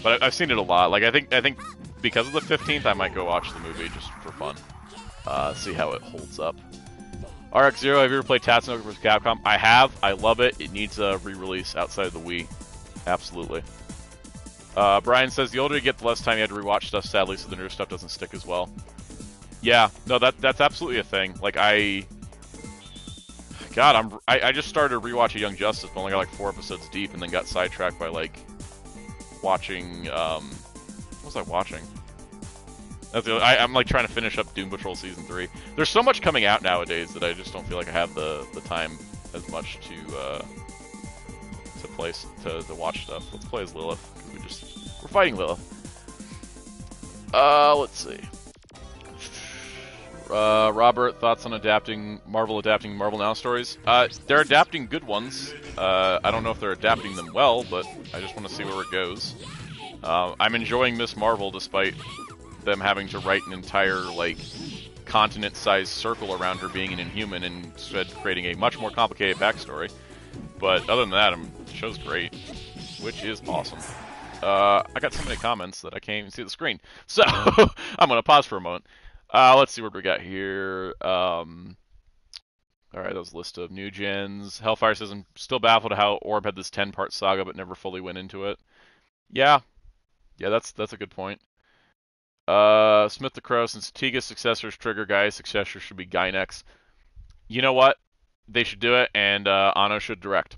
But I've seen it a lot. Like I think because of the 15th, I might go watch the movie just for fun. See how it holds up. RX0, have you ever played Tatsunoko vs. Capcom? I have. I love it. It needs a re-release outside of the Wii. Absolutely. Brian says, the older you get, the less time you have to rewatch stuff, sadly, so the newer stuff doesn't stick as well. Yeah, no, that's absolutely a thing. Like, God, I just started to rewatch a Young Justice, but only got like 4 episodes deep, and then got sidetracked by, like, watching, what was I watching? I'm like trying to finish up Doom Patrol Season 3. There's so much coming out nowadays that I just don't feel like I have the time as much to watch stuff. Let's play as Lilith. We're fighting Lilith. Let's see. Robert, thoughts on adapting Marvel Now stories? They're adapting good ones. I don't know if they're adapting them well, but I just want to see where it goes. I'm enjoying Miss Marvel despite them having to write an entire, like, continent-sized circle around her being an Inhuman and instead creating a much more complicated backstory. But other than that, the show's great, which is awesome. I got so many comments that I can't even see the screen, so I'm gonna pause for a moment. Let's see what we got here. Alright, that was a list of new gens. Hellfire says, I'm still baffled at how Orb had this 10-part saga but never fully went into it. Yeah, that's a good point. Smith the Crow, since Tiga's successor is Trigger, Guy's successor should be Gynex. You know what? They should do it, and Anno should direct.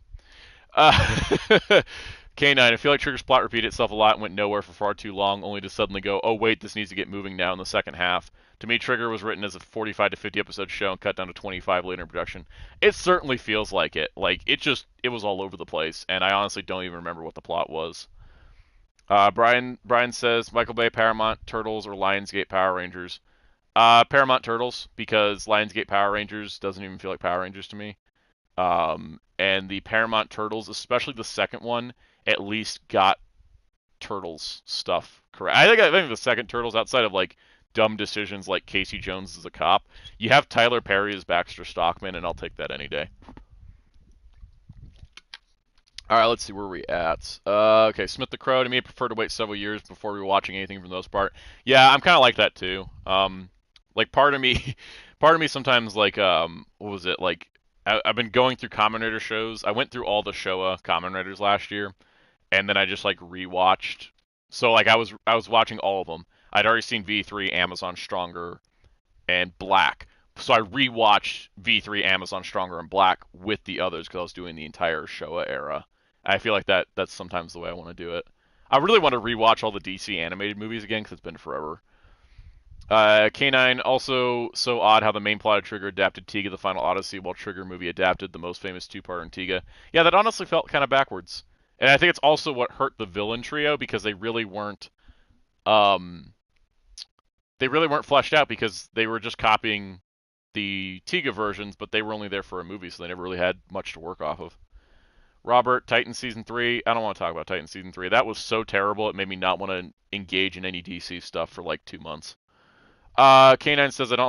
K9, I feel like Trigger's plot repeated itself a lot and went nowhere for far too long, only to suddenly go, oh wait, this needs to get moving now in the second half. To me, Trigger was written as a 45 to 50 episode show and cut down to 25 later in production. It certainly feels like it. Like, it was all over the place, and I honestly don't even remember what the plot was. Brian says, Michael Bay, Paramount, Turtles, or Lionsgate Power Rangers. Paramount Turtles, because Lionsgate Power Rangers doesn't even feel like Power Rangers to me. And the Paramount Turtles, especially the second one, at least got Turtles stuff correct. I think the second Turtles, outside of like dumb decisions like Casey Jones as a cop, you have Tyler Perry as Baxter Stockman, and I'll take that any day. Alright, let's see where we at. Okay, Smith the Crow, to me, I prefer to wait several years before rewatching anything for the most part. Yeah, I'm kind of like that too. Like part of me sometimes, like, what was it, like, I've been going through Kamen Rider shows. I went through all the Showa Kamen Riders last year, and then I just like rewatched. So like I was watching all of them. I'd already seen V3, Amazon Stronger, and Black. So I rewatched V3, Amazon Stronger, and Black with the others because I was doing the entire Showa era. I feel like that's sometimes the way I want to do it. I really want to rewatch all the DC animated movies again because it's been forever. K9, also so odd how the main plot of Trigger adapted Tiga the Final Odyssey while Trigger movie adapted the most famous two-parter in Tiga. Yeah, that honestly felt kind of backwards. And I think it's also what hurt the villain trio because they really weren't fleshed out because they were just copying the Tiga versions, but they were only there for a movie, so they never really had much to work off of. Robert, Titan Season 3. I don't want to talk about Titan Season 3. That was so terrible, it made me not want to engage in any DC stuff for like 2 months. K9 says, I don't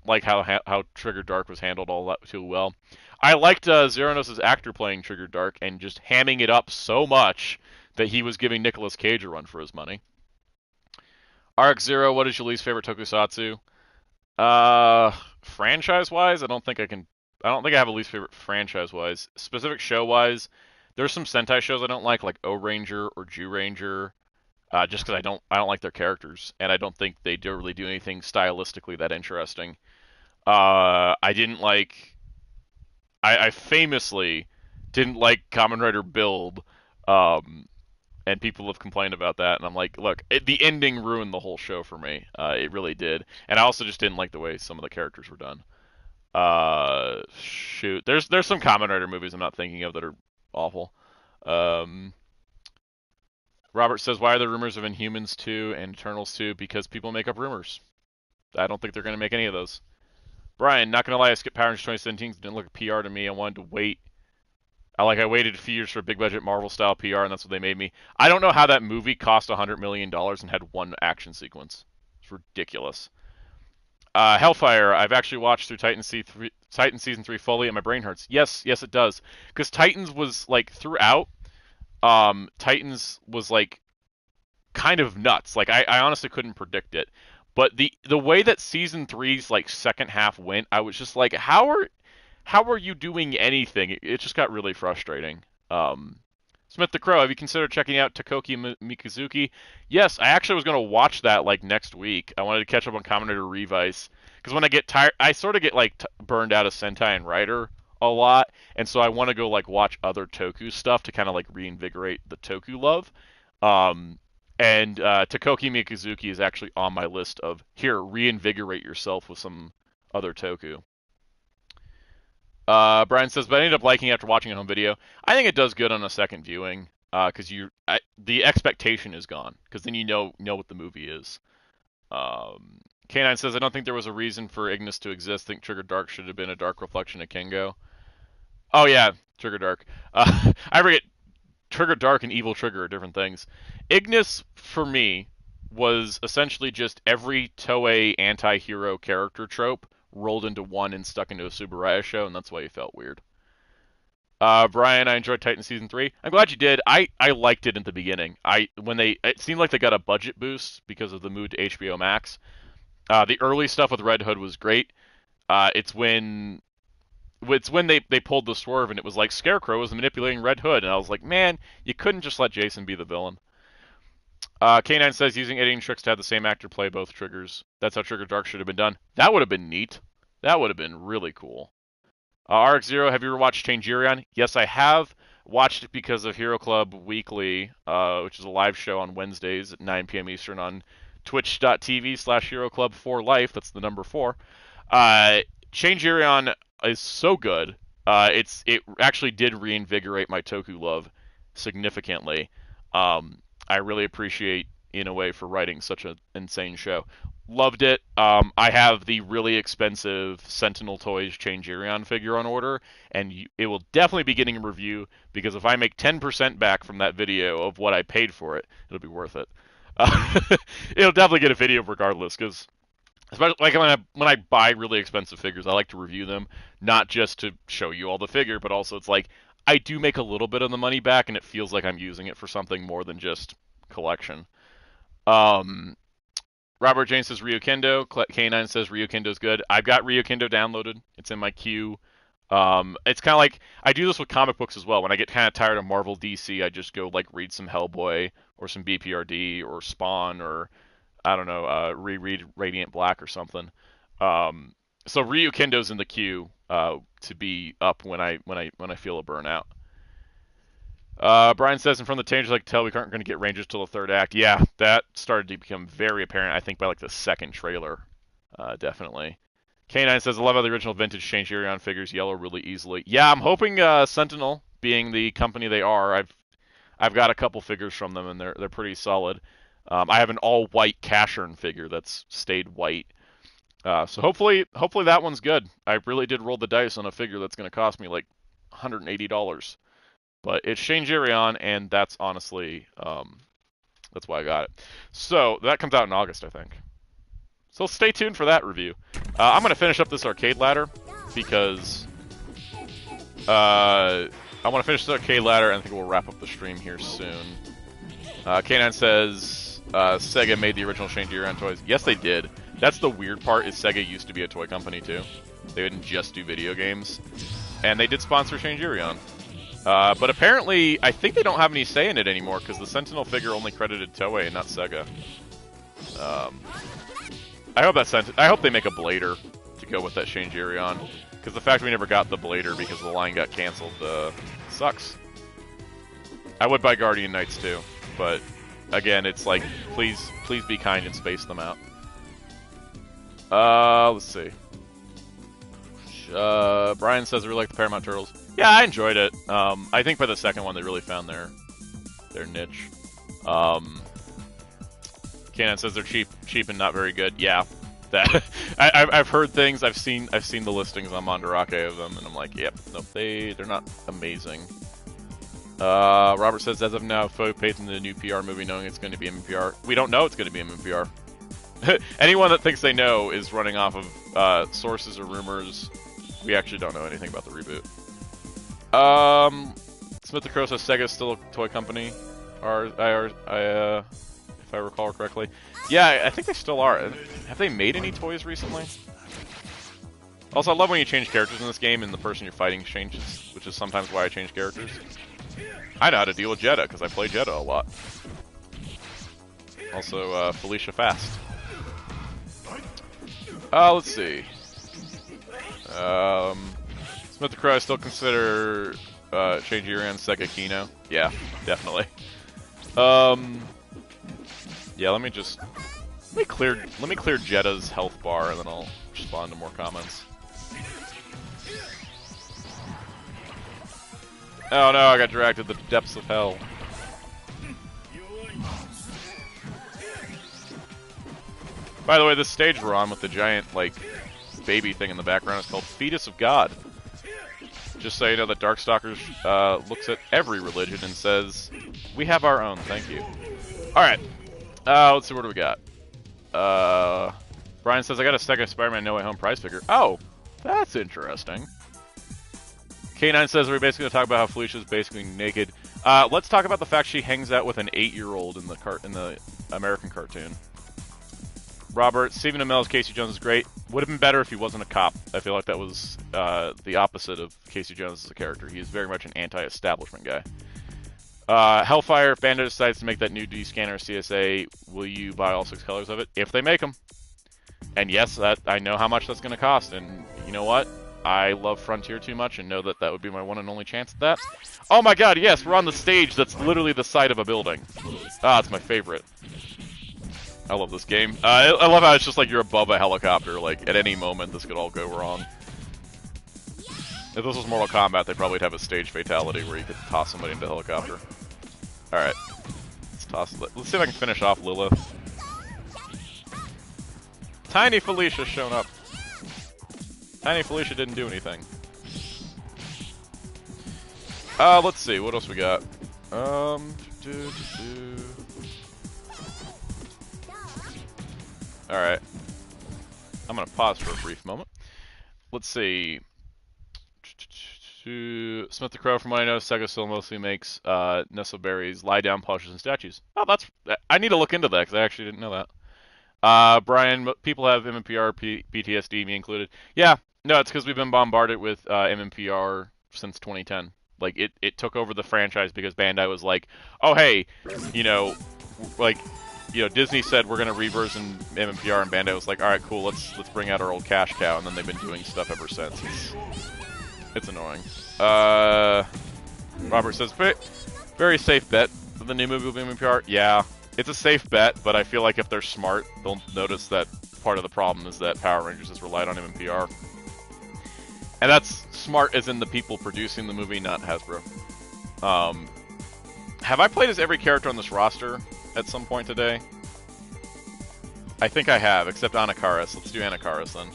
like how Trigger Dark was handled all that too well. I liked Zeronos' actor playing Trigger Dark and just hamming it up so much that he was giving Nicolas Cage a run for his money. RX0, what is your least favorite tokusatsu? Franchise-wise, I don't think I have a least favorite franchise-wise. Specific show-wise, there's some Sentai shows I don't like O-Ranger or Jew-Ranger, just because I don't like their characters, and I don't think they really do anything stylistically that interesting. I famously didn't like Kamen Rider Build, and people have complained about that, and I'm like, look, the ending ruined the whole show for me. It really did. And I also just didn't like the way some of the characters were done. Shoot. There's some Kamen Rider movies I'm not thinking of that are awful. Robert says, why are there rumors of Inhumans 2 and Eternals 2? Because people make up rumors. I don't think they're going to make any of those. Brian, not gonna lie, I skipped Power Rangers 2017. Didn't look at PR to me. I wanted to wait. I waited a few years for a big budget Marvel style PR, and that's what they made me. I don't know how that movie cost $100 million and had one action sequence. It's ridiculous. Hellfire, I've actually watched through Titan Season 3 fully, and my brain hurts. Yes, it does. Because Titans was, like, throughout, Titans was, like, kind of nuts. Like, I honestly couldn't predict it. But the way that Season 3's, like, second half went, I was just like, how are you doing anything? It just got really frustrating. Smith the Crow, have you considered checking out Takoki Mikazuki? Yes, I actually was going to watch that like next week. I wanted to catch up on Combinator Revice because when I get tired, I sort of get like burned out of Sentai and Rider a lot, and so I want to go like watch other Toku stuff to kind of like reinvigorate the Toku love. And Takoki Mikazuki is actually on my list of here, reinvigorate yourself with some other Toku. Brian says, but I ended up liking it after watching a home video. I think it does good on a second viewing, because the expectation is gone, because then you know what the movie is. K9 says, I don't think there was a reason for Ignis to exist. I think Trigger Dark should have been a dark reflection of Kengo. Oh yeah, Trigger Dark. I forget, Trigger Dark and Evil Trigger are different things. Ignis, for me, was essentially just every Toei anti-hero character trope rolled into one and stuck into a Subaraya show, and that's why he felt weird. Brian, I enjoyed Titan Season 3. I'm glad you did. I liked it in the beginning. It seemed like they got a budget boost because of the move to HBO Max. The early stuff with Red Hood was great. It's when they pulled the swerve and it was like Scarecrow was manipulating Red Hood, and I was like, man, you couldn't just let Jason be the villain. K9 says using editing tricks to have the same actor play both triggers. That's how Trigger Dark should have been done. That would have been neat. That would have been really cool. RX0, have you ever watched Changerion? Yes, I have. Watched it because of Hero Club Weekly, which is a live show on Wednesdays at 9 p.m. Eastern on twitch.tv/HeroClub4Life. That's the number 4. Changerion is so good. It actually did reinvigorate my Toku love significantly. I really appreciate Inoue for writing such an insane show. Loved it. I have the really expensive Sentinel Toys Changerion figure on order, and it will definitely be getting a review, because if I make 10% back from that video of what I paid for it, it'll be worth it. It'll definitely get a video regardless, because especially like when I buy really expensive figures, I like to review them, not just to show you all the figure, but also it's like I do make a little bit of the money back, and it feels like I'm using it for something more than just collection. Robert James says Ryukendo. K9 says Ryukendo's good. I've got Ryukendo downloaded. It's in my queue. It's kind of like I do this with comic books as well. When I get kind of tired of Marvel DC, I just go like read some Hellboy or some BPRD or Spawn or I don't know, reread Radiant Black or something. So Ryukendo's in the queue to be up when I feel a burnout. Brian says, in front of the Tangers, I can tell we aren't going to get Rangers till the third act. Yeah, that started to become very apparent, I think, by like the second trailer. Definitely. K9 says, I love how the original vintage Changerion figures yellow really easily. Yeah, I'm hoping Sentinel, being the company they are, I've got a couple figures from them, and they're pretty solid. I have an all-white Cashern figure that's stayed white. So hopefully that one's good. I really did roll the dice on a figure that's going to cost me like $180. But it's Changerion, and that's honestly, that's why I got it. So, that comes out in August, I think. So stay tuned for that review. I'm going to finish up this arcade ladder, because I want to finish the arcade ladder, and I think we'll wrap up the stream here soon. K9 says, Sega made the original Changerion toys. Yes, they did. That's the weird part, is Sega used to be a toy company, too. They didn't just do video games. And they did sponsor Changerion. But apparently, I think they don't have any say in it anymore, because the Sentinel figure only credited Toei and not Sega. I hope they make a Blader to go with that Changerion, because the fact we never got the Blader because the line got canceled sucks. I would buy Guardian Knights too, but again, it's like, please be kind and space them out. Let's see. Brian says, I really like the Paramount Turtles. Yeah, I enjoyed it. I think by the second one, they really found their niche. Kanan says they're cheap and not very good. Yeah, That I've heard things. I've seen the listings on Mandarake of them, and I'm like, yep, nope, they're not amazing. Robert says, as of now, Foe pays in the new PR movie knowing it's going to be MMPR. We don't know it's going to be MMPR. Anyone that thinks they know is running off of sources or rumors. We actually don't know anything about the reboot. Smith the Crow says Sega's still a toy company. If I recall correctly. Yeah, I think they still are. Have they made any toys recently? Also, I love when you change characters in this game and the person you're fighting changes, which is sometimes why I change characters. I know how to deal with Jeddah, because I play Jeddah a lot. Also, Felicia Fast. Let's see. Smith the Crow, I still consider Shinji Urian Sega Kino. Yeah, definitely. Yeah, let me clear Jeddah's health bar, and then I'll respond to more comments. Oh no, I got dragged to the depths of hell. By the way, this stage we're on with the giant, like, baby thing in the background is called Fetus of God. Just so you know that Darkstalkers looks at every religion and says, we have our own, thank you. Alright, let's see, what do we got? Brian says, I got a Sega Spider-Man No Way Home prize figure. Oh, that's interesting. K9 says, we're basically going to talk about how Felicia's basically naked. Let's talk about the fact she hangs out with an 8-year-old in the American cartoon. Robert, Stephen Amell's Casey Jones is great. Would have been better if he wasn't a cop. I feel like that was the opposite of Casey Jones as a character. He is very much an anti-establishment guy. Hellfire, if Bandai decides to make that new D-Scanner CSA, will you buy all 6 colors of it? If they make them. And yes, I know how much that's going to cost. And you know what? I love Frontier too much and know that that would be my one and only chance at that. Oh my god, yes, we're on the stage that's literally the side of a building. Ah, it's my favorite. I love this game. I love how it's just like you're above a helicopter. Like, at any moment, this could all go wrong. If this was Mortal Kombat, they probably would have a stage fatality where you could toss somebody into a helicopter. Alright. Let's see if I can finish off Lilith. Tiny Felicia's shown up. Tiny Felicia didn't do anything. Let's see. What else we got? Alright. I'm gonna pause for a brief moment. Let's see. Smith the Crow, from what I know, Sega still mostly makes Nesselberries, lie down plushes, and statues. Oh, I need to look into that, because I actually didn't know that. Brian, people have MMPR, PTSD, me included. Yeah, no, it's because we've been bombarded with MMPR since 2010. Like, it took over the franchise because Bandai was like, oh, hey, you know, like, you know, Disney said we're gonna reversion MMPR, and Bandai was like, all right, cool, let's bring out our old cash cow, and then they've been doing stuff ever since. It's annoying. Robert says, very safe bet that the new movie will be MMPR. Yeah, it's a safe bet, but I feel like if they're smart, they'll notice that part of the problem is that Power Rangers has relied on MMPR. And that's smart as in the people producing the movie, not Hasbro. Have I played as every character on this roster at some point today? I think I have, except Anakaris. Let's do Anakaris then.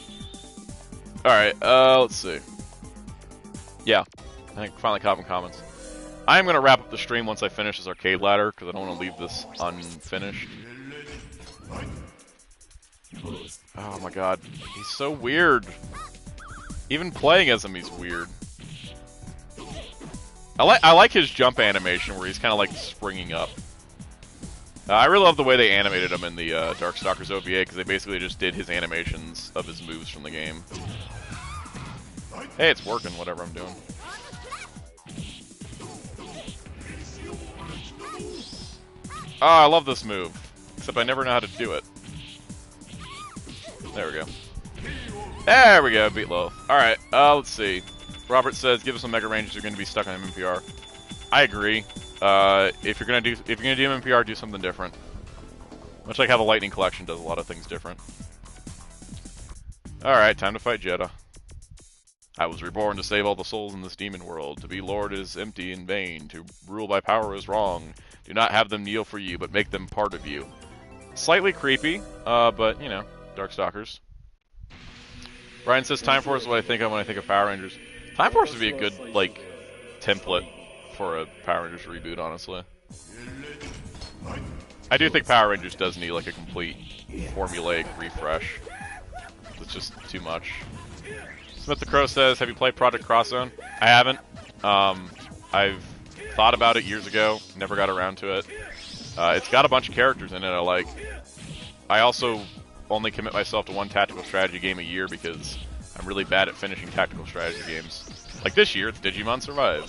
Alright, let's see. Yeah, I think finally Capcom comments. I am going to wrap up the stream once I finish this arcade ladder, because I don't want to leave this unfinished. Oh my god, he's so weird. Even playing as him, he's weird. I like his jump animation, where he's kind of like springing up. I really love the way they animated him in the Darkstalkers OVA, because they basically just did his animations of his moves from the game. Hey, it's working, whatever I'm doing. Oh, I love this move. Except I never know how to do it. There we go. There we go, beat low. Alright, let's see. Robert says, give us some Mega Rangers, you're going to be stuck on MMPR. I agree. If you're gonna do MMPR, do something different. Much like how the Lightning Collection does a lot of things different. Alright, time to fight Jeddah. I was reborn to save all the souls in this demon world. To be lord is empty and vain. To rule by power is wrong. Do not have them kneel for you, but make them part of you. Slightly creepy, but, you know, Darkstalkers. Brian says Time Force is what I think of when I think of Power Rangers. Time Force would be a good, like, template for a Power Rangers reboot, honestly. I do think Power Rangers does need, like, a complete formulaic refresh. It's just too much. Smith the Crow says, have you played Project Cross Zone? I haven't. I've thought about it years ago, never got around to it. It's got a bunch of characters in it I like. I also only commit myself to one tactical strategy game a year because I'm really bad at finishing tactical strategy games. Like this year, it's Digimon Survive.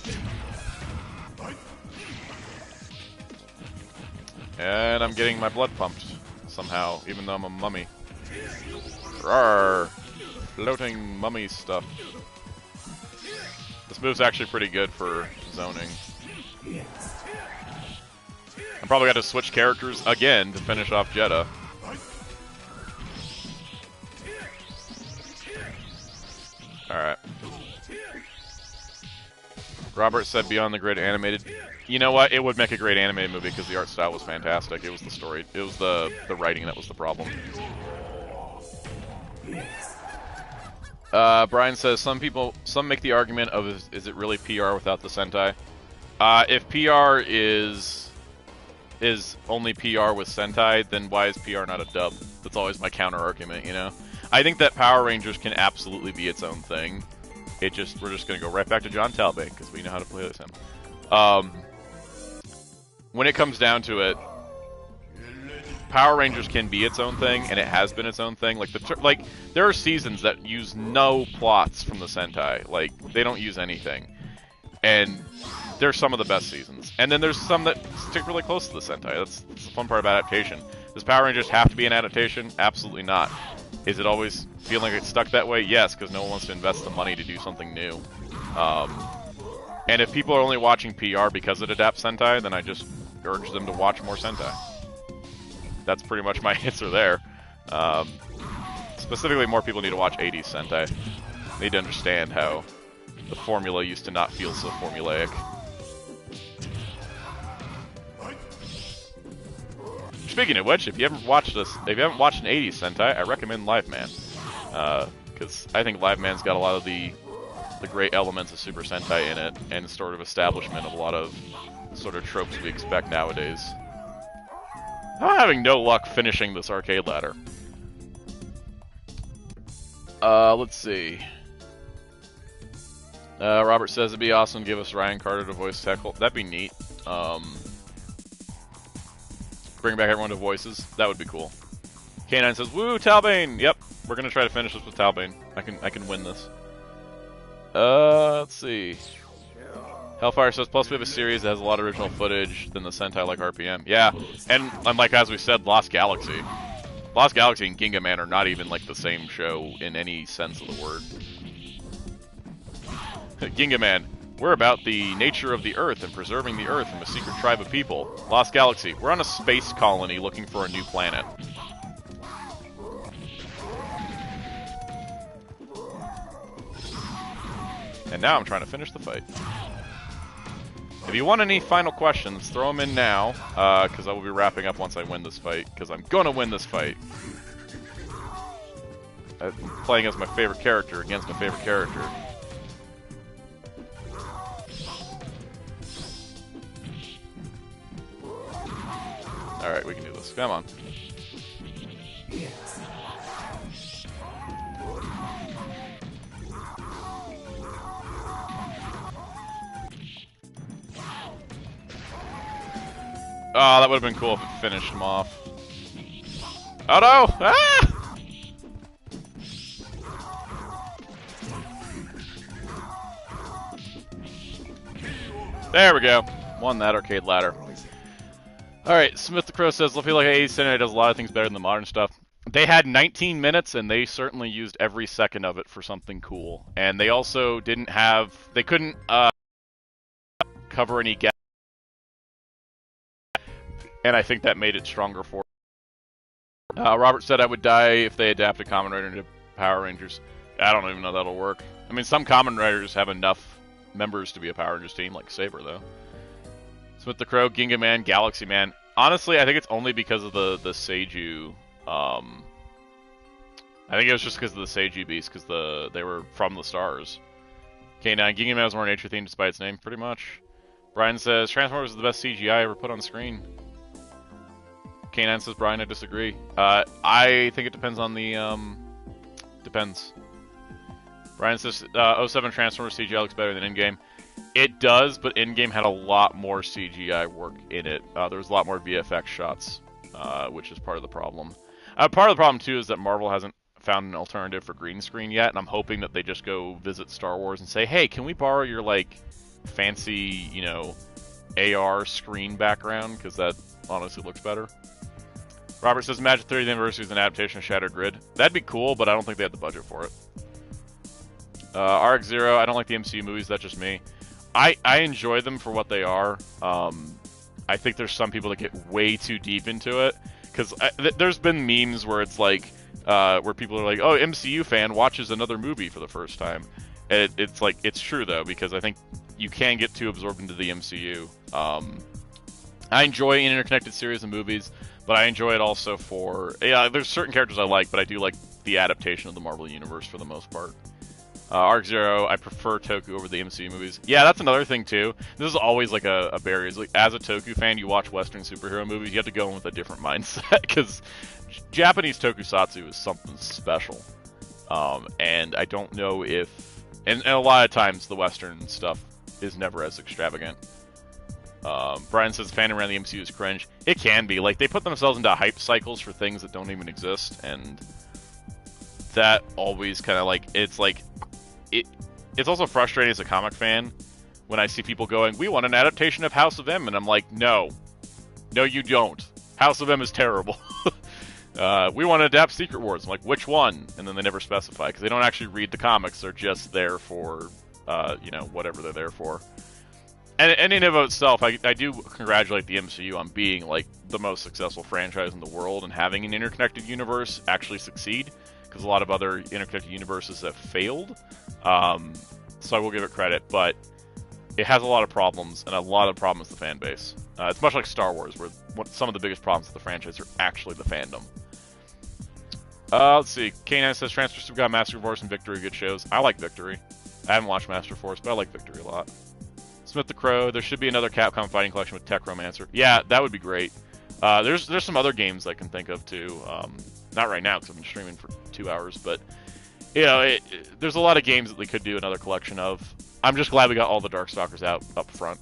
And I'm getting my blood pumped somehow, even though I'm a mummy. Rawr! Floating mummy stuff. This move's actually pretty good for zoning. I'm probably going to switch characters again to finish off Jeddah. Alright. Robert said Beyond the Grid animated. You know what? It would make a great animated movie because the art style was fantastic. It was the story. It was the writing that was the problem. Brian says some make the argument of is it really PR without the Sentai? If PR is only PR with Sentai, then why is PR not a dub? That's always my counter argument, you know? I think that Power Rangers can absolutely be its own thing. We're just gonna go right back to John Talbot because we know how to play with him. When it comes down to it, Power Rangers can be its own thing, and it has been its own thing. Like there are seasons that use no plots from the Sentai. Like they don't use anything, and they're some of the best seasons. And then there's some that stick really close to the Sentai. That's the fun part of adaptation. Does Power Rangers have to be an adaptation? Absolutely not. Is it always feeling like it's stuck that way? Yes, because no one wants to invest the money to do something new. And if people are only watching PR because it adapts Sentai, then I just urge them to watch more Sentai. That's pretty much my answer there. Specifically, more people need to watch 80s Sentai. They need to understand how the formula used to not feel so formulaic. Speaking of which, if you haven't watched an 80s Sentai, I recommend Live Man. Because I think Live Man's got a lot of the great elements of Super Sentai in it, and sort of establishment of a lot of sort of tropes we expect nowadays. I'm having no luck finishing this arcade ladder. Let's see. Robert says it'd be awesome to give us Ryan Carter to voice tackle. That'd be neat. Bring back everyone to voices. That would be cool. K9 says, "Woo, Talbane!" Yep, we're gonna try to finish this with Talbane. I can win this. Let's see. Hellfire says, plus we have a series that has a lot of original footage than the Sentai like RPM. Yeah, and like as we said, Lost Galaxy. Lost Galaxy and Ginga Man are not even like the same show in any sense of the word. Ginga Man, we're about the nature of the Earth and preserving the Earth from a secret tribe of people. Lost Galaxy, we're on a space colony looking for a new planet. And now I'm trying to finish the fight. If you want any final questions, throw them in now, because I will be wrapping up once I win this fight, because I'm gonna win this fight. I'm playing as my favorite character against my favorite character. Alright, we can do this. Come on. Oh, that would have been cool if it finished him off. Oh no! Ah! There we go. Won that arcade ladder. Alright, Smith the Crow says, I feel like 80s Sentai does a lot of things better than the modern stuff. They had 19 minutes, and they certainly used every second of it for something cool. And they also didn't have... They couldn't cover any gaps. And I think that made it stronger for it. Robert said I would die if they adapted Kamen Rider into Power Rangers. I don't even know that'll work. I mean, some Kamen Riders have enough members to be a Power Rangers team, like Saber, though. Smith the Crow, Ginga Man, Galaxy Man. Honestly, I think it's only because of the Seiju I think it was just because of the Seiji beast, because they were from the stars. K9, Gingham has more nature theme despite its name, pretty much. Brian says, Transformers is the best CGI ever put on screen. K9 says, Brian, I disagree. I think it depends on the, depends. Brian says, 07 Transformers CGI looks better than in-game. It does, but in-game had a lot more CGI work in it. There was a lot more VFX shots, which is part of the problem. Part of the problem, too, is that Marvel hasn't found an alternative for green screen yet, and I'm hoping that they just go visit Star Wars and say, hey, can we borrow your, like, fancy, you know, AR screen background? Because that honestly looks better. Robert says, Magic 30th Anniversary is an adaptation of Shattered Grid. That'd be cool, but I don't think they have the budget for it. RX0, I don't like the MCU movies, that's just me. I enjoy them for what they are. I think there's some people that get way too deep into it, because there's been memes where it's like, where people are like, oh, MCU fan watches another movie for the first time. And it's like, it's true though, because I think you can get too absorbed into the MCU. I enjoy an interconnected series of movies, but I enjoy it also for, yeah, there's certain characters I like, but I do like the adaptation of the Marvel Universe for the most part. Arc-Zero, I prefer Toku over the MCU movies. Yeah, that's another thing too. This is always like a barrier. It's like, as a Toku fan, you watch Western superhero movies, you have to go in with a different mindset, because Japanese tokusatsu is something special. And I don't know if, and a lot of times the Western stuff is never as extravagant. Brian says fandom around the MCU is cringe. It can be. Like, they put themselves into hype cycles for things that don't even exist, and that always kind of like, it's also frustrating as a comic fan when I see people going, we want an adaptation of House of M, and I'm like, no, you don't. House of M is terrible. We want to adapt Secret Wars. I'm like, which one? And then they never specify, because they don't actually read the comics. They're just there for, you know, whatever they're there for. And in and of itself, I do congratulate the MCU on being, like, the most successful franchise in the world and having an interconnected universe actually succeed, because a lot of other interconnected universes have failed. So I will give it credit, but it has a lot of problems, and a lot of problems with the fan base. It's much like Star Wars, where some of the biggest problems with the franchise are actually the fandom. Let's see. K9 says Transfer Super got Master Force and Victory good shows. I like Victory. I haven't watched Master Force, but I like Victory a lot. Smith the Crow, there should be another Capcom fighting collection with Tech Romancer. Yeah, that would be great. There's some other games I can think of too. Not right now because I've been streaming for 2 hours, but you know, there's a lot of games that they could do another collection of. I'm just glad we got all the Darkstalkers out up front.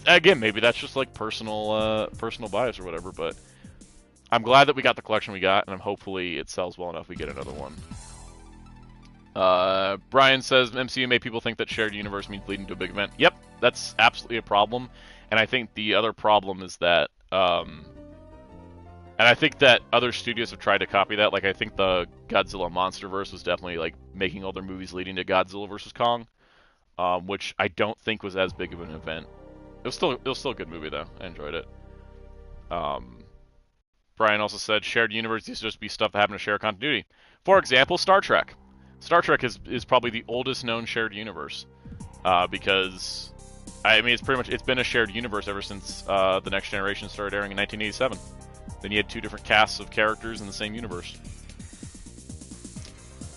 Again, maybe that's just like personal bias or whatever, but I'm glad that we got the collection we got, and hopefully it sells well enough we get another one. Brian says MCU made people think that shared universe means leading to a big event. Yep, that's absolutely a problem. And I think the other problem is that, and I think that other studios have tried to copy that. Like, I think the Godzilla MonsterVerse was definitely like making all their movies leading to Godzilla vs. Kong, which I don't think was as big of an event. It was still a good movie though. I enjoyed it. Brian also said shared universe used to just be stuff that happened to share continuity. For example, Star Trek. Star Trek is probably the oldest known shared universe, because I mean it's been a shared universe ever since The Next Generation started airing in 1987. Then you had two different casts of characters in the same universe.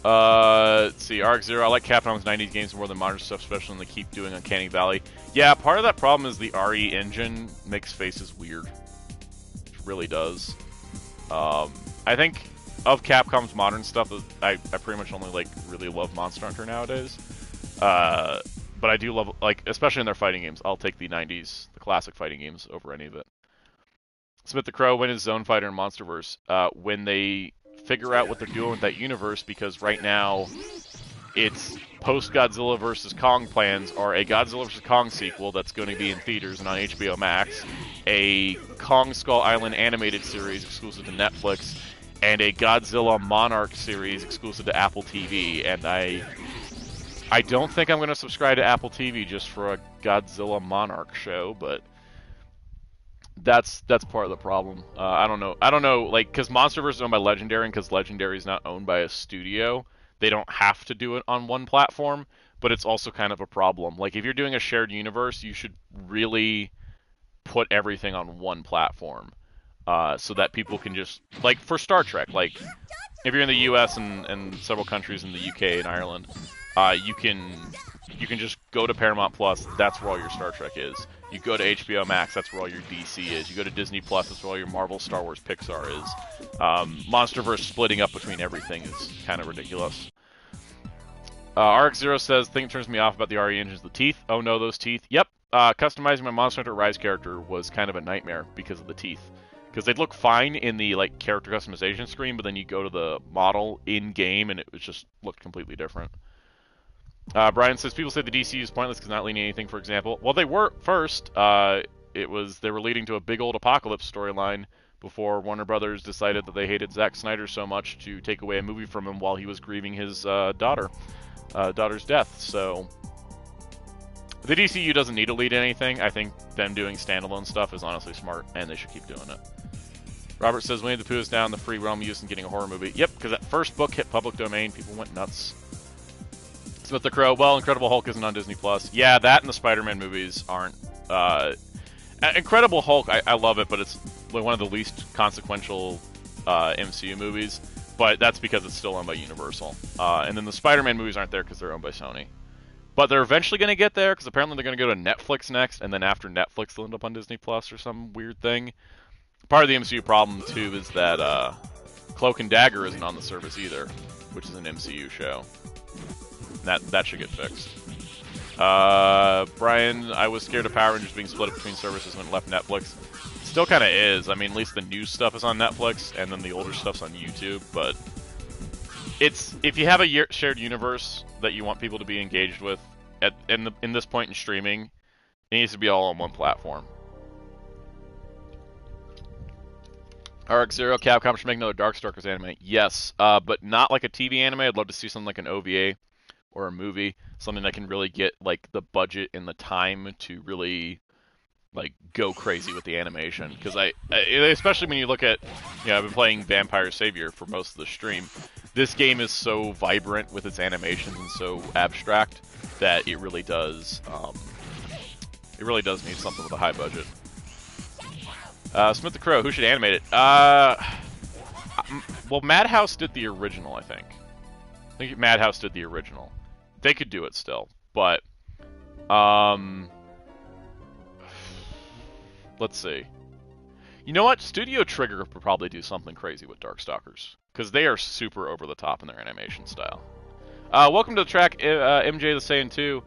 Let's see, Arc-Zero, I like Capcom's 90s games more than modern stuff, especially when they keep doing Uncanny Valley. Yeah, part of that problem is the RE engine makes faces weird. It really does. I think of Capcom's modern stuff, I pretty much only like really love Monster Hunter nowadays. But I do love, like, especially in their fighting games, I'll take the 90s, the classic fighting games over any of it. Smith the Crow, when is Zone Fighter and Monsterverse? When they figure out what they're doing with that universe, because right now it's post-Godzilla vs. Kong plans are a Godzilla vs. Kong sequel that's going to be in theaters and on HBO Max, a Kong Skull Island animated series exclusive to Netflix, and a Godzilla Monarch series exclusive to Apple TV. And I don't think I'm going to subscribe to Apple TV just for a Godzilla Monarch show, but that's part of the problem. I don't know, like, because Monsterverse is owned by Legendary, and because Legendary is not owned by a studio, they don't have to do it on one platform, but it's also kind of a problem. Like, if you're doing a shared universe, you should really put everything on one platform. so that people can just, like, for Star Trek, like, if you're in the U.S. and several countries in the UK and Ireland, you can just go to Paramount Plus. That's where all your Star Trek is. You go to HBO Max. That's where all your DC is. You go to Disney Plus. That's where all your Marvel, Star Wars, Pixar is. MonsterVerse splitting up between everything is kind of ridiculous. RX0 says, thing that turns me off about the RE engine is the teeth. Oh no, those teeth. Yep. Customizing my Monster Hunter Rise character was kind of a nightmare because of the teeth. Because they'd look fine in the like character customization screen, but then you go to the model in game and it was just looked completely different. Brian says people say the DC is pointless because not leading anything. For example, well, they were first. They were leading to a big old apocalypse storyline before Warner Brothers decided that they hated Zack Snyder so much to take away a movie from him while he was grieving his daughter's death. So the DCU doesn't need to lead anything. I think them doing standalone stuff is honestly smart, and they should keep doing it. Robert says, Winnie the Pooh is down the free realm use and getting a horror movie. Yep, because that first book hit public domain, people went nuts. Smith the Crow, well, Incredible Hulk isn't on Disney Plus. Yeah, that and the Spider-Man movies aren't. Incredible Hulk, I love it, but it's one of the least consequential MCU movies. But that's because it's still owned by Universal. And then the Spider-Man movies aren't there because they're owned by Sony. But they're eventually going to get there because apparently they're going to go to Netflix next, and then after Netflix they'll end up on Disney Plus or some weird thing. Part of the MCU problem, too, is that Cloak and Dagger isn't on the service either, which is an MCU show. That should get fixed. Brian, I was scared of Power Rangers being split up between services when it left Netflix. Still kind of is. I mean, at least the new stuff is on Netflix, and then the older stuff's on YouTube. But it's if you have a shared universe that you want people to be engaged with in this point in streaming, it needs to be all on one platform. RX0, Capcom should make another Darkstalkers anime. Yes, but not like a TV anime. I'd love to see something like an OVA or a movie, something that can really get like the budget and the time to really like go crazy with the animation. Because especially when you look at, I've been playing Vampire Savior for most of the stream. This game is so vibrant with its animations and so abstract that it really does need something with a high budget. Smith the Crow, who should animate it? Well, Madhouse did the original, I think. I think Madhouse did the original. They could do it still, but let's see. You know what? Studio Trigger would probably do something crazy with Darkstalkers because they are super over the top in their animation style. Welcome to the track, MJ the Saiyan 2.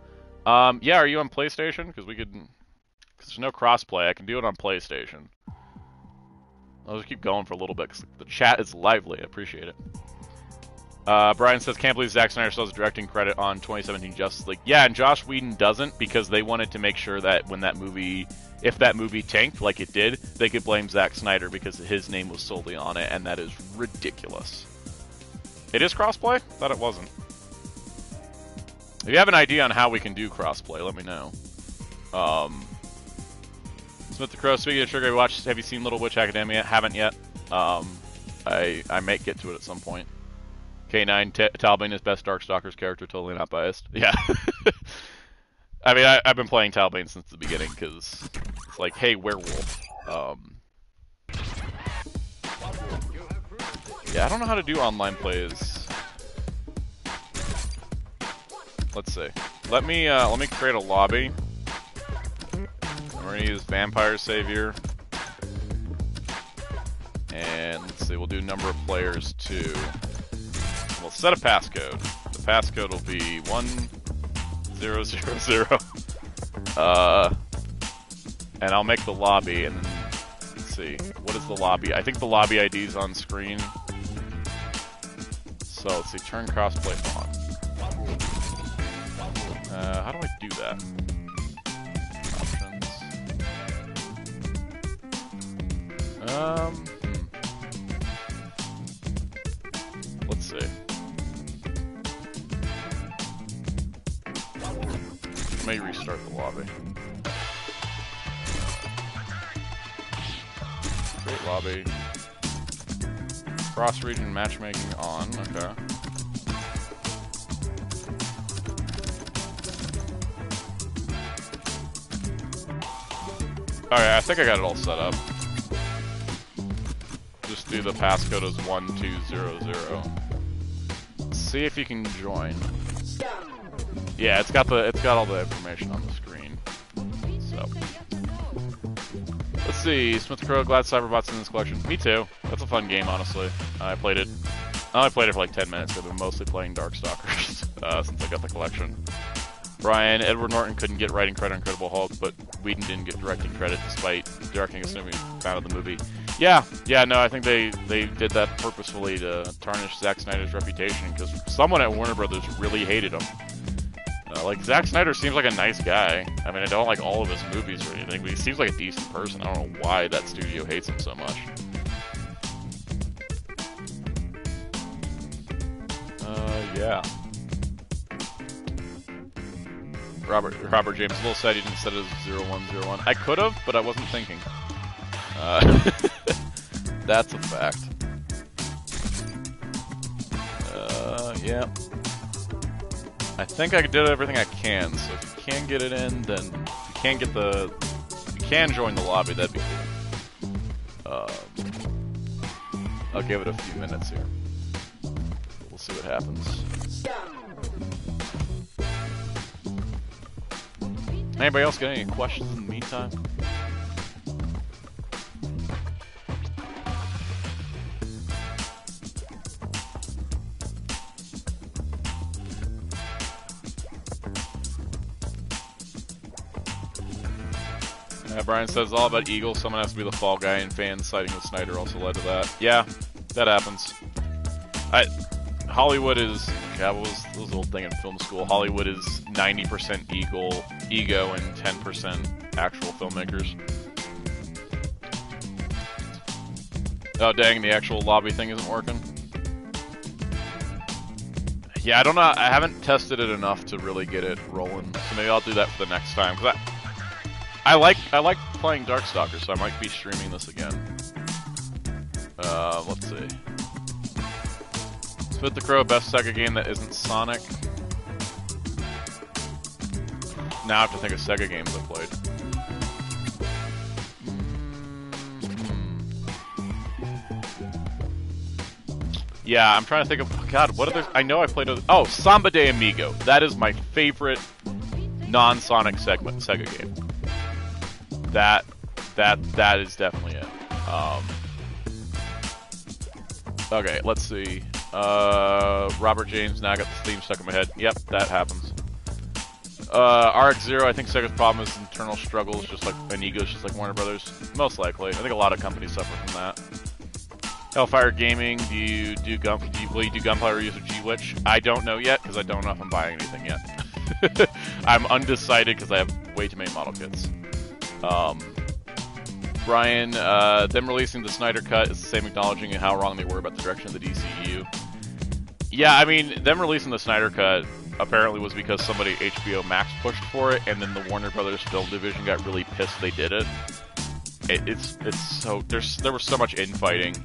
Yeah, are you on PlayStation? Because there's no crossplay. I can do it on PlayStation. I'll just keep going for a little bit because the chat is lively. I appreciate it. Brian says, can't believe Zack Snyder still has directing credit on 2017 Justice League. Yeah, and Josh Whedon doesn't because they wanted to make sure that if that movie tanked like it did, they could blame Zack Snyder because his name was solely on it, and that is ridiculous. It is crossplay? Thought it wasn't. If you have an idea on how we can do crossplay, let me know. Smith the Crow, speaking of Trigger, have you seen Little Witch Academia? Haven't yet. I might get to it at some point. K9, Talbane is best Darkstalkers character, totally not biased. Yeah. I mean, I've been playing Talbane since the beginning, because it's like, hey, werewolf. Yeah, I don't know how to do online plays. Let's see. Let me create a lobby. We're gonna use Vampire Savior. And let's see, we'll do number of players 2. We'll set a passcode. The passcode will be 1000. And I'll make the lobby, and let's see, what is the lobby? I think the lobby ID is on screen. So let's see, turn crossplay on. How do I do that? Options. Let's see. May restart the lobby. Create lobby. Cross-region matchmaking on. Okay. Alright, I think I got it all set up. see the passcode is 1200. Let's see if you can join. Yeah, it's got all the information on the screen. So let's see. Smith Crow, glad Cyberbot's in this collection. Me too. That's a fun game, honestly. I played it. I only played it for like 10 minutes. I've been mostly playing Darkstalkers since I got the collection. Brian, Edward Norton couldn't get writing credit on Incredible Hulk, but Whedon didn't get directing credit despite directing a significant amount of the movie. Yeah, no, I think they did that purposefully to tarnish Zack Snyder's reputation, because someone at Warner Brothers really hated him. Like, Zack Snyder seems like a nice guy. I mean, I don't like all of his movies or anything, but he seems like a decent person. I don't know why that studio hates him so much. Yeah. Robert James, a little sad you didn't set it as 0101. I could have, but I wasn't thinking. That's a fact. Yeah. I think I did everything I can, so if you can get it in, then if you can get the... If you can join the lobby, that'd be cool. I'll give it a few minutes here. We'll see what happens. Anybody else got any questions in the meantime? Brian says all about Eagle. Someone has to be the fall guy, and fans siding with Snyder also led to that. Yeah, that happens. Hollywood is... God, what was this old thing in film school? Hollywood is 90% ego and 10% actual filmmakers. Oh, dang, the actual lobby thing isn't working. Yeah, I don't know. I haven't tested it enough to really get it rolling, so maybe I'll do that for the next time. Cause I like playing Darkstalkers, so I might be streaming this again. Let's see. Smith the Crow, best Sega game that isn't Sonic. Now I have to think of Sega games I played. Yeah, I'm trying to think of... God, what are there... I know I played... Oh, Samba de Amigo. That is my favorite non-Sonic Sega game. That is definitely it. Okay, let's see. Robert James, now I got the theme stuck in my head. Yep, that happens. RX-0, I think Sega's problem is internal struggles, just like an ego, just like Warner Brothers. Most likely. I think a lot of companies suffer from that. Hellfire Gaming, will you do Gunpla or use a G-Witch? I don't know yet, because I don't know if I'm buying anything yet. I'm undecided because I have way too many model kits. Brian, them releasing the Snyder Cut is the same acknowledging how wrong they were about the direction of the DCU. Yeah, I mean, them releasing the Snyder Cut apparently was because somebody HBO Max pushed for it, and then the Warner Brothers film division got really pissed they did it. There was so much infighting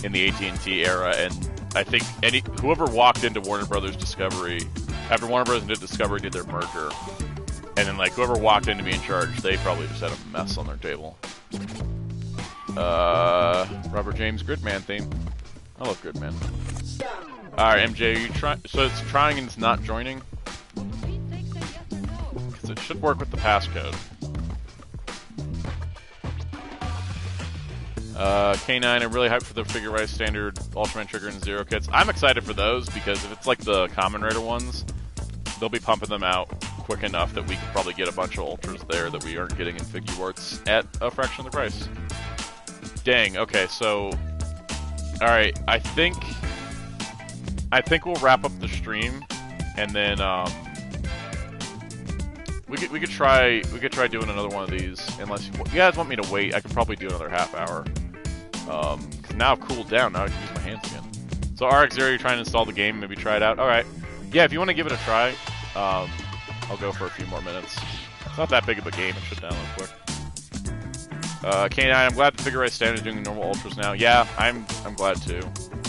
in the AT&T era, and I think whoever walked into Warner Brothers Discovery after Warner Brothers did Discovery did their merger, and then like whoever walked in to be in charge, they probably just had a mess on their table. Robert James Gridman theme. I love Gridman. Alright, MJ, are you trying? So it's trying and it's not joining? Because it should work with the passcode. K9, I'm really hyped for the Figure Rise Standard Ultraman Trigger and Zero kits. I'm excited for those because if it's like the Kamen Rider ones, they'll be pumping them out quick enough that we could probably get a bunch of Ultras there that we aren't getting in Figuarts at a fraction of the price. Dang, okay, so... Alright, I think we'll wrap up the stream, and then, we could try doing another one of these, unless you guys want me to wait. I could probably do another half hour. Cause now I've cooled down, now I can use my hands again. So RX0, you're trying to install the game, maybe try it out. Alright. Yeah, if you want to give it a try, I'll go for a few more minutes. It's not that big of a game, it should download quick. K9, I'm glad the Figure Rise Standard is doing the normal Ultras now. Yeah, I'm glad too.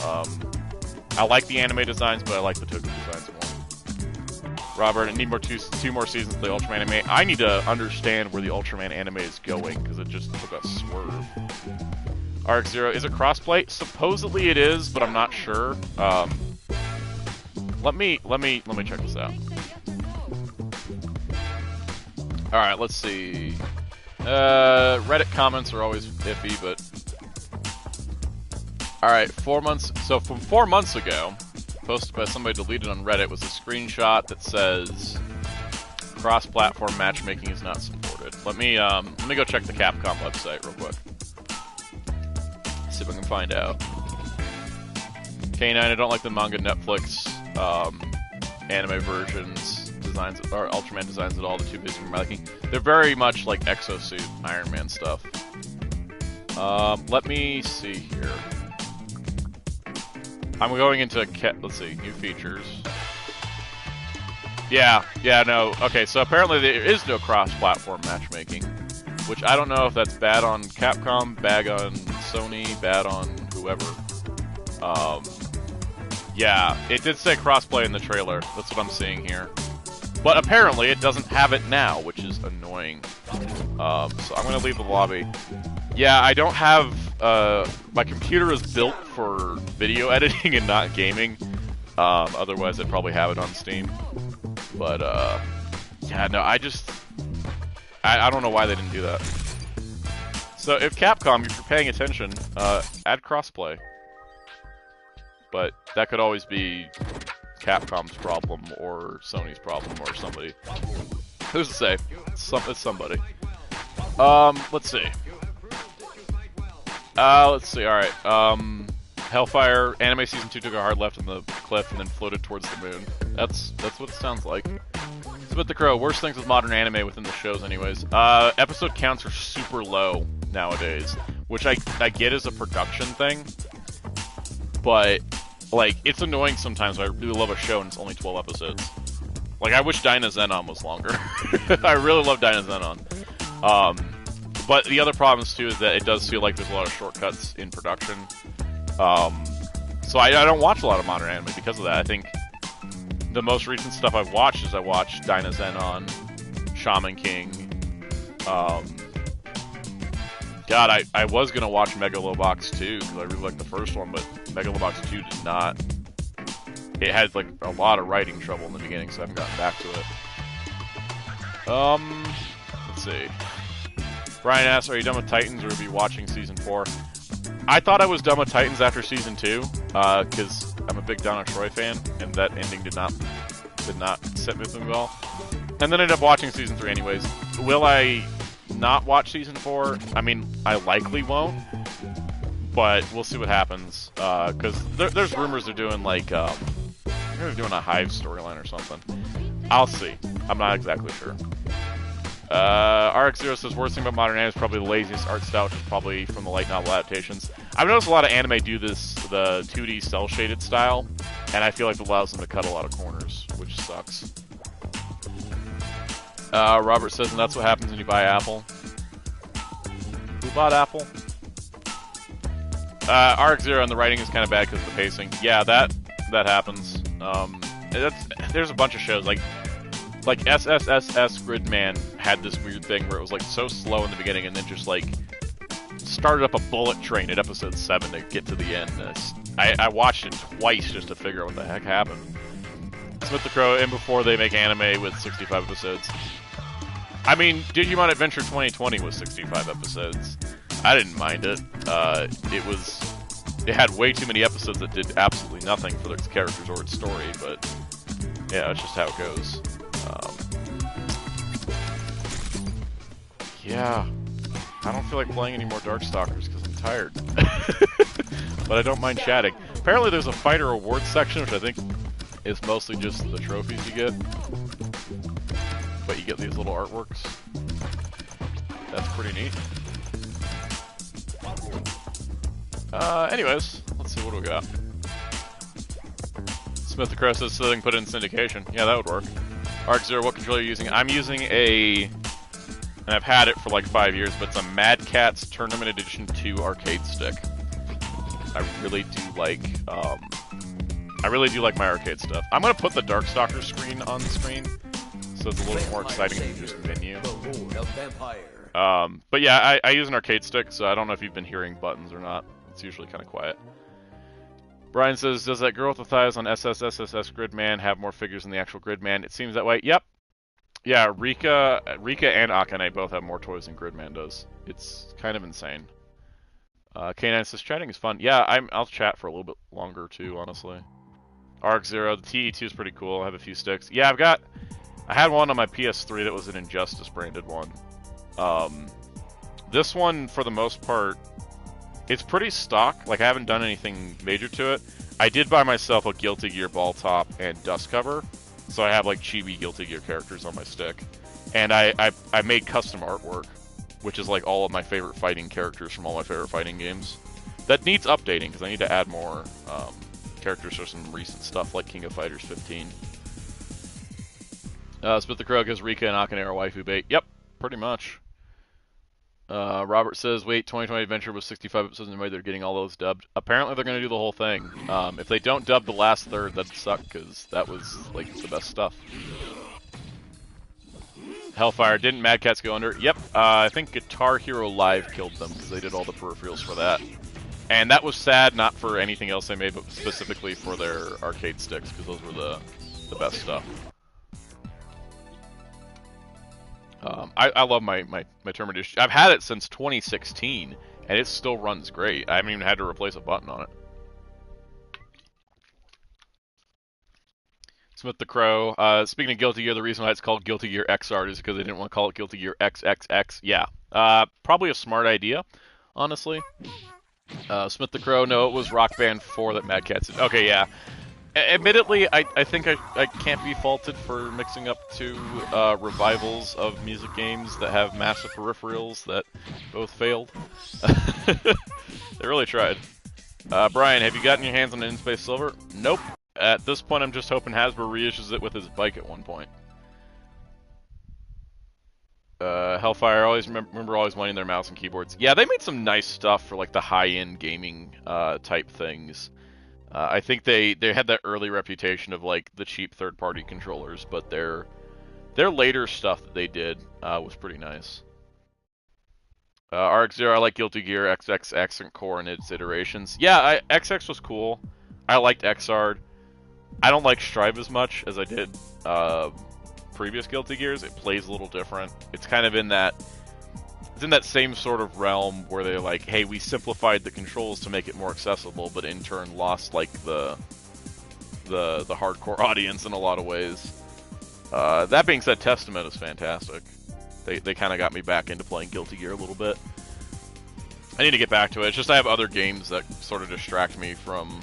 I like the anime designs, but I like the token designs more. Robert, I need two more seasons of the Ultraman anime. I need to understand where the Ultraman anime is going, because it just took a swerve. Arc Zero, is it crossplay? Supposedly it is, but I'm not sure. Let me check this out. All right, let's see. Reddit comments are always iffy, but all right, 4 months. So from 4 months ago, posted by somebody deleted on Reddit, was a screenshot that says cross-platform matchmaking is not supported. Let me go check the Capcom website real quick. See if I can find out. K9, I don't like the manga Netflix anime versions, designs, or Ultraman designs at all. They're too busy for my liking. They're very much like Exosuit, Iron Man stuff. Let me see here. I'm going into, let's see, new features. Yeah, no. Okay, so apparently there is no cross-platform matchmaking, which I don't know if that's bad on Capcom, bad on Sony, bad on whoever. Yeah, it did say crossplay in the trailer. That's what I'm seeing here. But apparently it doesn't have it now, which is annoying. So I'm going to leave the lobby. Yeah, I don't have... my computer is built for video editing and not gaming. Otherwise I'd probably have it on Steam. But, yeah, no, I don't know why they didn't do that. So if Capcom, if you're paying attention, add crossplay. But that could always be Capcom's problem, or Sony's problem, or somebody. Who's to say? It's somebody. Let's see. Alright. Hellfire, anime season 2 took a hard left on the cliff and then floated towards the moon. That's what it sounds like. Spit the Crow, worst things with modern anime within the shows anyways. Episode counts are super low nowadays, which I get as a production thing. But, like, it's annoying sometimes. I really love a show and it's only 12 episodes. Like, I wish Dyna Zenon was longer. I really love Dyna Zenon. But the other problems, too, is that it does feel like there's a lot of shortcuts in production. So I don't watch a lot of modern anime because of that. I think the most recent stuff I've watched is I watched Dyna Zenon, Shaman King. God, I was going to watch Megalobox 2 because I really liked the first one, but Megalobox 2 did not. It had, like, a lot of writing trouble in the beginning, so I haven't gotten back to it. Let's see. Brian asks, are you done with Titans or will you be watching Season 4? I thought I was done with Titans after Season 2, because I'm a big Donna Troy fan, and that ending did not sit with me well. And then ended up watching Season 3 anyways. Will I not watch Season 4? I mean, I likely won't, but we'll see what happens, because there's rumors they're doing, like, they're doing a Hive storyline or something. I'll see. I'm not exactly sure. RX0 says, worst thing about modern anime is probably the laziest art style, which is probably from the light novel adaptations. I've noticed a lot of anime do the 2D cel-shaded style, and I feel like it allows them to cut a lot of corners, which sucks. Robert says, and that's what happens when you buy Apple. Who bought Apple? RX0, and the writing is kind of bad because of the pacing. Yeah, that happens. There's a bunch of shows, like SSSS Gridman had this weird thing where it was like so slow in the beginning and then just like started up a bullet train at episode 7 to get to the end. I watched it twice just to figure out what the heck happened. Smith the Crow, and before they make anime with 65 episodes. I mean, Digimon Adventure 2020 was 65 episodes. I didn't mind it. It had way too many episodes that did absolutely nothing for its characters or its story, but yeah, it's just how it goes. Yeah, I don't feel like playing any more Darkstalkers because I'm tired. But I don't mind chatting. Apparently there's a fighter awards section, which I think is mostly just the trophies you get. But you get these little artworks. That's pretty neat. Anyways, let's see, what do we got? Smith the Crow says so they can put it in syndication. Yeah, that would work. Arc0, what controller are you using? I'm using and I've had it for like 5 years, but it's a Mad Catz Tournament Edition 2 arcade stick. I really do like my arcade stuff. I'm gonna put the Darkstalkers screen on the screen, so it's a little more exciting than just menu. The Lord of Vampire. But yeah, I use an arcade stick, so I don't know if you've been hearing buttons or not. It's usually kind of quiet. Brian says, does that girl with the thighs on SSSSS Gridman have more figures than the actual Gridman? It seems that way. Yep. Yeah, Rika and Akane both have more toys than Gridman does. It's kind of insane. K9 says, chatting is fun. Yeah, I'll chat for a little bit longer too, honestly. Arc Zero, the TE2 is pretty cool. I have a few sticks. Yeah, I had one on my PS3 that was an Injustice branded one. This one, for the most part, it's pretty stock. Like, I haven't done anything major to it. I did buy myself a Guilty Gear ball top and dust cover, so I have like chibi Guilty Gear characters on my stick. And I made custom artwork, which is like all of my favorite fighting characters from all my favorite fighting games. That needs updating, because I need to add more characters for some recent stuff, like King of Fighters 15. Spit the Crow gives Rika and Akane are waifu bait. Yep, pretty much. Robert says, wait, 2020 Adventure was 65 episodes in the way they're getting all those dubbed. Apparently they're going to do the whole thing. If they don't dub the last third, that'd suck, because that was, like, the best stuff. Hellfire, didn't Mad Cats go under? Yep, I think Guitar Hero Live killed them, because they did all the peripherals for that. And that was sad, not for anything else they made, but specifically for their arcade sticks, because those were the best stuff. I love my Terminator. I've had it since 2016, and it still runs great. I haven't even had to replace a button on it. Smith the Crow. Speaking of Guilty Gear, the reason why it's called Guilty Gear Xrd is because they didn't want to call it Guilty Gear XXX. Yeah. Probably a smart idea, honestly. Smith the Crow, no, it was Rock Band 4 that Mad Catz did. Okay, yeah. Admittedly, I think I can't be faulted for mixing up two revivals of music games that have massive peripherals that both failed. They really tried. Brian, have you gotten your hands on In Space Silver? Nope. At this point, I'm just hoping Hasbro reissues it with his bike at one point. Hellfire, always remember always wanting their mouse and keyboards. Yeah, they made some nice stuff for like the high-end gaming type things. I think they had that early reputation of like the cheap third-party controllers, but their later stuff that they did was pretty nice. RX0, I like Guilty Gear XXX and Core and its iterations. Yeah, XX was cool. I liked Xrd. I don't like Strive as much as I did previous Guilty Gears. It plays a little different. It's kind of in that same sort of realm where they're like, hey, we simplified the controls to make it more accessible, but in turn lost like the hardcore audience in a lot of ways. That being said, Testament is fantastic. They kind of got me back into playing Guilty Gear a little bit. I need to get back to it. It's just I have other games that sort of distract me from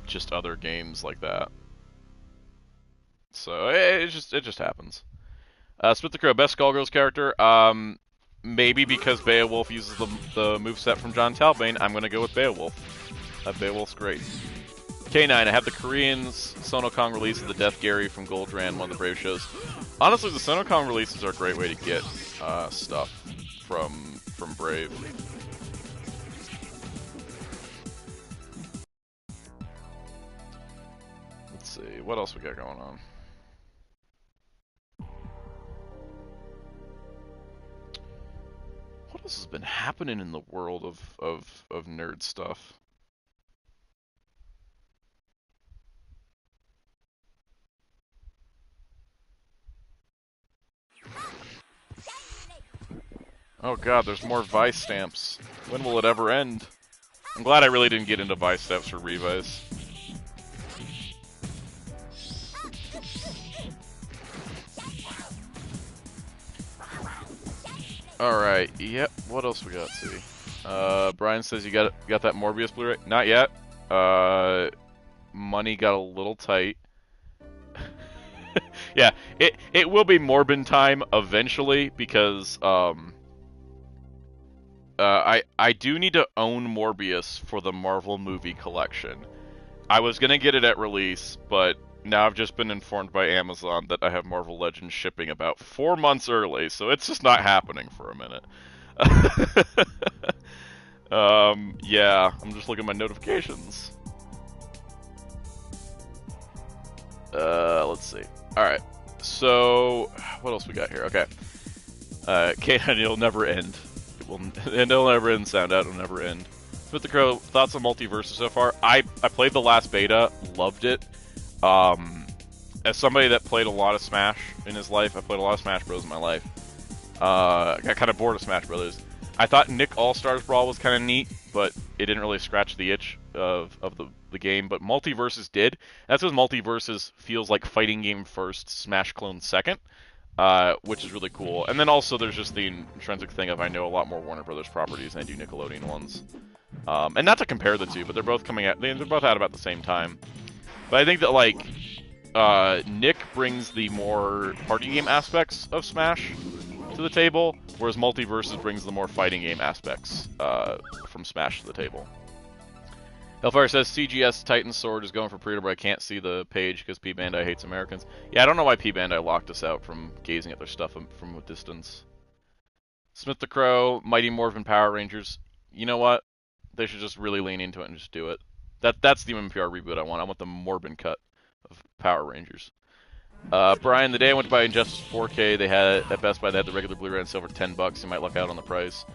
just other games like that. So it just happens. Spit the Crow, best Skullgirls character. Maybe because Beowulf uses the moveset from John Talbane, I'm gonna go with Beowulf. Beowulf's great. K9, I have the Koreans Sonokong release of the Death Gary from Goldran, one of the Brave shows. Honestly, the Sonokong releases are a great way to get stuff from Brave. Let's see, what else we got going on? What else has been happening in the world of nerd stuff? Oh god, there's more Vice stamps. When will it ever end? I'm glad I really didn't get into Vice stamps for Revice. Alright, yep, what else we got, see? Brian says you got that Morbius Blu-ray? Not yet. Money got a little tight. Yeah, it will be Morbin time eventually, because, I do need to own Morbius for the Marvel movie collection. I was gonna get it at release, but now I've just been informed by Amazon that I have Marvel Legends shipping about 4 months early, so it's just not happening for a minute. Yeah, I'm just looking at my notifications. Let's see. Alright. So, what else we got here? Okay. K9, it'll never end. It'll never end, Soundout, it'll never end. Smith the Crow, thoughts on Multiversus so far? I played the last beta, loved it. As somebody that played a lot of Smash in his life, I played a lot of Smash Bros. In my life. I got kind of bored of Smash Brothers. I thought Nick All-Stars Brawl was kind of neat, but it didn't really scratch the itch of the game. But Multiversus did. That's because Multiversus feels like fighting game first, Smash clone second, which is really cool. And then also there's just the intrinsic thing of I know a lot more Warner Brothers properties than I do Nickelodeon ones. And not to compare the two, but they're both coming out. They're both out about the same time. But I think that like Nick brings the more party game aspects of Smash to the table, whereas Multiversus brings the more fighting game aspects from Smash to the table. Hellfire says CGS Titan Sword is going for pre-order, but I can't see the page because P Bandai hates Americans. Yeah, I don't know why P Bandai locked us out from gazing at their stuff from a distance. Smith the Crow, Mighty Morphin Power Rangers. You know what? They should just really lean into it and just do it. That's the MMPR reboot I want. I want the Morbin cut of Power Rangers. Brian, the day I went to buy Injustice 4K, they had at Best Buy they had the regular Blu-ray and silver $10. You might luck out on the price.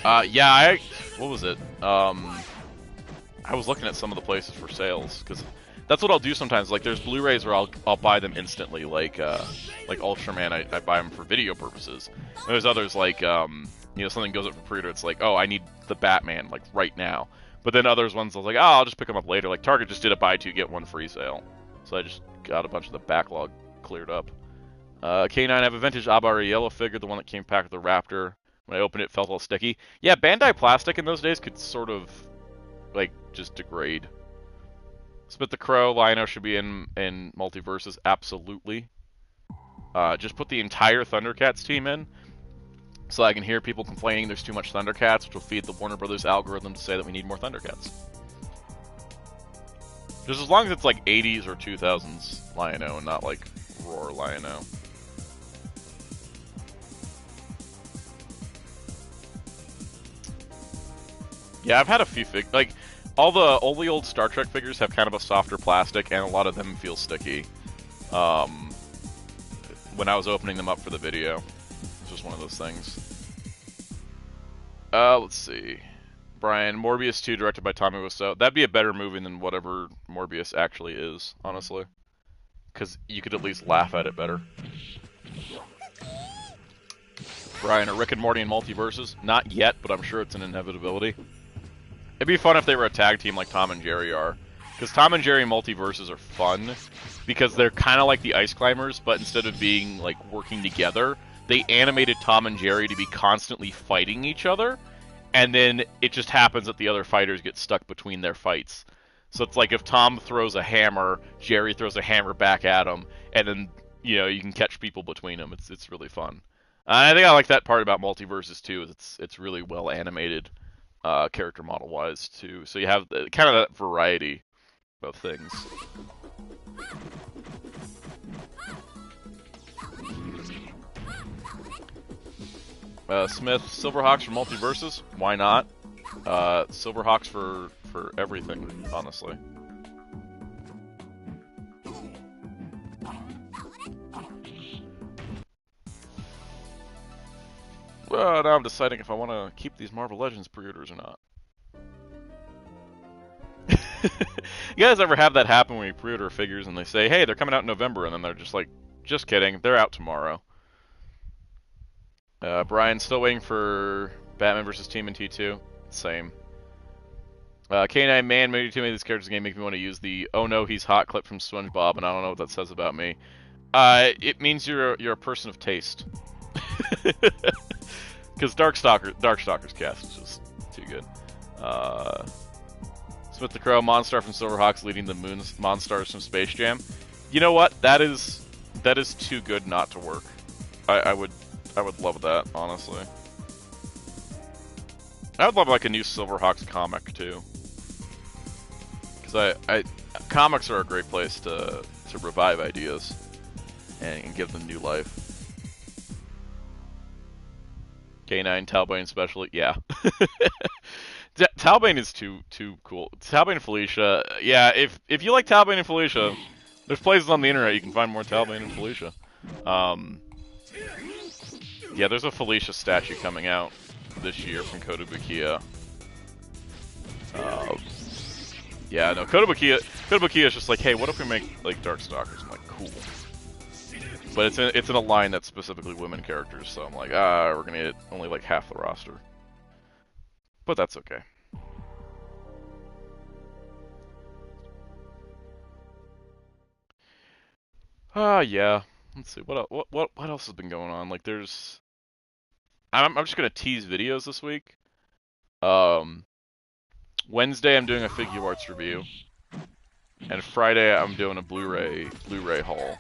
Yeah, what was it? I was looking at some of the places for sales because that's what I'll do sometimes. Like there's Blu-rays where I'll buy them instantly, like Ultraman. I buy them for video purposes. And there's others like something goes up for pre-order. It's like, oh, I need the Batman like right now. But then others ones I was like, oh, I'll just pick them up later. Like Target just did a buy two get one free sale, so I just got a bunch of the backlog cleared up. K9, I have a vintage Abara yellow figure, the one that came packed with the Raptor. When I opened it, it felt all sticky. Yeah, Bandai plastic in those days could sort of like just degrade. Smith the Crow, Lion-O should be in Multiversus, absolutely. Just put the entire Thundercats team in, so I can hear people complaining there's too much Thundercats, which will feed the Warner Brothers algorithm to say that we need more Thundercats. Just as long as it's like 80s or 2000s Lion-O and not like Roar Lion-O. Yeah, I've had a few like all the old Star Trek figures have kind of a softer plastic, and a lot of them feel sticky. When I was opening them up for the video, it's just one of those things. Let's see. Brian, Morbius 2 directed by Tommy Wiseau. That'd be a better movie than whatever Morbius actually is, honestly. Because you could at least laugh at it better. Brian, are Rick and Morty in Multiverses? Not yet, but I'm sure it's an inevitability. It'd be fun if they were a tag team like Tom and Jerry are. Because Tom and Jerry Multiverses are fun. Because they're kind of like the Ice Climbers, but instead of being like working together, they animated Tom and Jerry to be constantly fighting each other. And then it just happens that the other fighters get stuck between their fights. So it's like if Tom throws a hammer, Jerry throws a hammer back at him, and then you can catch people between them. It's really fun. I think I like that part about Multiverses too. It's really well animated, character model wise too. So you have kind of that variety of things. Smith, Silverhawks for Multiverses? Why not? Silverhawks for everything, honestly. Well, now I'm deciding if I want to keep these Marvel Legends pre-orders or not. You guys ever have that happen when you pre-order figures and they say, hey, they're coming out in November, and then they're just like, just kidding, they're out tomorrow. Brian, still waiting for Batman vs. Team in T2. Same. K9, man, maybe too many of these characters in the game make me want to use the "oh no, he's hot" clip from SpongeBob, and I don't know what that says about me. It means you're a person of taste. Because Darkstalkers cast is just too good. Smith the Crow, Monstar from Silverhawks leading the Monstars from Space Jam. You know what? That is too good not to work. I would love that, honestly. I would love like a new Silverhawks comic too, because comics are a great place to revive ideas and give them new life. K9 Talbane especially, yeah. Talbane is too cool. Talbane and Felicia, yeah. If you like Talbane and Felicia, There's places on the internet you can find more Talbane and Felicia. Yeah, there's a Felicia statue coming out this year from Kotobukiya. Yeah, no, Kotobukiya is just like, hey, what if we make like Darkstalkers? I'm like, cool. But it's in a line that's specifically women characters, so I'm like, we're gonna get only like half the roster. But that's okay. Yeah. Let's see what else has been going on. Like, there's, I'm just gonna tease videos this week. Wednesday I'm doing a Figure Arts review, and Friday I'm doing a Blu-ray haul.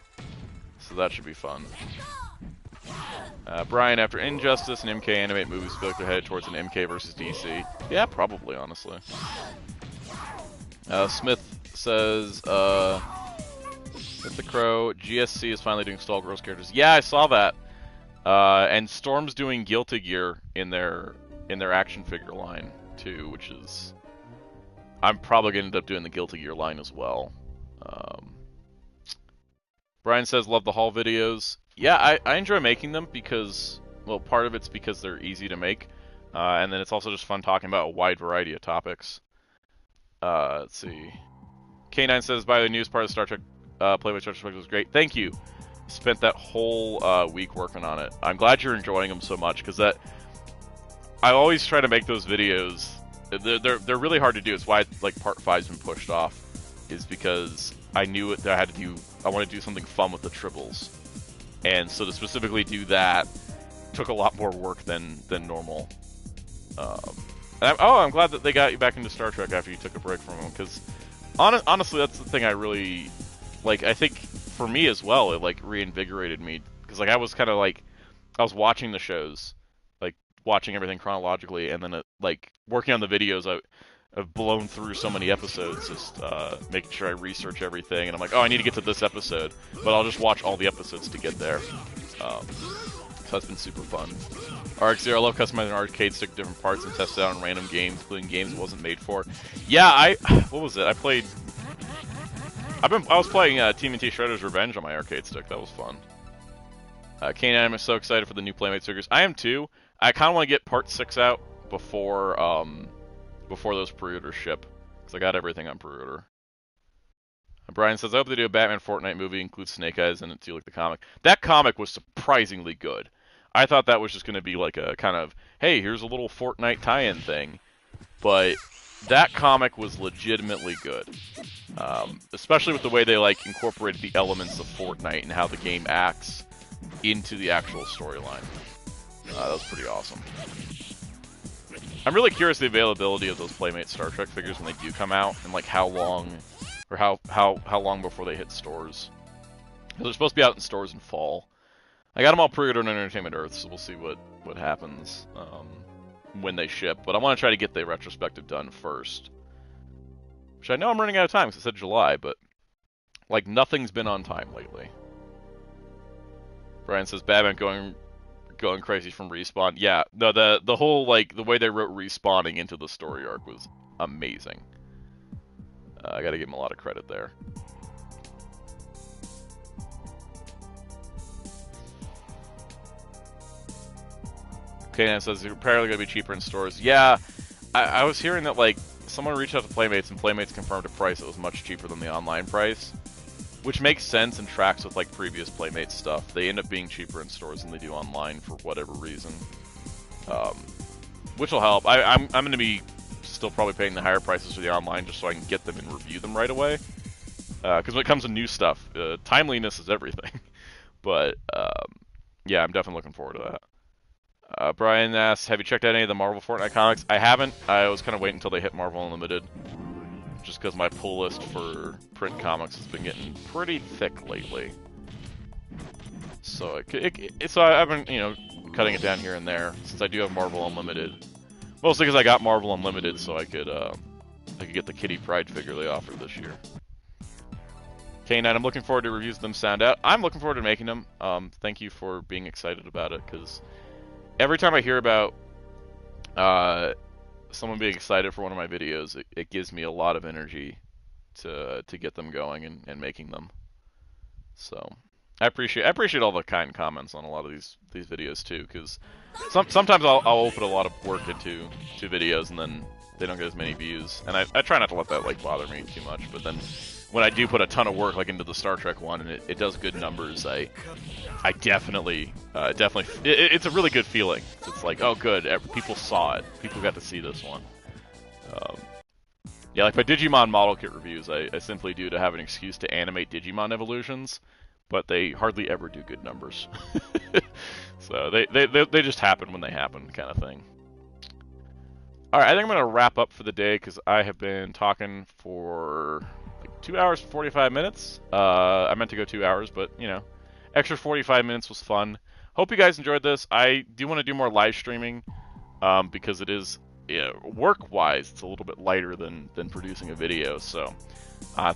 So that should be fun. Brian, after Injustice and MK animate movies, feel like they're headed towards an MK versus DC. Yeah, probably, honestly. Smith says, with the Crow, GSC is finally doing Stall Girls characters. Yeah, I saw that. And Storm's doing Guilty Gear in their action figure line too, which is, I'm probably gonna end up doing the Guilty Gear line as well. Brian says, love the haul videos. Yeah, I enjoy making them because, well, part of it's because they're easy to make, and then it's also just fun talking about a wide variety of topics. Let's see. K9 says, by the news part of Star Trek, Play by Star Trek was great. Thank you. Spent that whole week working on it. I'm glad you're enjoying them so much, because I always try to make those videos. They're really hard to do. It's why like part 5's been pushed off, is because I knew that I had to do. I want to do something fun with the tribbles, and so to specifically do that took a lot more work than normal. I'm glad that they got you back into Star Trek after you took a break from them, because honestly, that's the thing I really like. I think for me as well, it like reinvigorated me, because like I was kind of like, I was watching the shows, like watching everything chronologically, and then like working on the videos. I've blown through so many episodes, just making sure I research everything, and I'm like, oh, I need to get to this episode, but I'll just watch all the episodes to get there. So that's been super fun. RX0, I love customizing arcade stick different parts and test it out on random games, including games it wasn't made for. Yeah, what was it? I was playing TMNT Shredder's Revenge on my arcade stick. That was fun. K9 is so excited for the new Playmates figures. I am too. I kind of want to get Part 6 out before those pre-orders ship, because I got everything on pre-order. Brian says, I hope they do a Batman Fortnite movie, includes Snake Eyes in it too, like the comic. That comic was surprisingly good. I thought that was just going to be like a kind of, hey, here's a little Fortnite tie-in thing. But that comic was legitimately good. Especially with the way they like incorporated the elements of Fortnite and how the game acts into the actual storyline. That was pretty awesome. I'm really curious the availability of those Playmate Star Trek figures when they do come out, and like how long, or how long before they hit stores. They're supposed to be out in stores in fall. I got them all pre-ordered on Entertainment Earth, so we'll see what happens when they ship. But I want to try to get the retrospective done first, which I know I'm running out of time because it said July, but like nothing's been on time lately. Brian says Batman going crazy from Respawn. Yeah, no, the whole like the way they wrote respawning into the story arc was amazing. I got to give him a lot of credit there. Kanan says they're apparently going to be cheaper in stores. Yeah, I was hearing that like someone reached out to Playmates and Playmates confirmed a price that was much cheaper than the online price, which makes sense and tracks with like previous Playmates stuff. They end up being cheaper in stores than they do online for whatever reason, which will help. I'm going to be still probably paying the higher prices for the online just so I can get them and review them right away. Because when it comes to new stuff, timeliness is everything. But yeah, I'm definitely looking forward to that. Brian asks, have you checked out any of the Marvel Fortnite comics? I haven't. I was kind of waiting until they hit Marvel Unlimited, just because my pull list for print comics has been getting pretty thick lately. So so I've been, you know, cutting it down here and there since I do have Marvel Unlimited. Mostly because I got Marvel Unlimited, so I could get the Kitty Pryde figure they offered this year. K9, I'm looking forward to reviews of them sound out. I'm looking forward to making them. Thank you for being excited about it, because every time I hear about someone being excited for one of my videos, it gives me a lot of energy to get them going and making them. So I appreciate all the kind comments on a lot of these videos too, because sometimes I'll open a lot of work into videos and then they don't get as many views, and I try not to let that like bother me too much. But then when I do put a ton of work like into the Star Trek one and it does good numbers, I definitely it's a really good feeling. It's like, oh good, people saw it, people got to see this one. Yeah, like my Digimon model kit reviews, I simply do to have an excuse to animate Digimon evolutions, but they hardly ever do good numbers. So they just happen when they happen, kind of thing. All right, I think I'm gonna wrap up for the day because I have been talking for like 2 hours and 45 minutes. I meant to go 2 hours, but you know, extra 45 minutes was fun. Hope you guys enjoyed this. I do want to do more live streaming because it is, yeah, work-wise, it's a little bit lighter than producing a video. So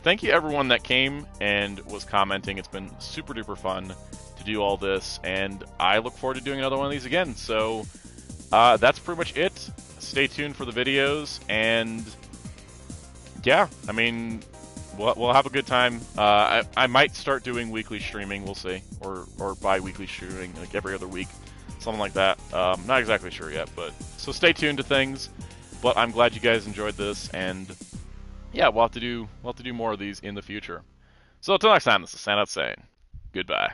thank you everyone that came and was commenting. It's been super duper fun to do all this, and I look forward to doing another one of these again. So that's pretty much it. Stay tuned for the videos, and yeah, I mean, we'll have a good time. I might start doing weekly streaming, we'll see, or bi-weekly streaming, like every other week, something like that. Not exactly sure yet, but so stay tuned to things. But I'm glad you guys enjoyed this, and yeah, we'll have to do more of these in the future. So until next time, this is Soundout saying goodbye.